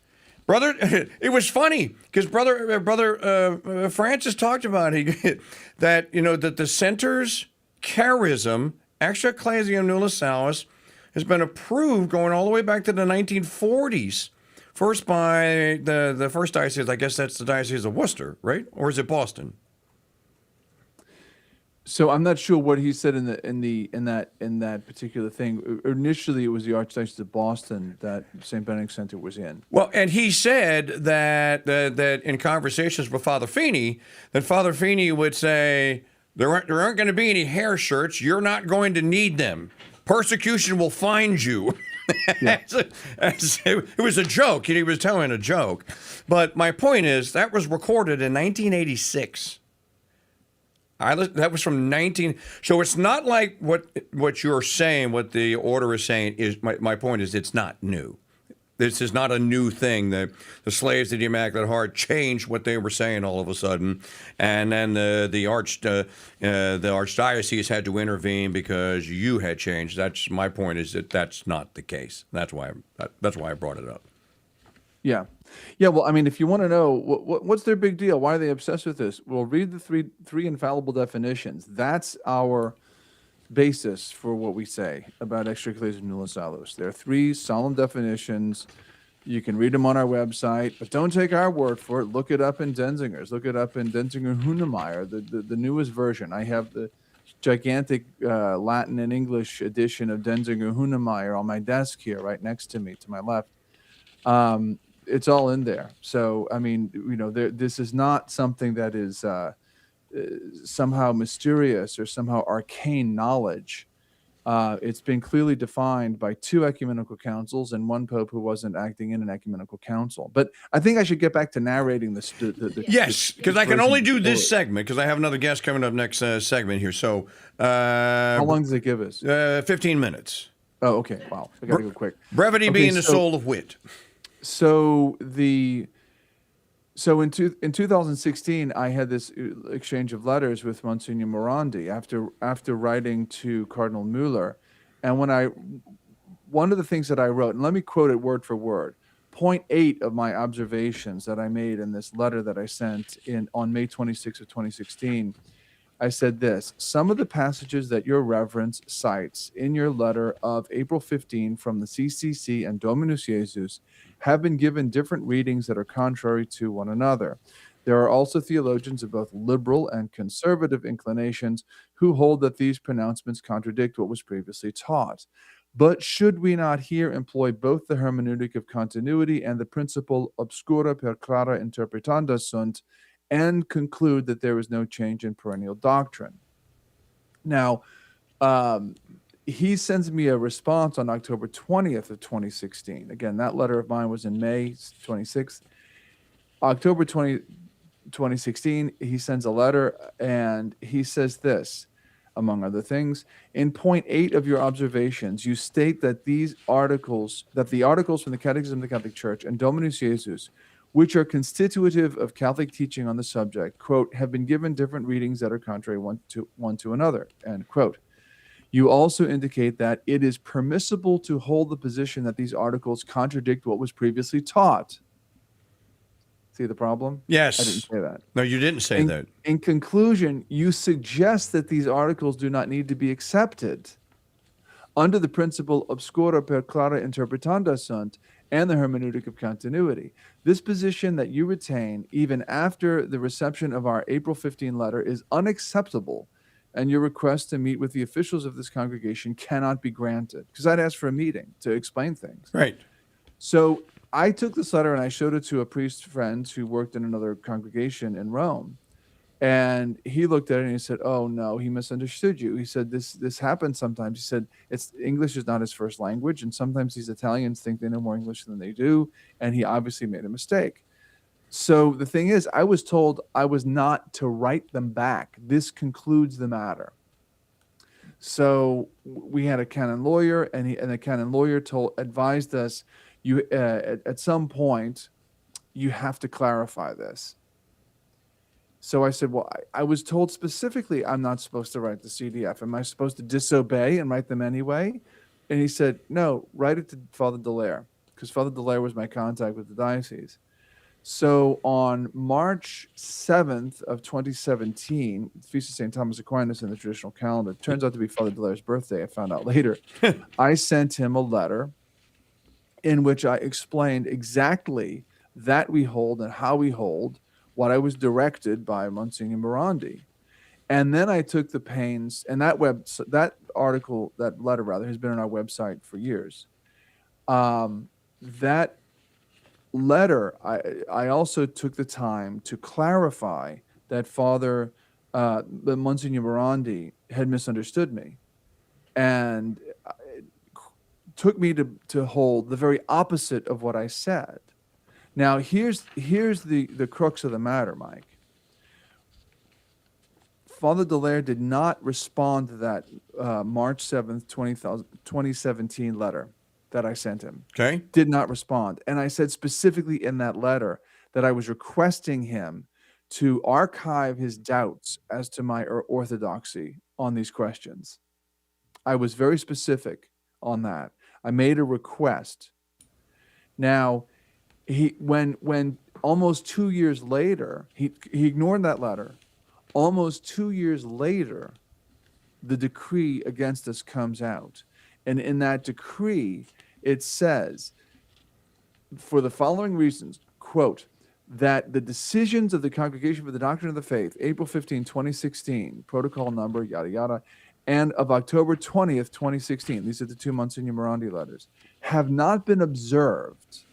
it was funny because Brother Francis talked about that the center's charism, Extra Ecclesiam Nulla Salus, has been approved going all the way back to the 1940s. First by the first diocese, I guess that's the Diocese of Worcester, right? Or is it Boston? So I'm not sure what he said in that particular thing. Initially, it was the Archdiocese of Boston that St. Benedict Center was in. Well, and he said that in conversations with Father Feeney, that Father Feeney would say, there aren't going to be any hair shirts. You're not going to need them. Persecution will find you. Yeah. It was a joke. He was telling a joke. But my point is, that was recorded in 1986. That was from 19. So it's not like what you're saying, what the order is saying. Is my point is, it's not new. This is not a new thing. The slaves of the Immaculate Heart changed what they were saying all of a sudden, and then the archdiocese had to intervene because you had changed. That's my point. Is that that's not the case. That's why I brought it up. Yeah. Well, I mean, if you want to know what's their big deal, why are they obsessed with this? Well, read the three infallible definitions. That's our basis for what we say about Extra Ecclesiam Nulla Salus. There are 3 solemn definitions. You can read them on our website, but don't take our word for it. Look it up in Denzinger's. Look it up in Denzinger Hunemeyer, the newest version. I have the gigantic Latin and English edition of Denzinger Hunemeyer on my desk here, right next to me, to my left. It's all in there. So, I mean, this is not something that is somehow mysterious or somehow arcane knowledge. It's been clearly defined by 2 ecumenical councils and 1 pope who wasn't acting in an ecumenical council. But I think I should get back to narrating this. Yes, because I can only do this segment because I have another guest coming up next segment here. So, how long does it give us? 15 minutes. Oh, okay. Wow, I gotta go quick. Brevity being the soul of wit. So in 2016, I had this exchange of letters with Monsignor Morandi after writing to Cardinal Mueller, and one of the things that I wrote, and let me quote it word for word. Point 8 of my observations that I made in this letter that I sent on May 26 of 2016, I said this: some of the passages that your reverence cites in your letter of April 15 from the CCC and Dominus Jesus have been given different readings that are contrary to one another. There are also theologians of both liberal and conservative inclinations who hold that these pronouncements contradict what was previously taught. But should we not here employ both the hermeneutic of continuity and the principle obscura per clara interpretanda sunt, and conclude that there is no change in perennial doctrine? Now, he sends me a response on October 20th of 2016. Again, that letter of mine was in May 26th. October 2016, he sends a letter, and he says this, among other things: in point 8 of your observations, you state that the articles from the Catechism of the Catholic Church and Dominus Jesus, which are constitutive of Catholic teaching on the subject, quote, have been given different readings that are contrary one to another, end quote. You also indicate that it is permissible to hold the position that these articles contradict what was previously taught. See the problem? Yes. I didn't say that. No, you didn't say that. In conclusion, you suggest that these articles do not need to be accepted under the principle obscura per clara interpretanda sunt and the hermeneutic of continuity. This position that you retain, even after the reception of our April 15 letter, is unacceptable, and your request to meet with the officials of this congregation cannot be granted. Because I'd asked for a meeting to explain things. Right. So I took this letter and I showed it to a priest friend who worked in another congregation in Rome. And he looked at it and he said, "Oh no, he misunderstood you." He said, "This happens sometimes." He said, English is not his first language, and sometimes these Italians think they know more English than they do, and he obviously made a mistake. So the thing is, I was told I was not to write them back. This concludes the matter. So we had a canon lawyer, and the canon lawyer advised us, you at some point you have to clarify this. So I said, well, I was told specifically I'm not supposed to write the CDF. Am I supposed to disobey and write them anyway? And he said, no, write it to Father Dallaire, because Father Dallaire was my contact with the diocese. So on March 7th of 2017, the Feast of St. Thomas Aquinas in the traditional calendar, it turns out to be Father Dallaire's birthday, I found out later. I sent him a letter in which I explained exactly that we hold and how we hold what I was directed by Monsignor Morandi. And then I took the pains, and that letter has been on our website for years. That letter, I also took the time to clarify that Monsignor Morandi had misunderstood me, and it took me to hold the very opposite of what I said. Now, here's the crux of the matter, Mike. Father Dallaire did not respond to that March 7th, 2017 letter that I sent him. Okay. Did not respond. And I said specifically in that letter that I was requesting him to archive his doubts as to my orthodoxy on these questions. I was very specific on that. I made a request. Now, when almost 2 years later, he ignored that letter. Almost 2 years later, the decree against us comes out. And in that decree, it says, for the following reasons, quote, that the decisions of the Congregation for the Doctrine of the Faith, April 15, 2016, protocol number, yada, yada, and of October 20th, 2016, these are the 2 Monsignor Morandi letters, have not been observed.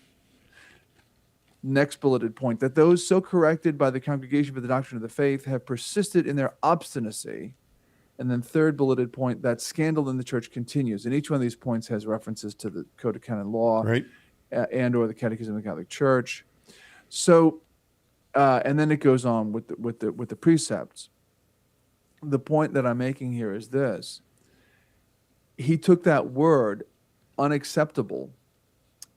Next bulleted point, that those so corrected by the Congregation for the Doctrine of the Faith have persisted in their obstinacy And then third bulleted point, that scandal in the church continues. And each one of these points has references to the Code of Canon Law, right, and or the Catechism of the Catholic Church. So, and then it goes on with the precepts. The point that I'm making here is this: he took that word, unacceptable,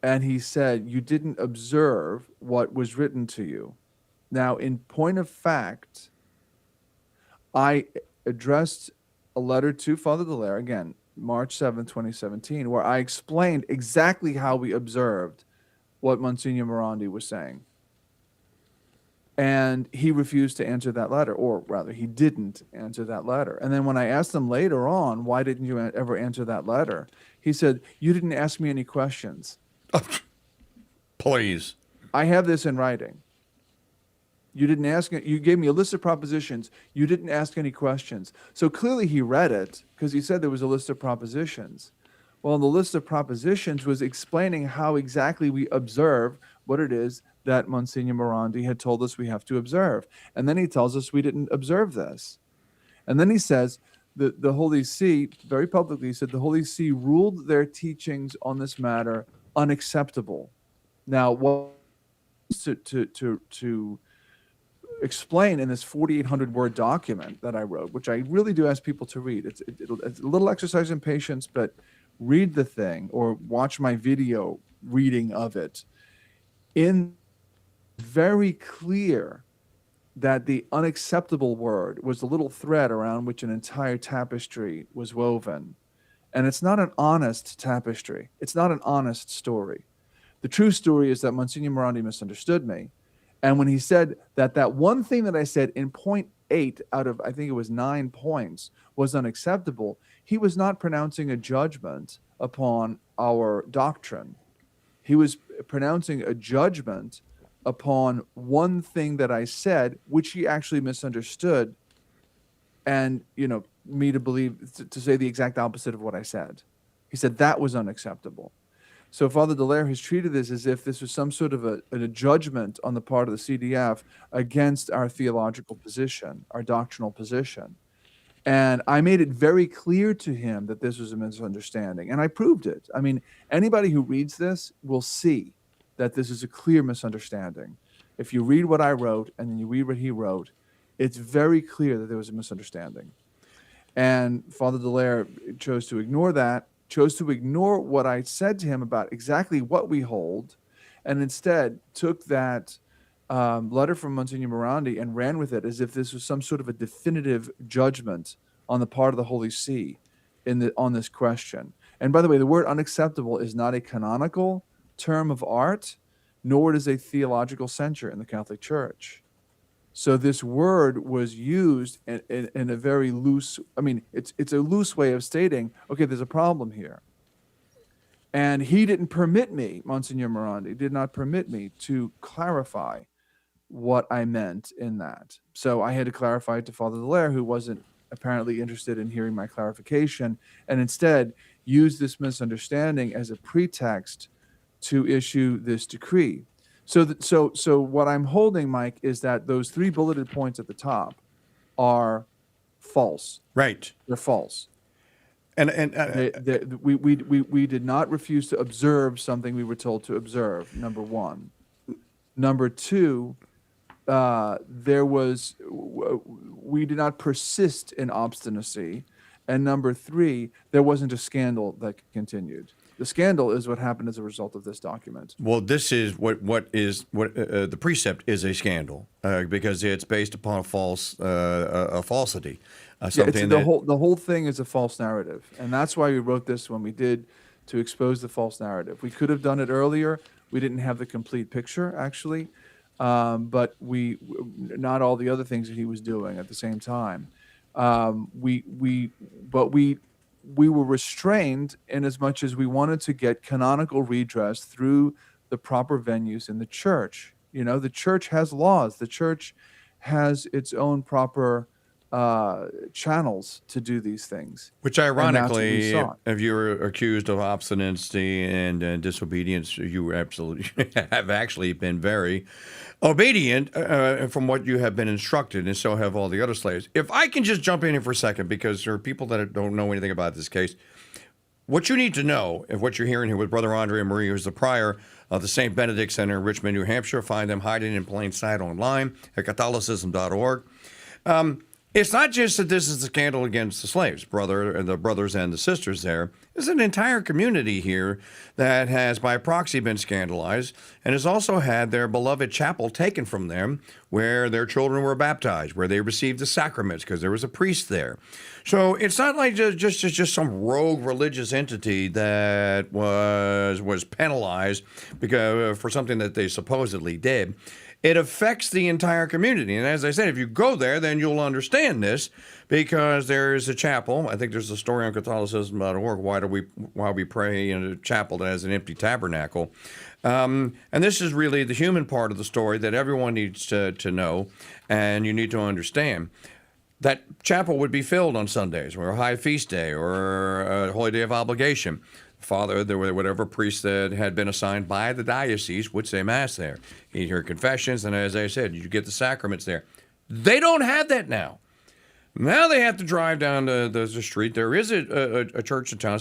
and he said, "You didn't observe what was written to you." Now, in point of fact, I addressed a letter to Father Dallaire, again, March 7, 2017, where I explained exactly how we observed what Monsignor Morandi was saying. And he refused to answer that letter, or rather, he didn't answer that letter. And then when I asked him later on, why didn't you ever answer that letter? He said, "You didn't ask me any questions." Please. I have this in writing. You didn't ask. You gave me a list of propositions. You didn't ask any questions. So clearly he read it, because he said there was a list of propositions. Well, the list of propositions was explaining how exactly we observe what it is that Monsignor Morandi had told us we have to observe. And then he tells us we didn't observe this. And then he says that the Holy See, very publicly, said the Holy See ruled their teachings on this matter unacceptable. Now, what to explain in this 4,800 word document that I wrote, which I really do ask people to read. It's a little exercise in patience, but read the thing or watch my video reading of it. In very clear that the unacceptable word was the little thread around which an entire tapestry was woven. And it's not an honest tapestry. It's not an honest story. The true story is that Monsignor Morandi misunderstood me. And when he said that one thing that I said in point 8 out of, I think it was 9 points, was unacceptable, he was not pronouncing a judgment upon our doctrine. He was pronouncing a judgment upon one thing that I said, which he actually misunderstood, and, me to believe, to say the exact opposite of what I said. He said that was unacceptable. So Father Dallaire has treated this as if this was some sort of a judgment on the part of the CDF against our theological position, our doctrinal position. And I made it very clear to him that this was a misunderstanding, and I proved it. I mean, anybody who reads this will see that this is a clear misunderstanding. If you read what I wrote and then you read what he wrote, it's very clear that there was a misunderstanding. And Father Dallaire chose to ignore that, chose to ignore what I said to him about exactly what we hold, and instead took that letter from Monsignor Morandi and ran with it as if this was some sort of a definitive judgment on the part of the Holy See on this question. And by the way, the word unacceptable is not a canonical term of art, nor is a theological censure in the Catholic Church. So this word was used in a very loose, it's a loose way of stating, okay, there's a problem here. And he didn't permit me, Monsignor Morandi, did not permit me to clarify what I meant in that. So I had to clarify it to Father Dallaire, who wasn't apparently interested in hearing my clarification, and instead used this misunderstanding as a pretext to issue this decree. So what I'm holding, Mike, is that those 3 bulleted points at the top are false. Right. They're false. And we did not refuse to observe something we were told to observe, number 1. Number 2, we did not persist in obstinacy. And number 3, there wasn't a scandal that continued. The scandal is what happened as a result of this document. Well, this is what the precept is a scandal because it's based upon a falsity. The whole thing is a false narrative, and that's why we wrote this when we did, to expose the false narrative. We could have done it earlier. We didn't have the complete picture, actually, but not all the other things that he was doing at the same time. We were restrained in as much as we wanted to get canonical redress through the proper venues in the church. The church has laws. The church has its own proper channels to do these things. Which ironically, if you were accused of obstinacy and disobedience, you absolutely have actually been very obedient from what you have been instructed, and so have all the other slaves. If I can just jump in here for a second, because there are people that don't know anything about this case. What you need to know, if what you're hearing here with Brother Andre and Marie, who's the prior of the St. Benedict Center in Richmond, New Hampshire, find them hiding in plain sight online at Catholicism.org. It's not just that this is a scandal against the slaves, the brothers and the sisters there. There's an entire community here that has by proxy been scandalized and has also had their beloved chapel taken from them where their children were baptized, where they received the sacraments because there was a priest there. So it's not like just some rogue religious entity that was penalized because for something that they supposedly did. It affects the entire community. And as I said, if you go there, then you'll understand this because there is a chapel. I think there's a story on Catholicism.org. Why we pray in a chapel that has an empty tabernacle. And this is really the human part of the story that everyone needs to know and you need to understand. That chapel would be filled on Sundays or a high feast day or a holy day of obligation. Father, there were whatever priest that had been assigned by the diocese would say Mass there. He'd hear confessions, and as I said, you get the sacraments there. They don't have that now. Now they have to drive down the street. There is a church in town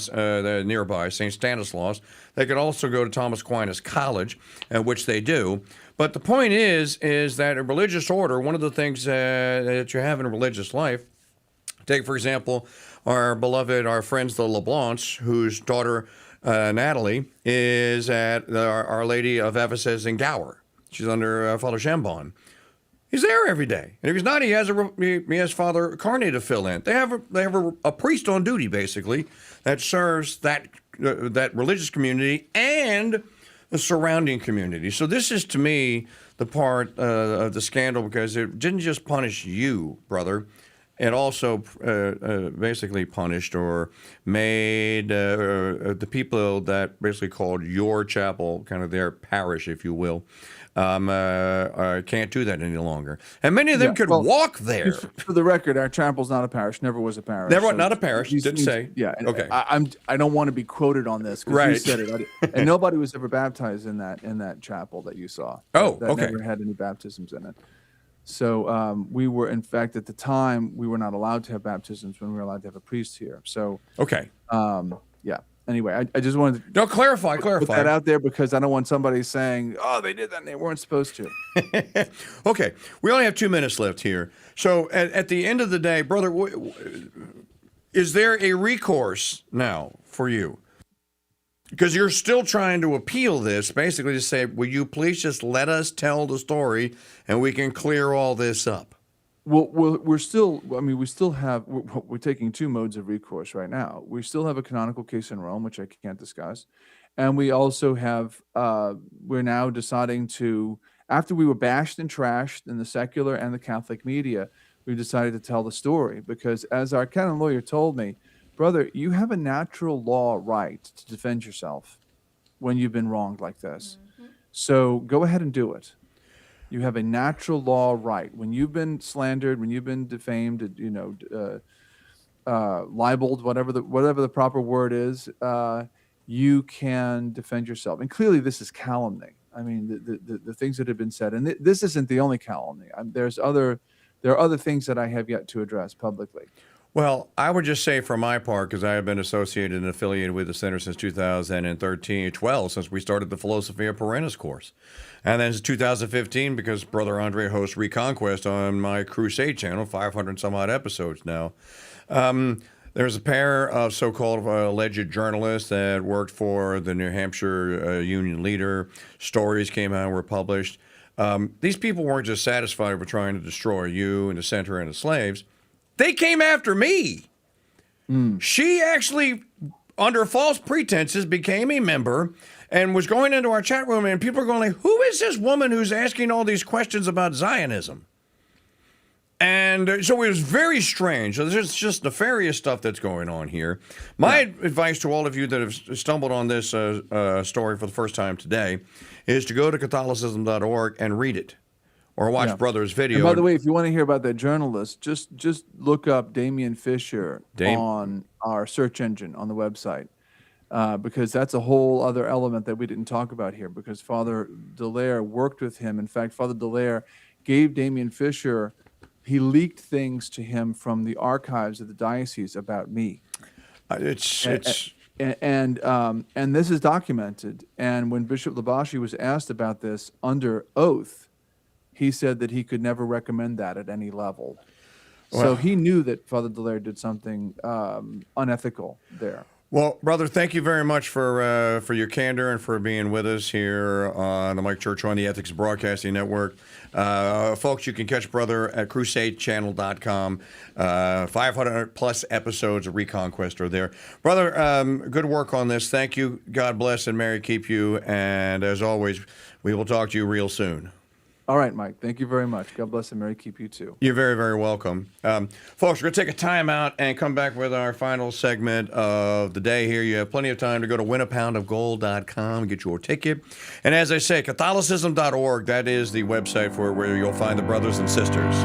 nearby, St. Stanislaus. They could also go to Thomas Aquinas College, which they do. But the point is that a religious order, one of the things that you have in a religious life, take, for example, our friends, the LeBlancs, whose daughter, Natalie, is at Our Lady of Ephesus in Gower. She's under Father Chambon. He's there every day. And if he's not, he has Father Carney to fill in. They have a priest on duty, basically, that serves that religious community and the surrounding community. So this is, to me, the part of the scandal because it didn't just punish you, brother. It also basically punished or made the people that basically called your chapel, kind of their parish, if you will, can't do that any longer. And many of them could walk there. For the record, our chapel's not a parish, never was a parish. Not a parish, didn't say. Yeah, okay. I don't want to be quoted on this because you said it. And nobody was ever baptized in that chapel that you saw. Oh, that okay. Never had any baptisms in it. So we were, in fact, at the time, we were not allowed to have baptisms when we were allowed to have a priest here. So, okay. Yeah. Anyway, I just wanted to clarify put that out there because I don't want somebody saying, oh, they did that and they weren't supposed to. Okay. We only have 2 minutes left here. So at the end of the day, brother, is there a recourse now for you? Because you're still trying to appeal this, basically to say, will you please just let us tell the story and we can clear all this up? Well, we're taking two modes of recourse right now. We still have a canonical case in Rome, which I can't discuss. And we also have, we're now deciding to, after we were bashed and trashed in the secular and the Catholic media, we decided to tell the story because as our canon lawyer told me, brother, you have a natural law right to defend yourself when you've been wronged like this. Mm-hmm. So go ahead and do it. You have a natural law right. When you've been slandered, when you've been defamed, libeled, whatever the proper word is, you can defend yourself. And clearly this is calumny. I mean, the things that have been said, and this isn't the only calumny. There are other things that I have yet to address publicly. Well, I would just say for my part, because I have been associated and affiliated with the center since 12, since we started the Philosophia Perennis course. And then since 2015, because Brother Andre hosts Reconquest on my Crusade channel, 500 some odd episodes now. There's a pair of so-called alleged journalists that worked for the New Hampshire Union Leader. Stories came out and were published. These people weren't just satisfied with trying to destroy you and the center and the slaves. They came after me. She actually, under false pretenses, became a member and was going into our chat room, and people are going like, who is this woman who's asking all these questions about Zionism? And so it was very strange. So there's just nefarious stuff that's going on here. My advice to all of you that have stumbled on this story for the first time today is to go to Catholicism.org and read it. or watch Brother's video. And by the way, if you want to hear about that journalist, just look up Damian Fisher on our search engine on the website, because that's a whole other element that we didn't talk about here, because Father Dallaire worked with him. In fact, Father Dallaire gave Damian Fisher, he leaked things to him from the archives of the diocese about me. And this is documented. And when Bishop Labashi was asked about this under oath, he said that he could never recommend that at any level. So he knew that Father Dallaire did something unethical there. Well, brother, thank you very much for your candor and for being with us here on the Mike Church on the Ethics Broadcasting Network. Folks, you can catch brother at crusadechannel.com. 500 plus episodes of Reconquest are there. Brother, good work on this. Thank you. God bless and Mary keep you. And as always, we will talk to you real soon. All right, Mike. Thank you very much. God bless and Mary keep you too. You're very, very welcome. Folks, we're going to take a time out and come back with our final segment of the day here. You have plenty of time to go to winapoundofgold.com and get your ticket. And as I say, Catholicism.org, that is the website for where you'll find the brothers and sisters.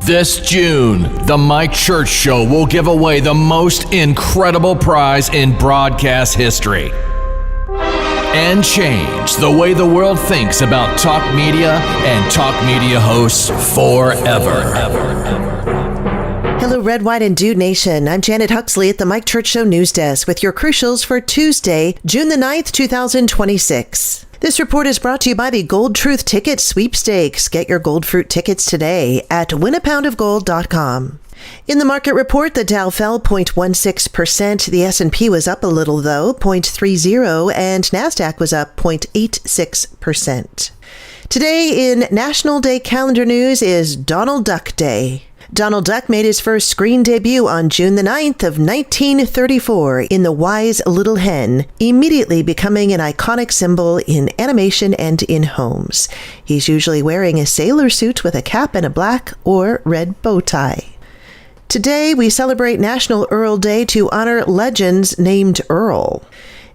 This June, the Mike Church Show will give away the most incredible prize in broadcast history and change the way the world thinks about talk media and talk media hosts forever. Hello, Red, White, and Dude Nation. I'm Janet Huxley at the Mike Church Show News Desk with your crucials for Tuesday, June the 9th, 2026. This report is brought to you by the Gold Truth Ticket Sweepstakes. Get your Gold Fruit tickets today at winapoundofgold.com. In the market report, the Dow fell 0.16%. The S&P was up a little, though, 0.30%, and NASDAQ was up 0.86%. Today in National Day calendar news is Donald Duck Day. Donald Duck made his first screen debut on June the 9th of 1934 in The Wise Little Hen, immediately becoming an iconic symbol in animation and in homes. He's usually wearing a sailor suit with a cap and a black or red bow tie. Today, we celebrate National Earl Day to honor legends named Earl.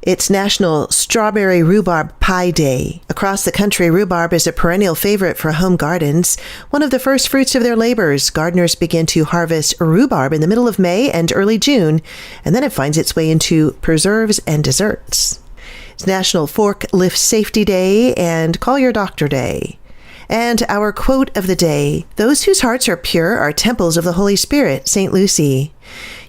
It's National Strawberry Rhubarb Pie Day. Across the country, rhubarb is a perennial favorite for home gardens. One of the first fruits of their labors, gardeners begin to harvest rhubarb in the middle of May and early June, and then it finds its way into preserves and desserts. It's National Forklift Safety Day and Call Your Doctor Day. And our quote of the day, those whose hearts are pure are temples of the Holy Spirit, St. Lucy.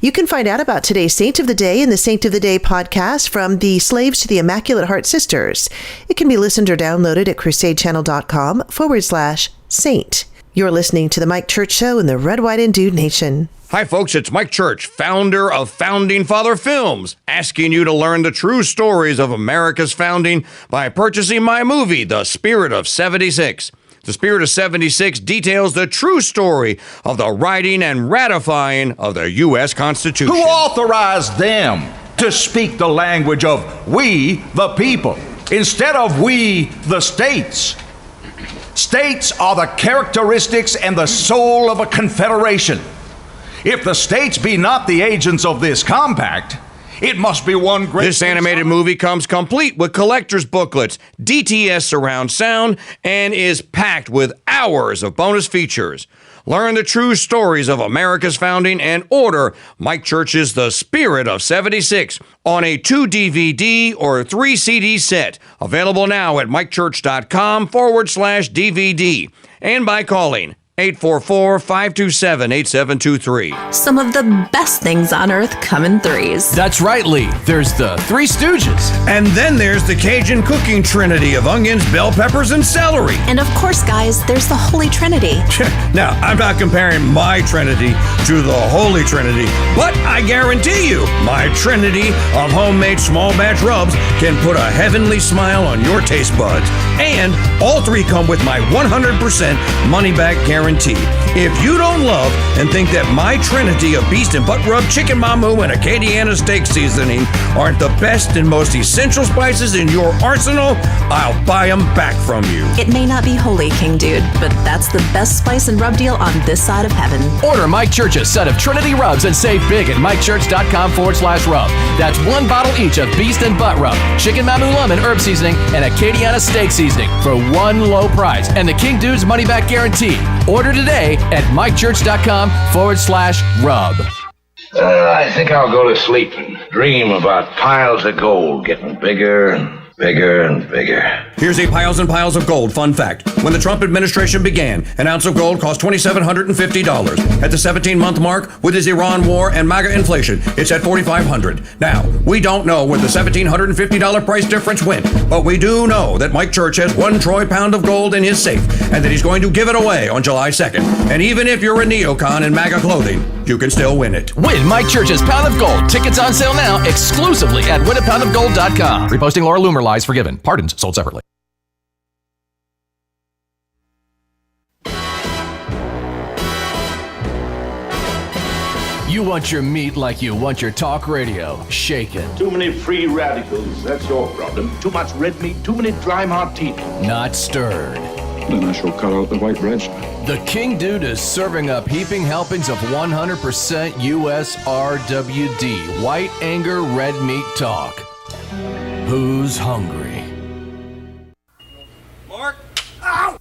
You can find out about today's Saint of the Day in the Saint of the Day podcast from the Slaves to the Immaculate Heart Sisters. It can be listened or downloaded at crusadechannel.com/saint. You're listening to The Mike Church Show in the Red, White, and Dude Nation. Hi, folks. It's Mike Church, founder of Founding Father Films, asking you to learn the true stories of America's founding by purchasing my movie, The Spirit of 76. The Spirit of 76 details the true story of the writing and ratifying of the U.S. Constitution. Who authorized them to speak the language of we, the people, instead of we, the states? States are the characteristics and the soul of a confederation. If the states be not the agents of this compact, it must be one great... This animated movie comes complete with collector's booklets, DTS surround sound, and is packed with hours of bonus features. Learn the true stories of America's founding and order Mike Church's The Spirit of 76 on a 2-DVD or 3-CD set. Available now at mikechurch.com/DVD and by calling 844-527-8723. Some of the best things on earth come in threes. That's right, Lee. There's the Three Stooges. And then there's the Cajun cooking trinity of onions, bell peppers, and celery. And of course, guys, there's the Holy Trinity. Now, I'm not comparing my Trinity to the Holy Trinity, but I guarantee you, my Trinity of homemade small batch rubs can put a heavenly smile on your taste buds. And all three come with my 100% money-back guarantee. If you don't love and think that my trinity of beast and butt rub, chicken mamu, and Acadiana steak seasoning aren't the best and most essential spices in your arsenal, I'll buy them back from you. It may not be holy, King Dude, but that's the best spice and rub deal on this side of heaven. Order Mike Church's set of Trinity rubs and save big at mikechurch.com/rub. That's one bottle each of beast and butt rub, chicken mamu lemon herb seasoning, and Acadiana steak seasoning for one low price and the King Dude's money back guarantee. Order today at mikechurch.com/rub. I think I'll go to sleep and dream about piles of gold getting bigger and bigger and bigger. Here's a piles and piles of gold fun fact. When the Trump administration began, an ounce of gold cost $2,750. At the 17-month mark, with his Iran war and MAGA inflation, it's at $4,500. Now, we don't know where the $1,750 price difference went, but we do know that Mike Church has 1 troy pound of gold in his safe, and that he's going to give it away on July 2nd. And even if you're a neocon in MAGA clothing, you can still win it. Win Mike Church's Pound of Gold. Tickets on sale now exclusively at winapoundofgold.com. Reposting Laura Loomer lies forgiven. Pardons sold separately. You want your meat like you want your talk radio. Shaken. Too many free radicals, that's your problem. Too much red meat, too many dry martinis. Not stirred. Then I shall cut out the white bread. The King Dude is serving up heaping helpings of 100% USRWD, white anger red meat talk. Who's hungry? Mark! Ow!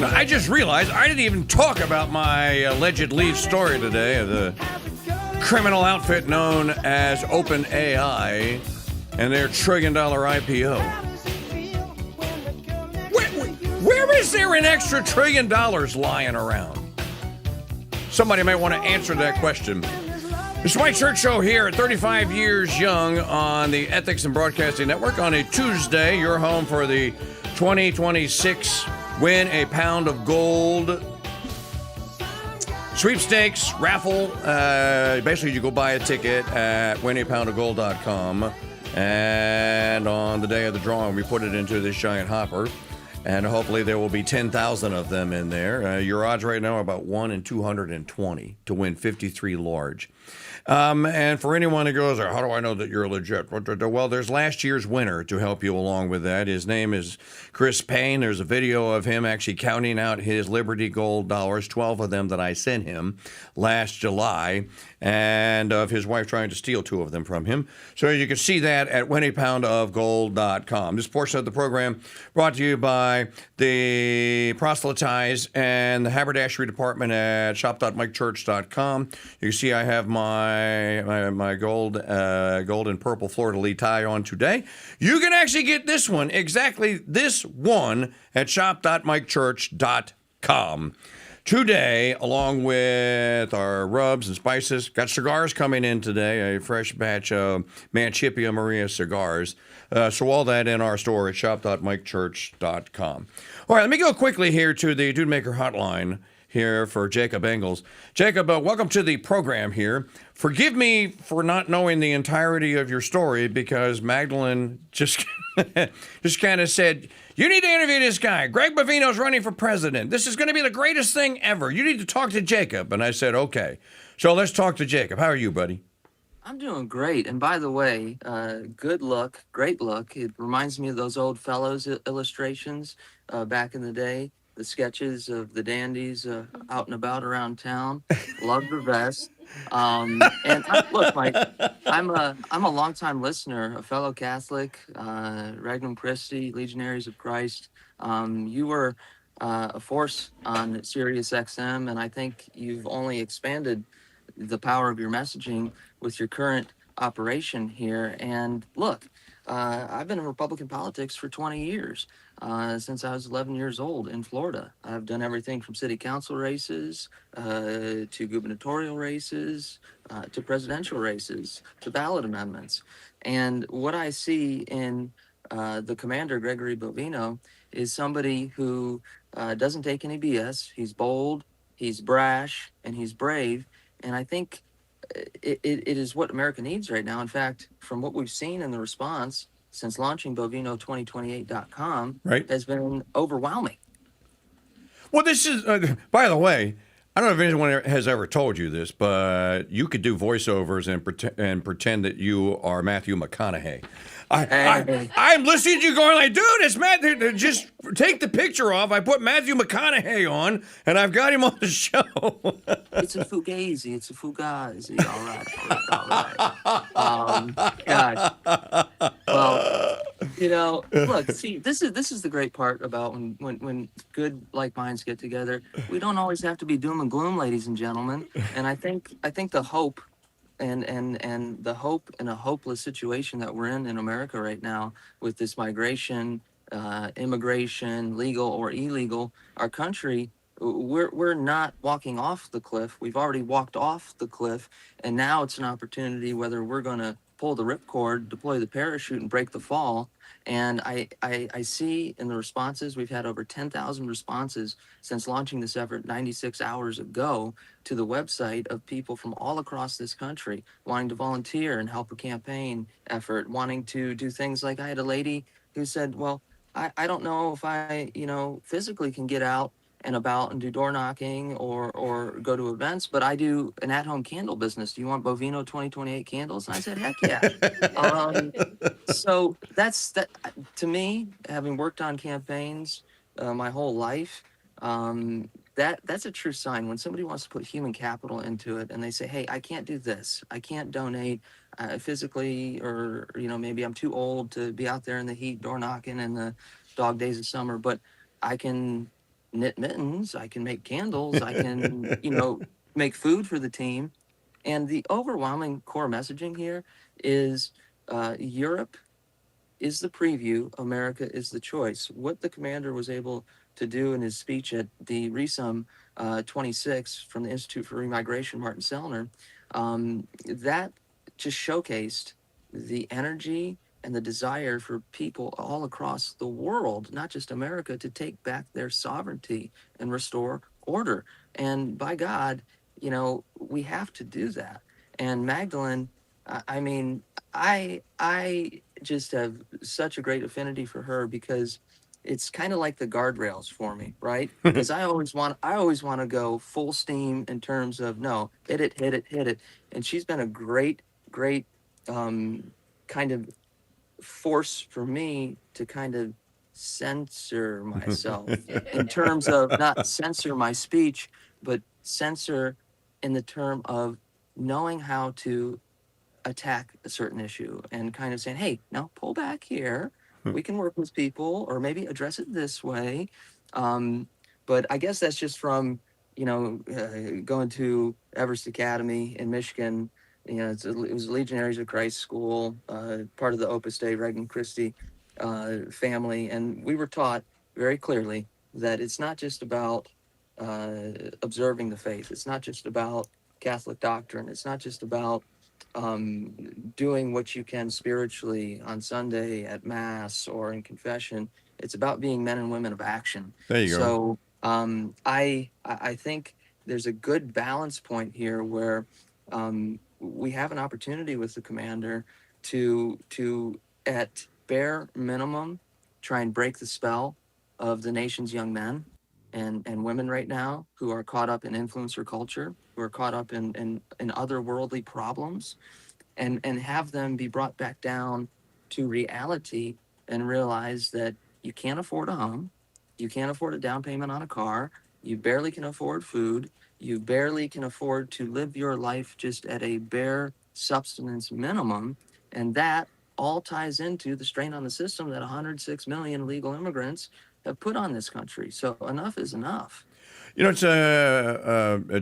I just realized I didn't even talk about my alleged leave story today of the criminal outfit known as OpenAI and their $1 trillion IPO. Where is there an extra $1 trillion lying around? Somebody might want to answer that question. It's Mike Church Show here at 35 years young on the Ethics and Broadcasting Network on a Tuesday. You're home for the 2026 Win a Pound of Gold Sweepstakes raffle. Basically, you go buy a ticket at winapoundofgold.com, and on the day of the drawing, we put it into this giant hopper, and hopefully there will be 10,000 of them in there. Your odds right now are about 1 in 220 to win 53 large. And for anyone who goes, how do I know that you're legit? Well, there's last year's winner to help you along with that. His name is Chris Payne. There's a video of him actually counting out his Liberty Gold dollars, 12 of them that I sent him last July, and of his wife trying to steal 2 of them from him. So you can see that at winapoundofgold.com. This portion of the program brought to you by the Proselytize and the Haberdashery Department at shop.mikechurch.com. You can see I have my gold and purple fleur-de-lis tie on today. You can actually get this one, exactly this one, at shop.mikechurch.com. Today, along with our rubs and spices, got cigars coming in today, a fresh batch of Manchipia Maria cigars. So all that in our store at shop.mikechurch.com. All right, let me go quickly here to the Dude Maker hotline here for Jacob Engels. Jacob, welcome to the program here. Forgive me for not knowing the entirety of your story because Magdalene just kind of said, you need to interview this guy. Greg Bovino's running for president. This is going to be the greatest thing ever. You need to talk to Jacob. And I said, okay. So let's talk to Jacob. How are you, buddy? I'm doing great. And by the way, good look, great look. It reminds me of those old fellows illustrations back in the day. The sketches of the dandies out and about around town. Love the vest. Look, Mike, I'm a longtime listener, a fellow Catholic, Regnum Christi, Legionaries of Christ. You were a force on Sirius XM, and I think you've only expanded the power of your messaging with your current operation here. And look, I've been in Republican politics for 20 years, since I was 11 years old in Florida. I've done everything from city council races to gubernatorial races to presidential races to ballot amendments. And what I see in the commander, Gregory Bovino, is somebody who doesn't take any BS. He's bold, he's brash, and he's brave. And I think it is what America needs right now. In fact, from what we've seen in the response since launching bovino2028.com, Right. has been overwhelming. Well, this is, by the way, I don't know if anyone has ever told you this, but you could do voiceovers and pretend that you are Matthew McConaughey. I'm listening to you going like, dude, it's Matt. Just take the picture off. I put Matthew McConaughey on, and I've got him on the show. It's a fugazi. It's a fugazi. All right. God. Well, look, see, this is the great part about when good like minds get together. We don't always have to be doom and gloom, ladies and gentlemen. And I think the hope and the hope in a hopeless situation that we're in America right now with this migration, immigration, legal or illegal, our country, we're not walking off the cliff. We've already walked off the cliff, and now it's an opportunity whether we're going to pull the ripcord, deploy the parachute, and break the fall. And I see in the responses, we've had over 10,000 responses since launching this effort 96 hours ago to the website of people from all across this country wanting to volunteer and help a campaign effort, wanting to do things like I had a lady who said, well, I don't know if I, physically can get out and about and do door knocking or go to events, but I do an at-home candle business. Do you want Bovino 2028 candles? And I said, heck yeah. So that's that to me, having worked on campaigns my whole life, that's a true sign when somebody wants to put human capital into it and they say, hey, I can't do this. I can't donate physically, or, maybe I'm too old to be out there in the heat door knocking in the dog days of summer, but I can knit mittens, I can make candles, I can, make food for the team. And the overwhelming core messaging here is Europe is the preview, America is the choice. What the commander was able to do in his speech at the RESUM 26 from the Institute for Remigration, Martin Sellner, that just showcased the energy and the desire for people all across the world, not just America, to take back their sovereignty and restore order. And by God, we have to do that. And Magdalene, I just have such a great affinity for her because it's kind of like the guardrails for me, right? Because I always want to go full steam in terms of no, hit it. And she's been a great kind of force for me to kind of censor myself in terms of not censor my speech, but censor in the term of knowing how to attack a certain issue and kind of saying, hey, now pull back here. We can work with people or maybe address it this way. But I guess that's just from, going to Everest Academy in Michigan. It was Legionaries of Christ school, part of the Opus Dei Regnum Christi family. And we were taught very clearly that it's not just about observing the faith. It's not just about Catholic doctrine. It's not just about doing what you can spiritually on Sunday at Mass or in confession. It's about being men and women of action. There you go. So I think there's a good balance point here where we have an opportunity with the commander to at bare minimum try and break the spell of the nation's young men and women right now who are caught up in influencer culture, who are caught up in otherworldly problems, and have them be brought back down to reality and realize that you can't afford a home, you can't afford a down payment on a car, you barely can afford food, you barely can afford to live your life just at a bare subsistence minimum, and that all ties into the strain on the system that 106 million illegal immigrants have put on this country. So enough is enough. You know, it's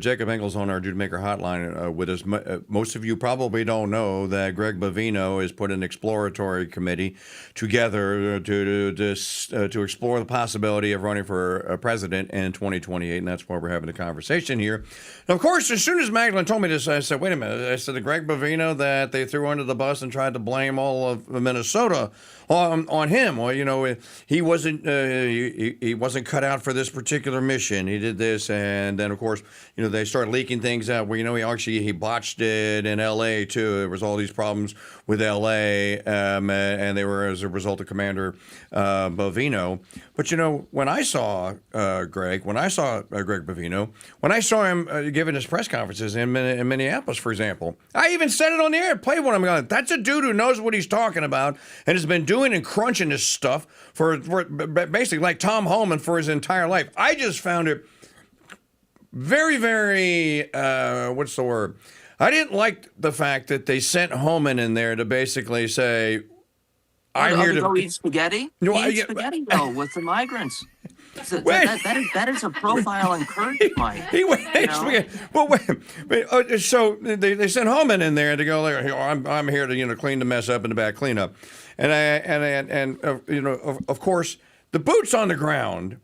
Jacob Engels on our Jude Maker hotline with us. Most of you probably don't know that Greg Bovino has put an exploratory committee together to explore the possibility of running for president in 2028, and that's why we're having a conversation here. And of course, as soon as Magdalene told me this, I said, wait a minute. I said, the Greg Bovino that they threw under the bus and tried to blame all of Minnesota on him. Well, you know, he wasn't cut out for this particular mission. He did this, and then of course, you know, they started leaking things out where, you know, he botched it in L.A. too. There was all these problems with L.A. And they were as a result of Commander Bovino. But you know, when I saw Greg Bovino, when I saw him giving his press conferences in Minneapolis, for example, I even said it on the air. Played one. I'm going, that's a dude who knows what he's talking about and has been doing and crunching this stuff for basically like Tom Homan for his entire life. I just found it very, very, what's the word? I didn't like the fact that they sent Homan in there to basically say, I'm here to go eat spaghetti. No, He eats spaghetti though with the migrants. That is a profile in Kurt, Mike. So they sent Homan in there to go. I'm here to, you know, clean the mess up in the back cleanup, and you know, of course, the boots on the ground.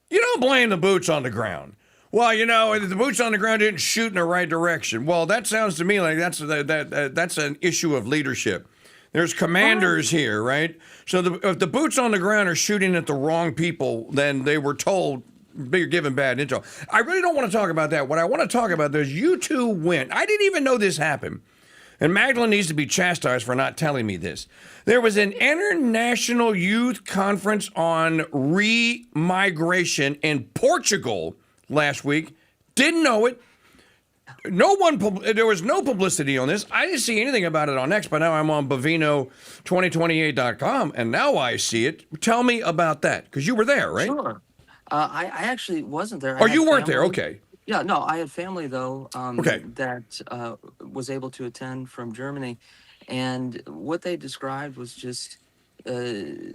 You don't blame the boots on the ground. Well, you know, the boots on the ground didn't shoot in the right direction. Well, that sounds to me like that's an issue of leadership. There's commanders here, right? So if the boots on the ground are shooting at the wrong people, then they were told, they're given bad intel. I really don't want to talk about that. What I want to talk about is you two went. I didn't even know this happened. And Magdalene needs to be chastised for not telling me this. There was an international youth conference on re-migration in Portugal last week. Didn't know it. There was no publicity on this. I didn't see anything about it on X, but now I'm on Bovino2028.com, and now I see it. Tell me about that, because you were there, right? Sure. I actually wasn't there. Oh, you weren't there. Okay. Yeah, no, I had family, though, Okay. that was able to attend from Germany. And what they described was just a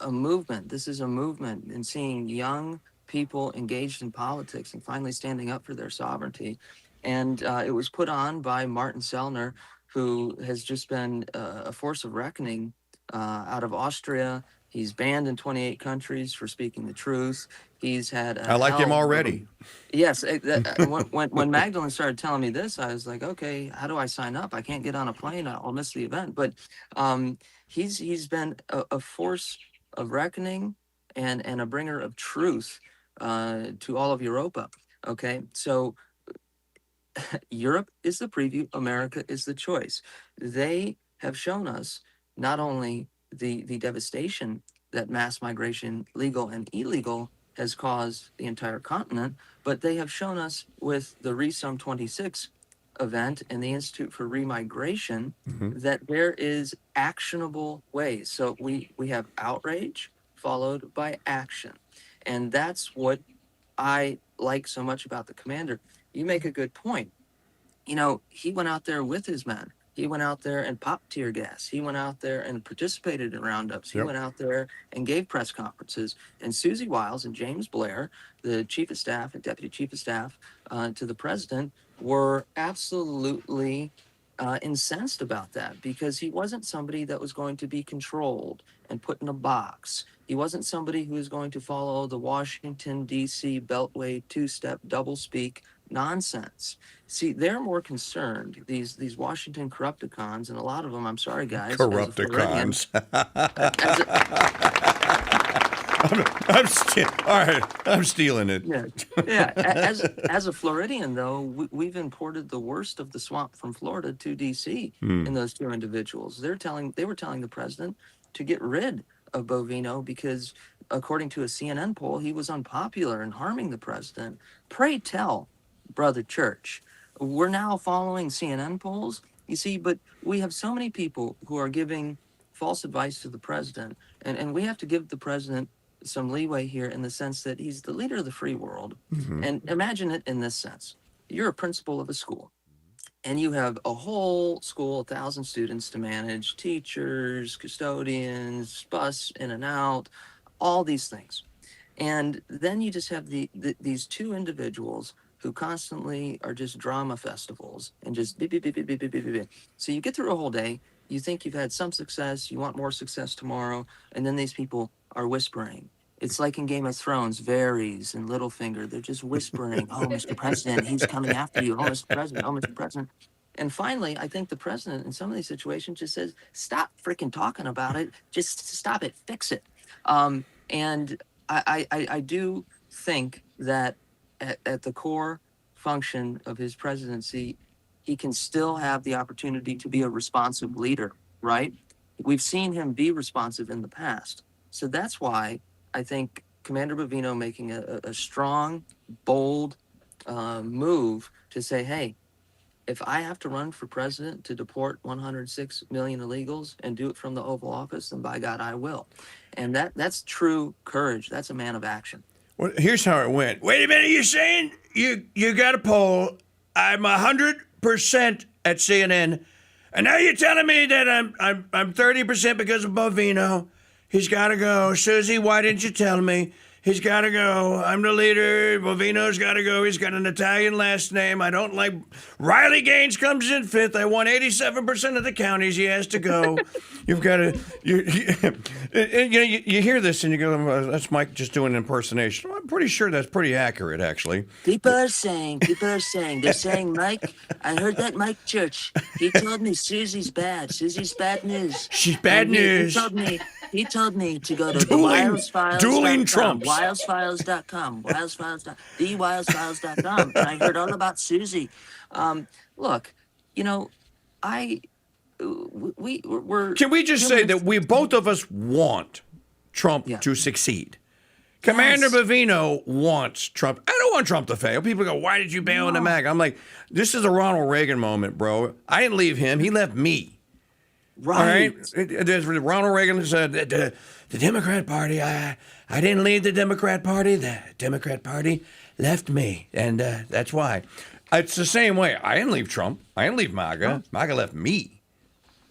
movement. This is a movement in seeing young people engaged in politics and finally standing up for their sovereignty. And it was put on by Martin Sellner, who has just been a force of reckoning out of Austria. He's banned in 28 countries for speaking the truth. He's had I like him already. Yes. When Magdalene started telling me this, I was like, okay, how do I sign up? I can't get on a plane. I'll miss the event. But he's been a force of reckoning and a bringer of truth to all of Europa. Okay, so Europe is the preview, America is the choice. They have shown us not only the devastation that mass migration, legal and illegal, has caused the entire continent, but they have shown us with the Resum 26 event and the Institute for Remigration that there is actionable ways. So we have outrage followed by action. And that's what I like so much about the commander. You make a good point. You know, he went out there with his men. He went out there and popped tear gas. He went out there and participated in roundups. He went out there and gave press conferences. And Susie Wiles and James Blair, the chief of staff and deputy chief of staff to the president, were absolutely incensed about that, because he wasn't somebody that was going to be controlled and put in a box. He wasn't somebody who was going to follow the Washington, D.C. Beltway two-step doublespeak nonsense. See, they're more concerned, these Washington corrupticons, and a lot of them, I'm sorry, guys. Corrupticons. I'm stealing it. Yeah. As a Floridian, though, we've imported the worst of the swamp from Florida to D.C. in those two individuals. They were telling the president to get rid of Bovino because, according to a CNN poll, he was unpopular and harming the president. Pray tell, Brother Church, we're now following CNN polls, you see, but we have so many people who are giving false advice to the president, and we have to give the president some leeway here in the sense that he's the leader of the free world. And imagine it in this sense. You're a principal of a school, and you have a whole school, 1,000 students to manage, teachers, custodians, bus in and out, all these things. And then you just have these two individuals who constantly are just drama festivals and just beep, beep, beep, beep, beep, beep, beep, beep, beep. So you get through a whole day, you think you've had some success, you want more success tomorrow, and then these people are whispering. It's like in Game of Thrones, Varys and Littlefinger, they're just whispering, oh, Mr. President, he's coming after you. Oh, Mr. President, oh, Mr. President. And finally, I think the president in some of these situations just says, stop freaking talking about it. Just stop it, fix it. And I do think that at the core function of his presidency, he can still have the opportunity to be a responsive leader, right? We've seen him be responsive in the past. So that's why I think Commander Bovino making a strong, bold move to say, hey, if I have to run for president to deport 106 million illegals and do it from the Oval Office, then by God, I will. And that's true courage. That's a man of action. Well, here's how it went. Wait a minute, you're saying you got a poll. I'm 100% at CNN, and now you're telling me that I'm 30% because of Bovino. He's got to go. Susie, why didn't you tell me? He's got to go. I'm the leader. Bovino's got to go. He's got an Italian last name. I don't like. Riley Gaines comes in fifth. I won 87% of the counties. He has to go. You've got to. You hear this and you go, "That's Mike just doing an impersonation." Well, I'm pretty sure that's pretty accurate, actually. People are saying. They're saying, Mike. I heard that Mike Church. He told me Susie's bad. Susie's bad news. She's bad news. He told me to go to dueling Trumps. WilesFiles.com, TheWilesFiles.com, and I heard all about Susie. Look, we're. Can we just say that we both of us want Trump to succeed? Commander Bovino wants Trump. I don't want Trump to fail. People go, "Why did you bail on the MAG?" I'm like, this is a Ronald Reagan moment, bro. I didn't leave him. He left me. Right. All right. There's Ronald Reagan said the Democrat Party. I didn't leave the Democrat Party. The Democrat Party left me, and that's why. It's the same way. I didn't leave Trump. I didn't leave MAGA. Huh? MAGA left me.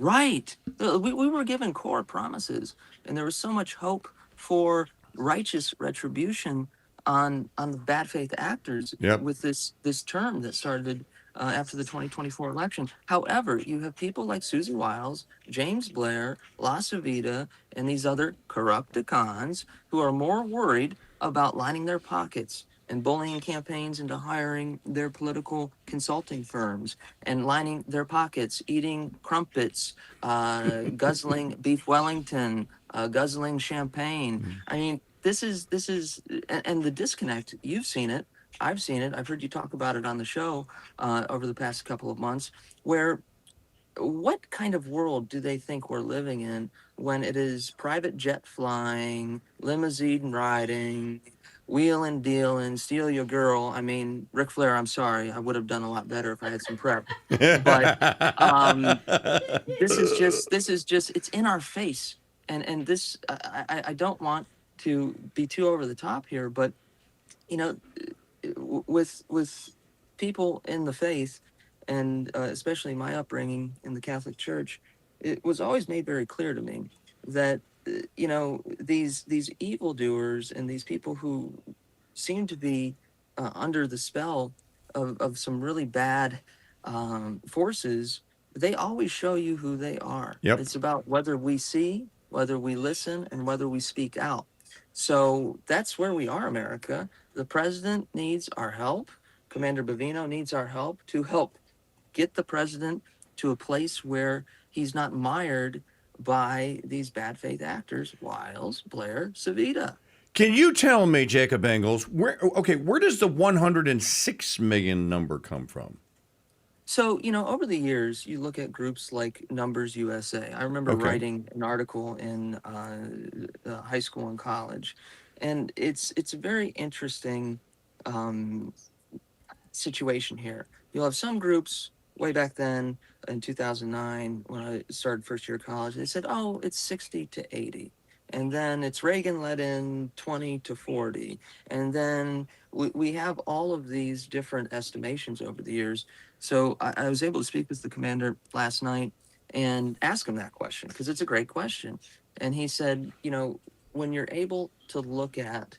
Right. We were given core promises, and there was so much hope for righteous retribution on the bad faith actors with this term that started after the 2024 election. However, you have people like Susie Wiles, James Blair, La Savita, and these other corrupticons who are more worried about lining their pockets and bullying campaigns into hiring their political consulting firms and lining their pockets, eating crumpets, guzzling beef Wellington, guzzling champagne. I mean, this is, and the disconnect, you've seen it, I've seen it, I've heard you talk about it on the show over the past couple of months, where what kind of world do they think we're living in when it is private jet flying, limousine riding, wheel and deal and steal your girl? I mean, Ric Flair, I'm sorry, I would have done a lot better if I had some prep. But this is just, it's in our face. And this, I don't want to be too over the top here, but, with people in the faith, and especially my upbringing in the Catholic Church, it was always made very clear to me that these evildoers and these people who seem to be under the spell of some really bad forces, they always show you who they are. Yep. It's about whether we see, whether we listen, and whether we speak out. So that's where we are, America. The president needs our help. Commander Bovino needs our help to help get the president to a place where he's not mired by these bad faith actors, Wiles, Blair, Savita. Can you tell me, Jacob Engels, where does the 106 million number come from? So, over the years, you look at groups like Numbers USA. I remember writing an article in high school and college, and it's a very interesting situation here. You'll have some groups way back then in 2009 when I started first year of college, they said, oh, it's 60 to 80. And then it's Reagan let in 20 to 40. And then we have all of these different estimations over the years. So I was able to speak with the commander last night and ask him that question, because it's a great question. And he said, when you're able to look at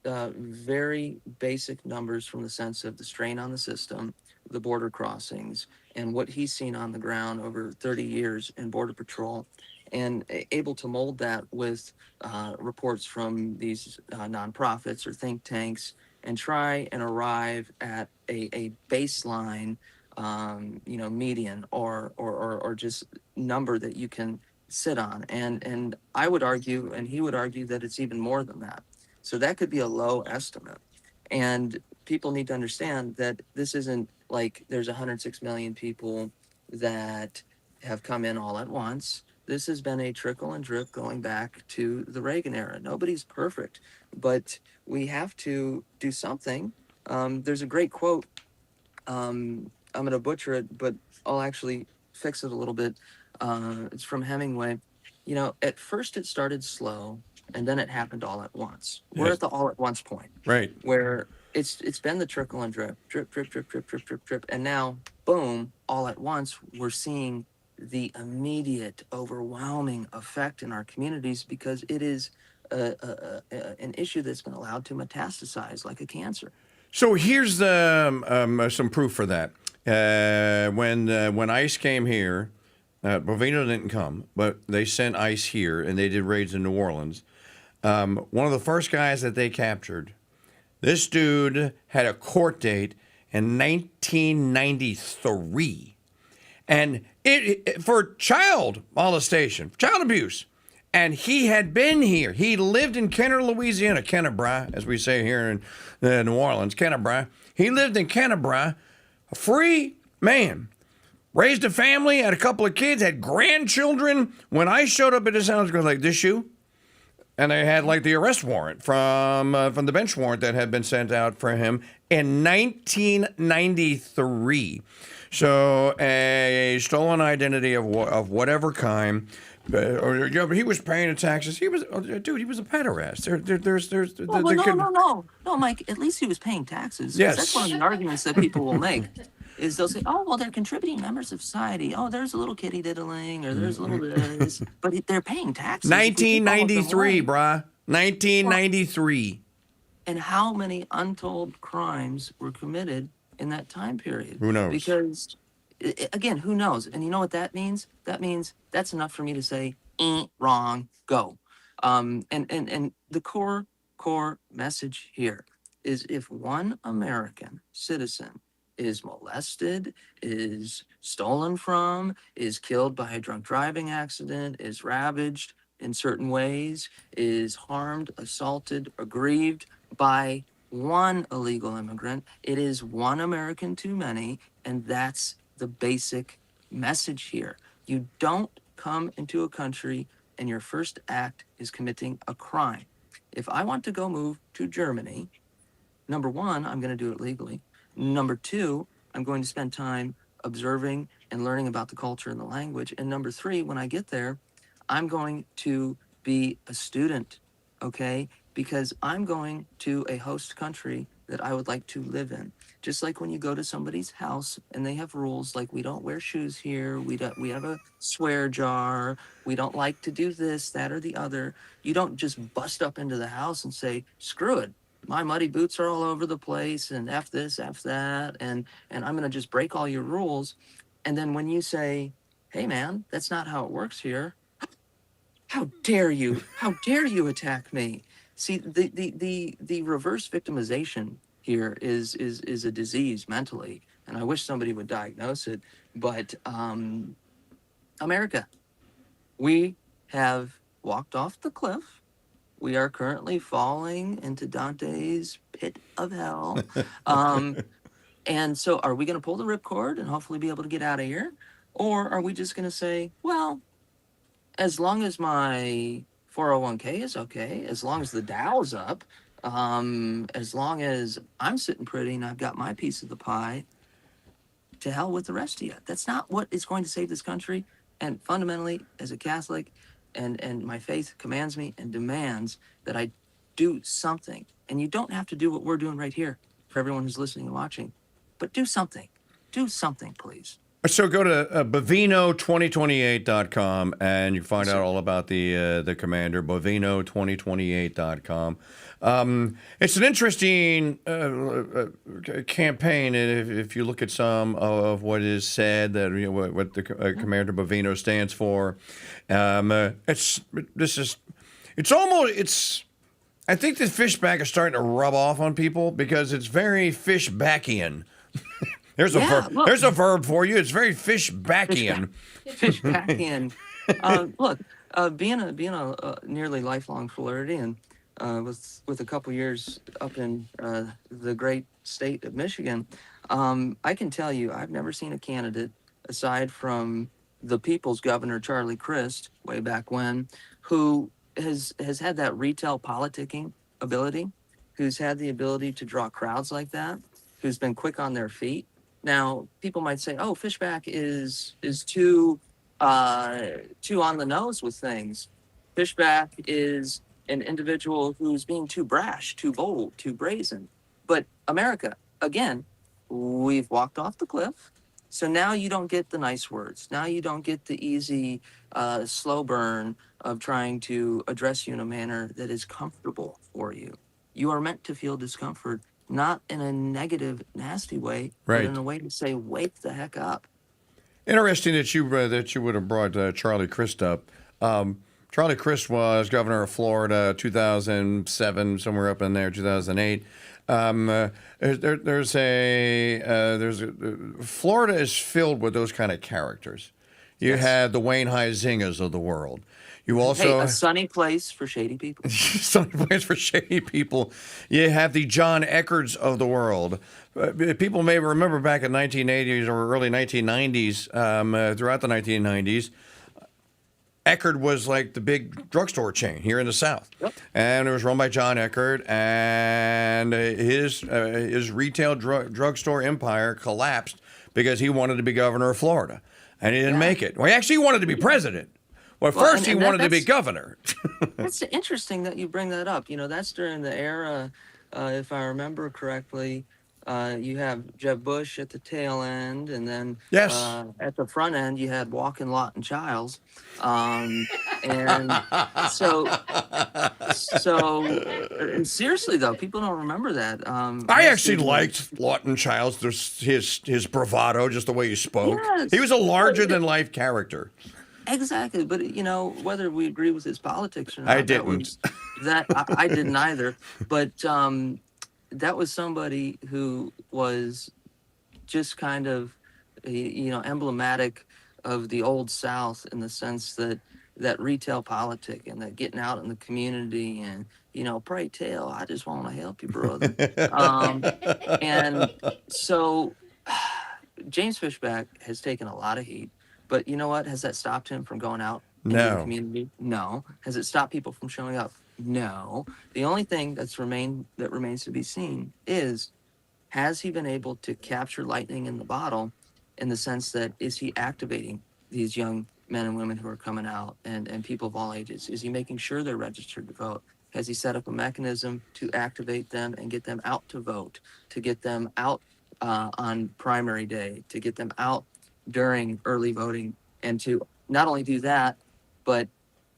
very basic numbers from the sense of the strain on the system, the border crossings, and what he's seen on the ground over 30 years in Border Patrol, and able to mold that with reports from these nonprofits or think tanks, and try and arrive at a baseline, median or just number that you can sit on. And I would argue, and he would argue, that it's even more than that. So that could be a low estimate. And people need to understand that this isn't like there's 106 million people that have come in all at once. This has been a trickle and drip going back to the Reagan era. Nobody's perfect, but we have to do something. There's a great quote. I'm going to butcher it, but I'll actually fix it a little bit. It's from Hemingway. At first it started slow, and then it happened all at once. We're Yes. at the all at once point, Right. where it's been the trickle and drip, drip, drip, drip, drip, drip, drip, drip, and now, boom, all at once, we're seeing the immediate, overwhelming effect in our communities because it is an issue that's been allowed to metastasize like a cancer. So here's some proof for that. When ICE came here, Bovino didn't come, but they sent ICE here, and they did raids in New Orleans. One of the first guys that they captured, this dude had a court date in 1993, and it for child molestation, child abuse. And he had been here. He lived in Kenner, Louisiana, Kennebra, as we say here in New Orleans, Kennebra. He lived in Kennebra, a free man, raised a family, had a couple of kids, had grandchildren. When I showed up at his house, going like, this you? And they had like the arrest warrant from the bench warrant that had been sent out for him in 1993. So a stolen identity of whatever kind. But he was paying the taxes. He was a pederast. No, Mike. At least he was paying taxes. 'Cause Yes. That's one of the arguments that people will make. Is they'll say, oh, well, they're contributing members of society. Oh, there's a little kitty diddling, or there's a little this, but they're paying taxes. 1993, brah. 1993. And how many untold crimes were committed in that time period? Who knows? Because again, who knows? And you know what that means? That means that's enough for me to say, wrong, go. And the core message here is if one American citizen is molested, is stolen from, is killed by a drunk driving accident, is ravaged in certain ways, is harmed, assaulted, aggrieved by one illegal immigrant, it is one American too many, and that's the basic message here. You don't come into a country and your first act is committing a crime. If I want to go move to Germany, number one, I'm going to do it legally. Number two, I'm going to spend time observing and learning about the culture and the language. And number three, when I get there, I'm going to be a student, okay? Because I'm going to a host country that I would like to live in. Just like when you go to somebody's house and they have rules like we don't wear shoes here, we have a swear jar, we don't like to do this, that, or the other. You don't just bust up into the house and say, screw it. My muddy boots are all over the place and F this, F that, and I'm gonna just break all your rules. And then when you say, hey man, that's not how it works here, how dare you attack me? See, the reverse victimization here is a disease mentally, and I wish somebody would diagnose it. But America, we have walked off the cliff. We are currently falling into Dante's pit of hell. And so are we going to pull the ripcord and hopefully be able to get out of here? Or are we just going to say, well, as long as my 401k is okay, as long as the Dow's up, as long as I'm sitting pretty and I've got my piece of the pie, to hell with the rest of you. That's not what is going to save this country. And fundamentally, as a Catholic, and my faith commands me and demands that I do something. And you don't have to do what we're doing right here for everyone who's listening and watching, but do something. Do something, please. So go to bovino2028.com and you find out all about the commander, bovino2028.com. It's an interesting campaign, and if you look at some of what is said, that what the Commander Bovino stands for, it's I think the fishback is starting to rub off on people because it's very fishbackian. There's a verb for you. It's very fishbackian. Fishbackian. Look, being a nearly lifelong Floridian, with a couple years up in the great state of Michigan, I can tell you I've never seen a candidate aside from the people's governor Charlie Crist way back when, who has had that retail politicking ability, who's had the ability to draw crowds like that, who's been quick on their feet. Now, people might say, "Oh, Fishback is too on the nose with things." Fishback is an individual who's being too brash, too bold, too brazen. But America, again, we've walked off the cliff. So now you don't get the nice words. Now you don't get the easy, slow burn of trying to address you in a manner that is comfortable for you. You are meant to feel discomfort, not in a negative, nasty way, Right. but in a way to say, wake the heck up. Interesting that you would have brought Charlie Crist up. Charlie Crist was governor of Florida 2007, somewhere up in there, 2008. Florida is filled with those kind of characters. You had the Wayne Huizingas of the world. You also a sunny place for shady people. Sunny place for shady people. You have the John Eckards of the world. People may remember back in 1980s or early 1990s, throughout the 1990s, Eckerd was like the big drugstore chain here in the South. Yep. And it was run by John Eckerd, and his retail drugstore empire collapsed because he wanted to be governor of Florida, and he didn't make it. Well, he actually wanted to be president. Well, first he wanted to be governor. That's interesting that you bring that up. You know, that's during the era, if I remember correctly, you have Jeb Bush at the tail end, and then at the front end you had Walken, Lott, and Childs. And seriously though, people don't remember that. I actually liked Lawton Childs, his bravado, just the way he spoke. Yes. He was a larger-than-life character. Exactly, but you know, whether we agree with his politics or not, I didn't. I didn't either. But that was somebody who was just kind of, emblematic of the old South in the sense that retail politic and that getting out in the community and, pray tell, I just want to help you, brother. And so James Fishback has taken a lot of heat. But you know what? Has that stopped him from going out into the community? No. Has it stopped people from showing up? No. The only thing that remains to be seen is, has he been able to capture lightning in the bottle, in the sense that, is he activating these young men and women who are coming out and people of all ages? Is he making sure they're registered to vote? Has he set up a mechanism to activate them and get them out to vote, to get them out on primary day, to get them out during early voting, and to not only do that, but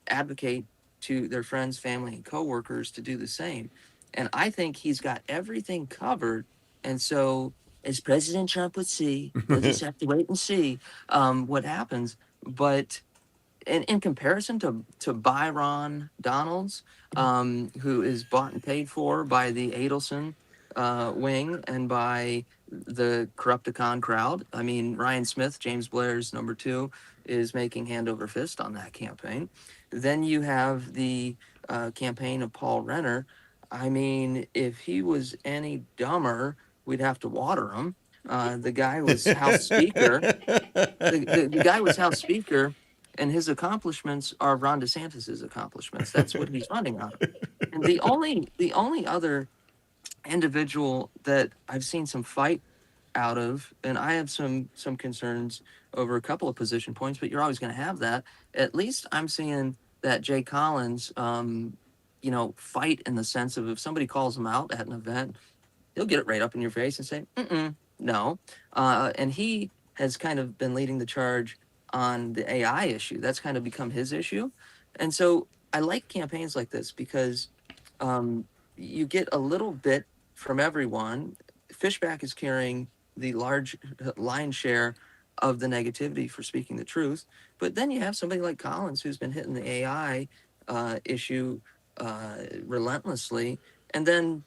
advocate to their friends, family, and coworkers to do the same? And I think he's got everything covered. And so, as President Trump would see, we'll just have to wait and see what happens. But in comparison to Byron Donalds, who is bought and paid for by the Adelson wing and by the Corrupticon crowd. I mean, Ryan Smith, James Blair's number 2, is making hand over fist on that campaign. Then you have the campaign of Paul Renner. I mean, if he was any dumber, we'd have to water him. The guy was House Speaker. The guy was House Speaker, and his accomplishments are Ron DeSantis's accomplishments. That's what he's running on. And the only other individual that I've seen some fight out of, and I have some concerns over a couple of position points, but you're always going to have that. At least I'm seeing that Jay Collins, fight in the sense of, if somebody calls him out at an event, he'll get it right up in your face and say, no. And he has kind of been leading the charge on the AI issue. That's kind of become his issue. And so I like campaigns like this because you get a little bit from everyone. Fishback is carrying the large lion's share of the negativity for speaking the truth. But then you have somebody like Collins who's been hitting the AI issue relentlessly. And then,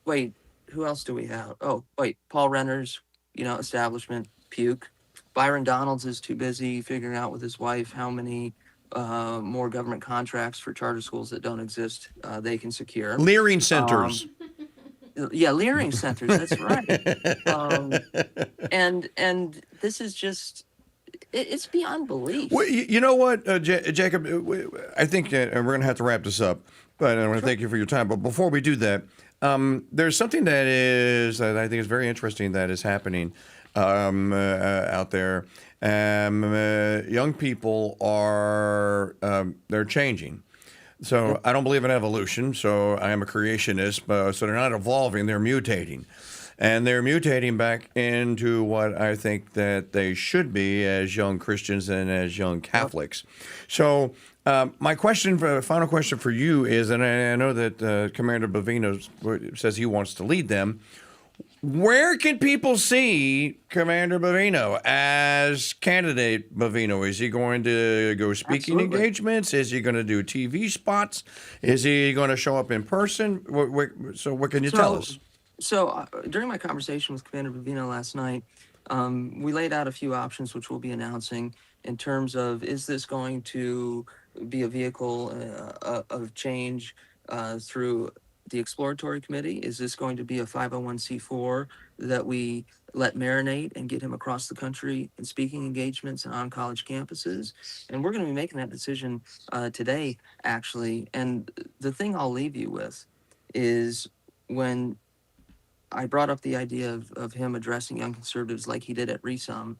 wait, who else do we have? Oh, wait, Paul Renner's, establishment, puke. Byron Donalds is too busy figuring out with his wife how many more government contracts for charter schools that don't exist they can secure. Leering centers. Yeah, leering centers. That's right. And this is just it's beyond belief. Well, you know what, Jacob? I think we're going to have to wrap this up. But I want to thank you for your time. But before we do that, there's something that I think is very interesting that is happening out there. Young people are they're changing. So I don't believe in evolution. So I am a creationist. So they're not evolving; they're mutating, and they're mutating back into what I think that they should be as young Christians and as young Catholics. So my final question for you is, and I know that Commander Bovino says he wants to lead them. Where can people see Commander Bovino as candidate Bovino? Is he going to go speaking engagements? Is he going to do TV spots? Is he going to show up in person? So what can you tell us? So during my conversation with Commander Bovino last night, we laid out a few options which we'll be announcing in terms of, is this going to be a vehicle of change through the exploratory committee? Is this going to be a 501c4 that we let marinate and get him across the country in speaking engagements and on college campuses? And we're going to be making that decision today, actually. And the thing I'll leave you with is when I brought up the idea of him addressing young conservatives like he did at RESUM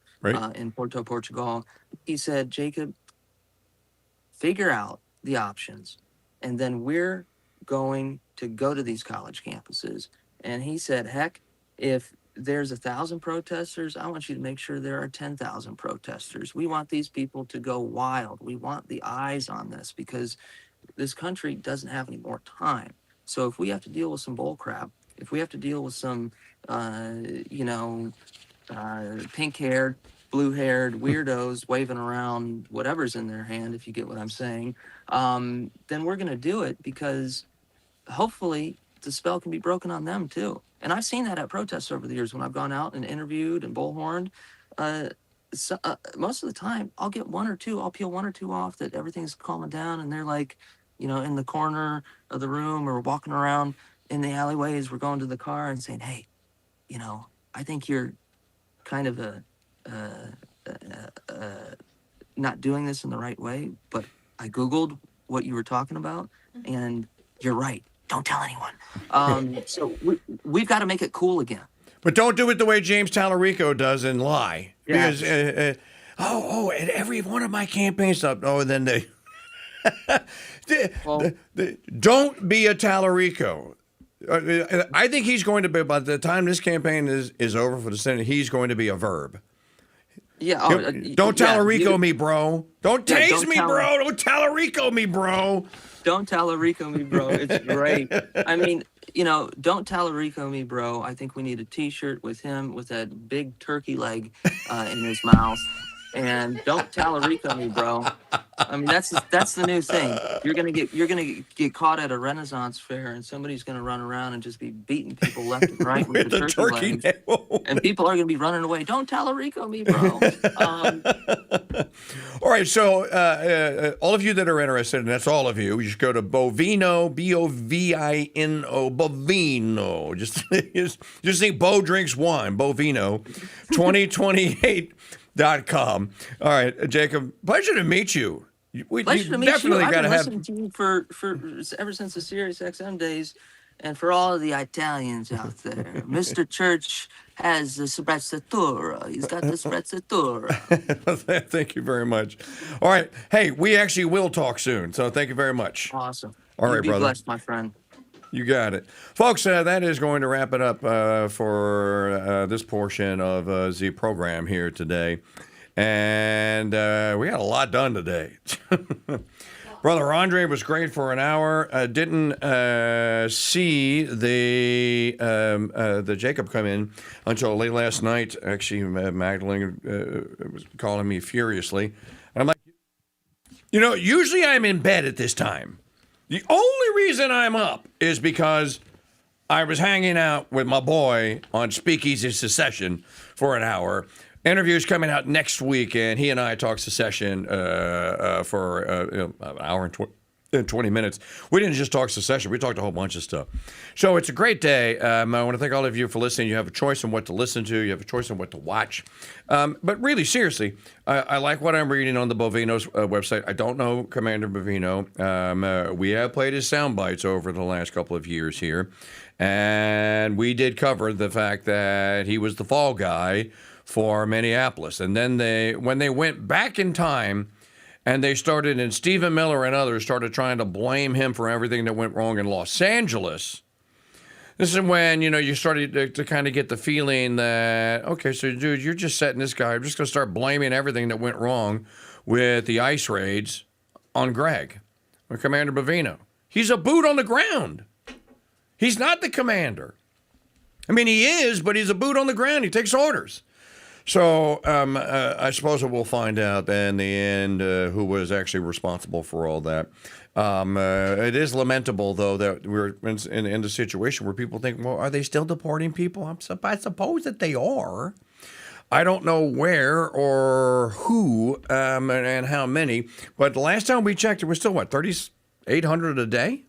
in Porto, Portugal, he said, Jacob, figure out the options, and then we're going to go to these college campuses. And he said, heck, if there's 1,000 protesters, I want you to make sure there are 10,000 protesters. We want these people to go wild. We want the eyes on this because this country doesn't have any more time. So if we have to deal with some bull crap, if we have to deal with some, pink-haired, blue-haired weirdos waving around whatever's in their hand, if you get what I'm saying, then we're going to do it because hopefully the spell can be broken on them too. And I've seen that at protests over the years when I've gone out and interviewed and bullhorned. Most of the time, I'll get I'll peel one or two off that everything's calming down, and they're like, in the corner of the room or walking around in the alleyways. We're going to the car and saying, hey, I think you're kind of not doing this in the right way, but I Googled what you were talking about, and you're right. Don't tell anyone. So we've got to make it cool again. But don't do it the way James Tallarico does and lie. Because, at every one of my campaigns, then they... Don't be a Tallarico. I think he's going to be, by the time this campaign is over for the Senate, he's going to be a verb. Yeah. Don't Tallarico me, bro. Don't tase me, bro. Don't Tallarico me, bro. Don't Tallarico me, bro. It's great. I mean, don't Tallarico me, bro. I think we need a T-shirt with him with that big turkey leg in his mouth. And don't Tallarico me, bro. I mean, that's the new thing. You're gonna get caught at a Renaissance fair, and somebody's gonna run around and just be beating people left and right with the turkey legs, and people are gonna be running away. Don't Tallarico me, bro. All right, so all of you that are interested, and that's all of you, just go to Bovino, Bovino, Bovino. Just think Bo drinks wine, Bovino, 2028.com. All right, Jacob, pleasure to meet you. Pleasure to meet you. I've been listening to you for ever since the Sirius XM days, and for all of the Italians out there, Mr. Church has the sprezzatura. He's got the sprezzatura. Thank you very much. All right, hey, we actually will talk soon, so thank you very much. Awesome. All right, be brother. Blessed, my friend. You got it. Folks, that is going to wrap it up for this portion of the program here today. And we got a lot done today. Brother Andre was great for an hour. Didn't see the Jacob come in until late last night. Actually, Magdalene was calling me furiously. And I'm like, usually I'm in bed at this time. The only reason I'm up is because I was hanging out with my boy on Speakeasy Secession for an hour. Interviews coming out next week, and he and I talked secession for an hour and 20 minutes. We didn't just talk secession. We talked a whole bunch of stuff. So it's a great day. I want to thank all of you for listening. You have a choice on what to listen to. You have a choice on what to watch. But really, seriously, I like what I'm reading on the Bovino's website. I don't know Commander Bovino. We have played his sound bites over the last couple of years here. And we did cover the fact that he was the fall guy for Minneapolis. And then when they went back in time and they started, and Stephen Miller and others started trying to blame him for everything that went wrong in Los Angeles, this is when, you started to kind of get the feeling that, okay, so dude, you're just setting this guy, I'm just going to start blaming everything that went wrong with the ice raids on Greg, or Commander Bovino. He's a boot on the ground. He's not the commander. I mean, he is, but he's a boot on the ground. He takes orders. So I suppose we'll find out in the end who was actually responsible for all that. It is lamentable, though, that we're in the situation where people think, well, are they still deporting people? I suppose that they are. I don't know where or who and how many. But the last time we checked, it was still, 3,800 a day?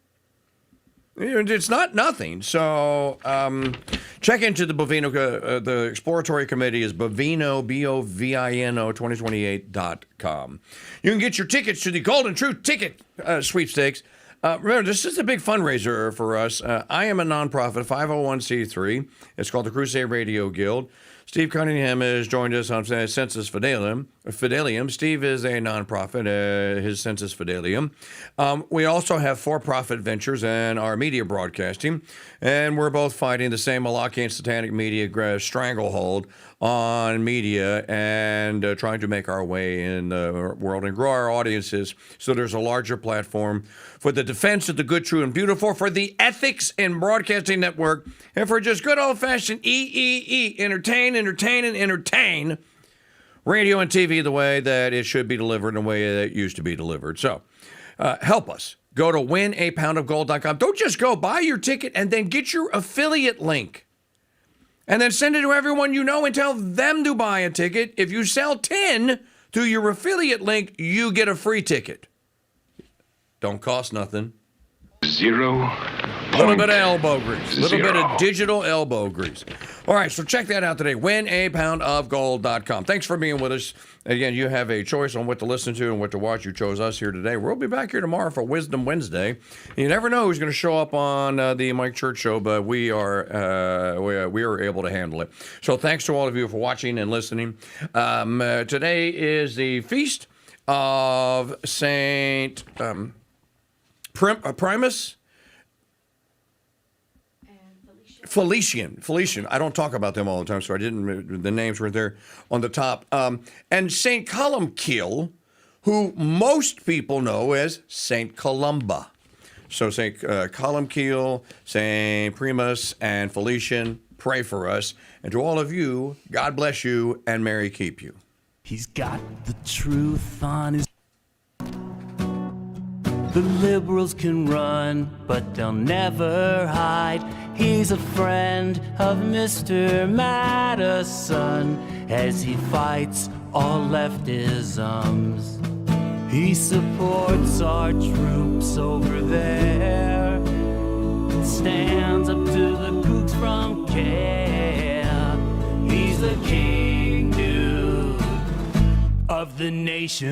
It's not nothing. So check into the Bovino. The exploratory committee is Bovino, Bovino 2028.com. You can get your tickets to the Golden Truth Ticket Sweepstakes. Remember, this is a big fundraiser for us. I am a nonprofit, 501c3. It's called the Crusade Radio Guild. Steve Cunningham has joined us on Sensus Fidelium. Steve is a nonprofit, his Sensus Fidelium. We also have for-profit ventures and our media broadcasting, and we're both fighting the same Malachian satanic media stranglehold on media and trying to make our way in the world and grow our audiences so there's a larger platform for the defense of the good, true, and beautiful, for the Ethics in Broadcasting Network, and for just good old-fashioned entertain radio and TV the way that it should be delivered in the way that it used to be delivered. So help us. Go to winapoundofgold.com. Don't just go buy your ticket and then get your affiliate link. And then send it to everyone you know and tell them to buy a ticket. If you sell 10 through your affiliate link, you get a free ticket. Don't cost nothing. Zero. A little bit of elbow grease. A little bit of digital elbow grease. All right, so check that out today. winapoundofgold.com. Thanks for being with us. Again, you have a choice on what to listen to and what to watch. You chose us here today. We'll be back here tomorrow for Wisdom Wednesday. You never know who's going to show up on the Mike Church Show, but we are able to handle it. So thanks to all of you for watching and listening. Today is the feast of Saint Primus. Felician. I don't talk about them all the time, so I didn't. The names were there on the top. And Saint Columcille, who most people know as Saint Columba. So Saint Columcille, Saint Primus, and Felician, pray for us. And to all of you, God bless you and Mary keep you. He's got the truth on his. The liberals can run, but they'll never hide. He's a friend of Mr. Madison as he fights all leftisms. He supports our troops over there, stands up to the kooks from care. He's the king, dude, of the nation.